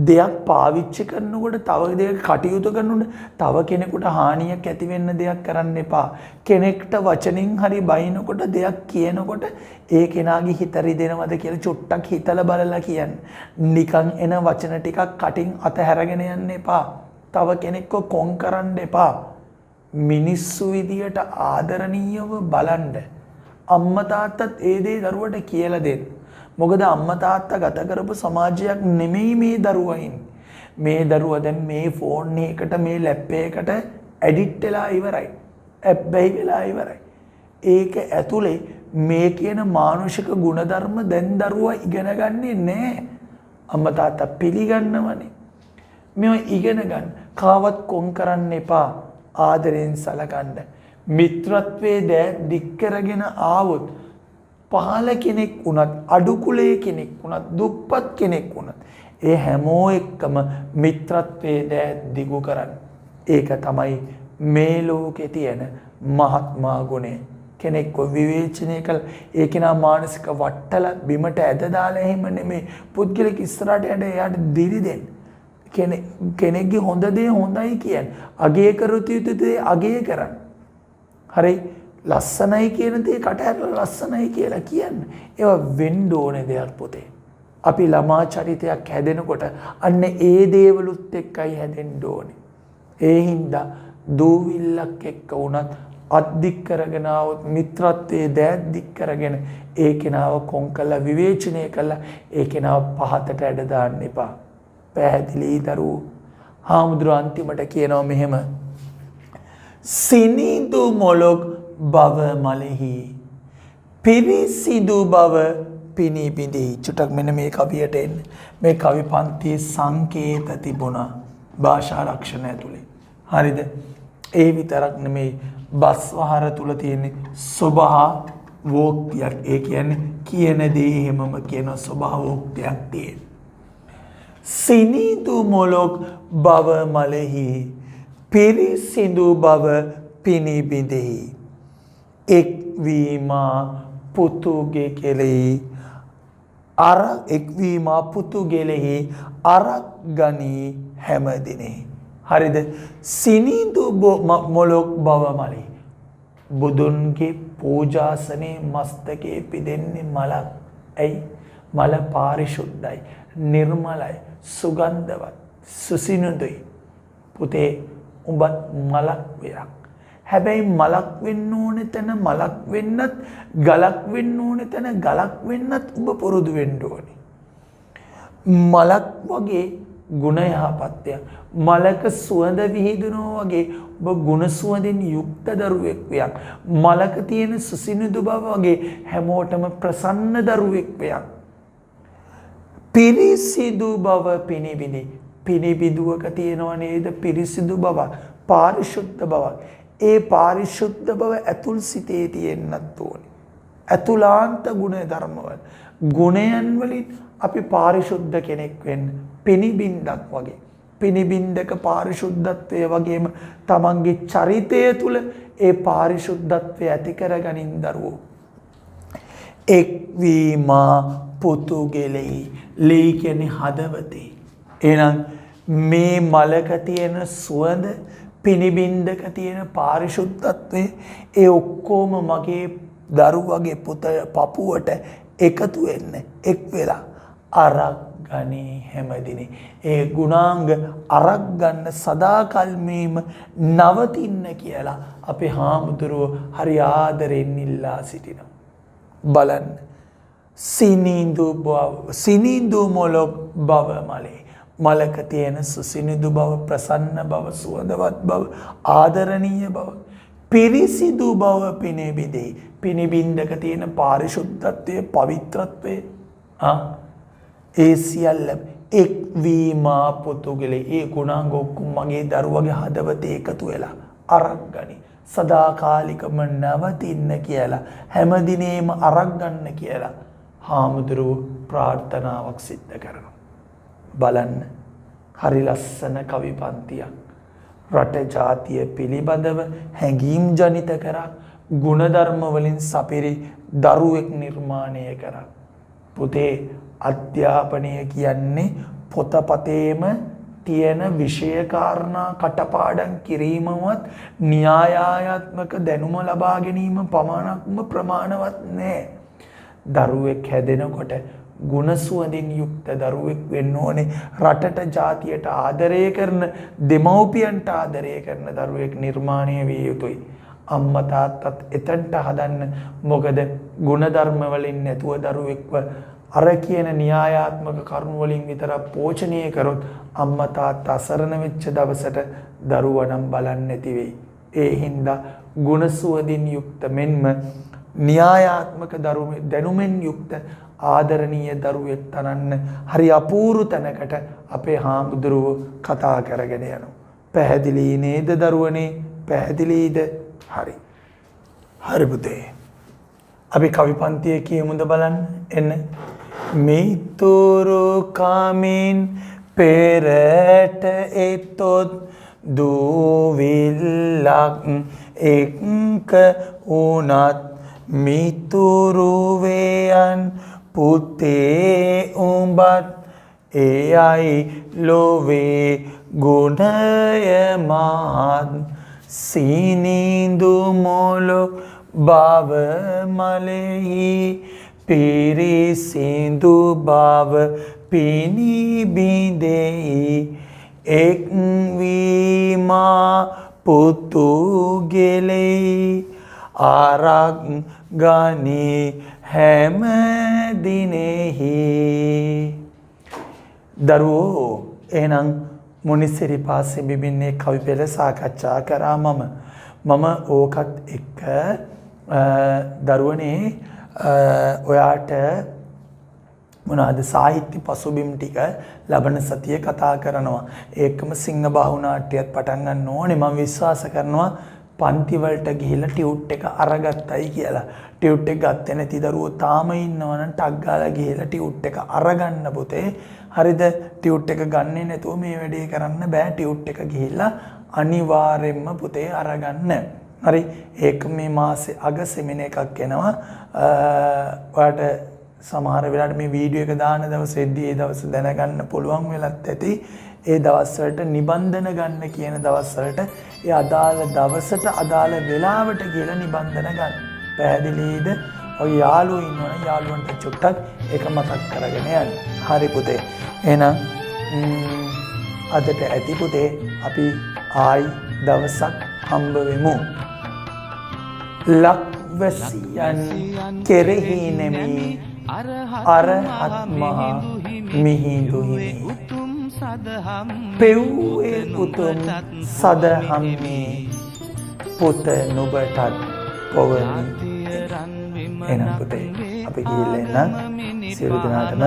දෙයක් පාවිච්චි කරනකොට තව දෙයක් කටයුතු කරනකොට තව කෙනෙකුට හානියක් ඇති වෙන්න දෙයක් කරන්න එපා. කෙනෙක්ට වචනින් හරි බයිනකොට දෙයක් කියනකොට ඒ කෙනාගේ හිත රිදෙනවද කියලා චුට්ටක් හිතලා බලලා කියන්න. නිකන් එන වචන ටිකක් කටින් අතහැරගෙන යන්න එපා. තව කෙනෙක්ව කොන් කරන්න එපා. මිනිස්සු විදියට ආදරණීයව බලන්න. අම්මා තාත්තත් ඒ දේ දරුවට කියලා දෙන්න. මොකද අම්මා තාත්තා ගත කරපු සමාජයක් නෙමෙයි මේ දරුවා ඉන්නේ. මේ දරුවා දැන් මේ ෆෝන් එකකට මේ ලැප් එකකට ඇඩික්ට් වෙලා ඉවරයි. ඇබ්බැහි වෙලා ඉවරයි. ඒක ඇතුලේ මේ කියන මානුෂික ගුණධර්ම දැන් දරුවා ඉගෙන ගන්නේ නැහැ. අම්මා තාත්තා පිළිගන්නවනේ. මේවා ඉගෙන ගන්න. කාවත් කොන් කරන්න එපා. ආදරෙන් සලකන්න. මිත්‍රත්වයේ දැ දික් කරගෙන ආවොත් පහළ කෙනෙක් වුණත් අඩු කුලයේ කෙනෙක් වුණත් දුප්පත් කෙනෙක් වුණත් ඒ හැමෝ එක්කම මිත්‍රත්වයේ දැ දිගු කරන්න. ඒක තමයි මේ ලෝකේ තියෙන මහත්මා ගුණය. කෙනෙක්ව විවේචනය කළ ඒ කෙනා මානසික වට්ටල බිමට ඇද දාලා එහෙම නෙමෙයි පුද්ගලික ඉස්සරහට යන්න එයාට දිරි දෙන්න. කෙනෙක්ගේ හොඳ දේ හොඳයි කියන්නේ. අගය කරුතු යුතු දේ අගය කරන්න. හරි ලස්සනයි කියන දේ කට ඇරලා ලස්සනයි කියලා කියන්න. ඒවා වෙන්න ඕනේ දෙයක් පොතේ. අපි ළමා චරිතයක් හැදෙනකොට අන්න ඒ දේවලුත් එක්කයි හැදෙන්න ඕනේ. ඒ හින්දා දූවිල්ලක් එක්ක වුණත් අද්දික් කරගෙන આવොත් මිත්‍රත්වයේ දෑද්දික් කරගෙන ඒ කෙනාව කොන් කළා විවේචනය කළා ඒ කෙනාව පහතට ඇද දාන්න එපා. පැහැදිලි දරුවෝ. හාමුදුරුවෝ අන්තිමට කියනවා මෙහෙම සිනිඳු මොලොක් බව මලෙහි පිරිසිදු බව පිනිබිඳෙහි. චුට්ටක් මෙන්න මේ කවියට එන්න. මේ කවි පන්තියේ සංකේත තිබුණා භාෂා ලක්ෂණ ඇතුලේ. හරිද? ඒ විතරක් නෙමෙයි බස්වහර තුල තියෙන ස්වභාවෝක්තියක්. ඒ කියන්නේ කියන දේ හැමම කියන ස්වභාවෝක්තියක් තියෙන. සිනිඳු මොලොක් බව මලෙහි පිරිසිදු බව පිනිබිඳෙහි එක්වීමා පුතුගේ කෙලෙහි එක්වීමා පුතුගෙලෙහි අරක් ගනී හැමදිනෙහි. හරිද? සිනිඳු මොලොක් බව මලෙහි බුදුන්ගේ පූජාසනේ මස්තකයේ පිදෙන්නේ මලක්. ඇයි? මල පාරිශුද්ධයි, නිර්මලයි, සුගන්ධවත්, සුසිනුදුයි. පුතේ උඹත් මලක් වෙයක්. හැබැයි මලක් වෙන්න ඕනේ තැන මලක් වෙන්නත්, ගලක් වෙන්න ඕනේ තැන ගලක් වෙන්නත් උඹ පුරුදු වෙන්න ඕනේ. මලක් වගේ ගුණ යහපත්ය. මලක සුවඳ විහිදුනවා වගේ ඔබ ගුණ සුවඳින් යුක්ත දරුවෙක් වෙයක්. මලක තියෙන සුසිනිදු බව වගේ හැමෝටම ප්‍රසන්න දරුවෙක් වෙයක්. පිරිසිදු බව පිනිබිඳි. පිනිබිදුවක තියෙනව නේද පිරිසිදු බව, පාරිශුද්ධ බව. ඒ පාරිශුද්ධ බව ඇතුල් සිතේ තියෙන්නත් ඕනේ. ඇතුලාන්ත ගුණ ධර්මවල ගුණයන් වලින් අපි පාරිශුද්ධ කෙනෙක් වෙන්න. පිනිබින්දක් වගේ. පිනිබින්දක පාරිශුද්ධත්වය වගේම තමන්ගේ චරිතය තුළ ඒ පාරිශුද්ධත්වය ඇති කරගනින් දරුවෝ. එක්වීමා පුතුගෙලෙහි. ලේ කියන්නේ හදවතේ. එහෙනම් මේ මලක තියෙන සුවඳ, පිනිබින්දක තියෙන පාරිශුද්ධත්වය ඒ ඔක්කොම මගේ දරුවගේ පපුවට එකතු වෙන්න එක් වෙලා අරක් ගනී හැමදිනේ. ඒ ගුණාංග අරක් ගන්න සදාකල්මේම නවතින්න කියලා අපේ හාමුදුරුවෝ හරි ආදරෙන් ඉල්ලා සිටිනවා. බලන්න. සිනිඳු මොලොක් බව මලේ. මලක තියෙන සුසිනිදු බව, ප්‍රසන්න බව, සුවඳවත් බව, ආදරණීය බව, පිරිසිදු බව පිනිබිඳෙහි. පිනිබින්දක තියෙන පාරිශුද්ධත්වය, පවිත්‍රත්වය ඒ සියල්ල එක්වීමා පුතුගෙලෙහි. ඒ ගුණාංග ඔක්කොම මගේ දරුවගේ හදවතේ එකතු වෙලා අරක් ගනි. සදාකාලිකම නවතින්න කියලා, හැමදිනේම අරක් ගන්න කියලා හාමුදුරුවෝ ප්‍රාර්ථනාවක් සිද්ධ කරනවා. බලන්න හරි ලස්සන කවි පන්තියක්. රට ජාතිය පිළිබඳව හැඟීම් ජනිත කරා, ගුණධර්ම වලින් සපිරි දරුවෙක් නිර්මාණය කරා. පුතේ අධ්‍යාපනය කියන්නේ පොතපතේම තියෙන විෂය කාරණා කටපාඩම් කිරීමවත් න්‍යායාත්මක දැනුම ලබා ගැනීම පමණක්ම ප්‍රමාණවත් නෑ. දරුවෙක් හැදෙනකොට ගුණ සුවඳින් යුක්ත දරුවෙක් වෙන්න ඕනේ. රටට ජාතියට ආදරය කරන, දෙමව්පියන්ට ආදරය කරන දරුවෙක් නිර්මාණය විය යුතුයි. අම්මා තාත්තත් එතනට හදන්න. මොකද ගුණධර්ම වලින් නැතුව දරුවෙක්ව අර කියන න්‍යායාත්මක කරුණු වලින් විතර පෝෂණය කරොත් අම්මා තාත්තා අසරණ වෙච්ච දවසට දරුවා නම් බලන්නේ නැති වෙයි. ඒ හින්දා ගුණසුවදින් යුක්ත මෙන්ම න්‍යායාත්මක දැනුමෙන් යුක්ත ආදරණීය දරුවෙක් තනන්න හරි අපූර්ව තැනකට අපේ හාමුදුරුවෝ කතා කරගෙන යනවා. පැහැදිලි නේද දරුවනේ? පැහැදිලිද? හරි. හරි පුතේ. අපි කවි පන්තියේ කියමුද බලන්න. එන්න. මිතුරු කමින් පෙරට එතොත් දූවිල්ලක් එක්ක උනත් මිතුරු වේයන් පුතේ උඹත් එයයි ලොවේ ගුණය මහත් සීනිඳු මොලොක් බව මලෙහි පිරිසිදු බව පිනිබිඳෙහි එක්වීමා පුතු ගෙලෙහි ආරක් ගනී හැම දිනෙහි. දරුවෝ එහෙනම් මොනිසිරි පාසෙ බිබින්නේ කවි පෙළ සාකච්ඡා කරා මම ඕකත් එක්ක දරුවනේ ඔයාට මොනවාද සාහිත්‍ය පසුබිම් ටික ලබන සතියේ කතා කරනවා. ඒකම සිංහ බාහු නාට්‍යයත් පටන් ගන්න ඕනේ. මම විශ්වාස කරනවා පන්ති වලට ගිහිල්ලා ටියුට් එක අරගත්තයි කියලා. ටියුට් එක ගත්තේ නැති දරුවෝ තාම ඉන්නවනම් ටක් ගාලා ගිහිල්ලා ටියුට් එක අරගන්න පුතේ. හරිද? ටියුට් එක ගන්නේ නැතුව මේ වැඩේ කරන්න බෑ. ටියුට් එක ගිහිල්ලා අනිවාර්යෙන්ම පුතේ අරගන්න. හරි. ඒක මේ මාසේ අග සෙමින එකක් එනවා. ඔයාලට සමහර වෙලාවට මේ වීඩියෝ එක දාන දවසේදී ඒ දවස් දැනගන්න පුළුවන් වෙලත් ඇති. ඒ දවස් වලට නිබන්ධන ගන්න කියන දවස් වලට ඒ අදාළ දවසට අදාළ වෙලාවට කියලා නිබන්ධන ගන්න. පැහැදිලිද? ඔය යාළුවෝ ඉන්නවනේ යාළුවන්ට චුට්ටක් ඒක මතක් කරගෙන යන්න. හරි පුතේ. එහෙනම් අදට ඇති පුතේ අපි ආයි දවසක් හම්බ වෙමු. ලක්වැසියන් කෙරෙහි නෙමි අරහත් මහා මිහිඳු හිමි පෙව්වේ උතුම් සදහම් මේ පුත නුඹටත් පොවමි. එහෙනම් පුතේ අපි ගිහිල්ලා එන්න. සියලු දෙනාටම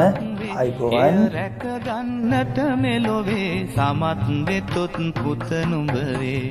අයිබෝවන්. රැක ගන්නට මෙලොවේ සමත් වෙතොත් පුත නුඹ වේ.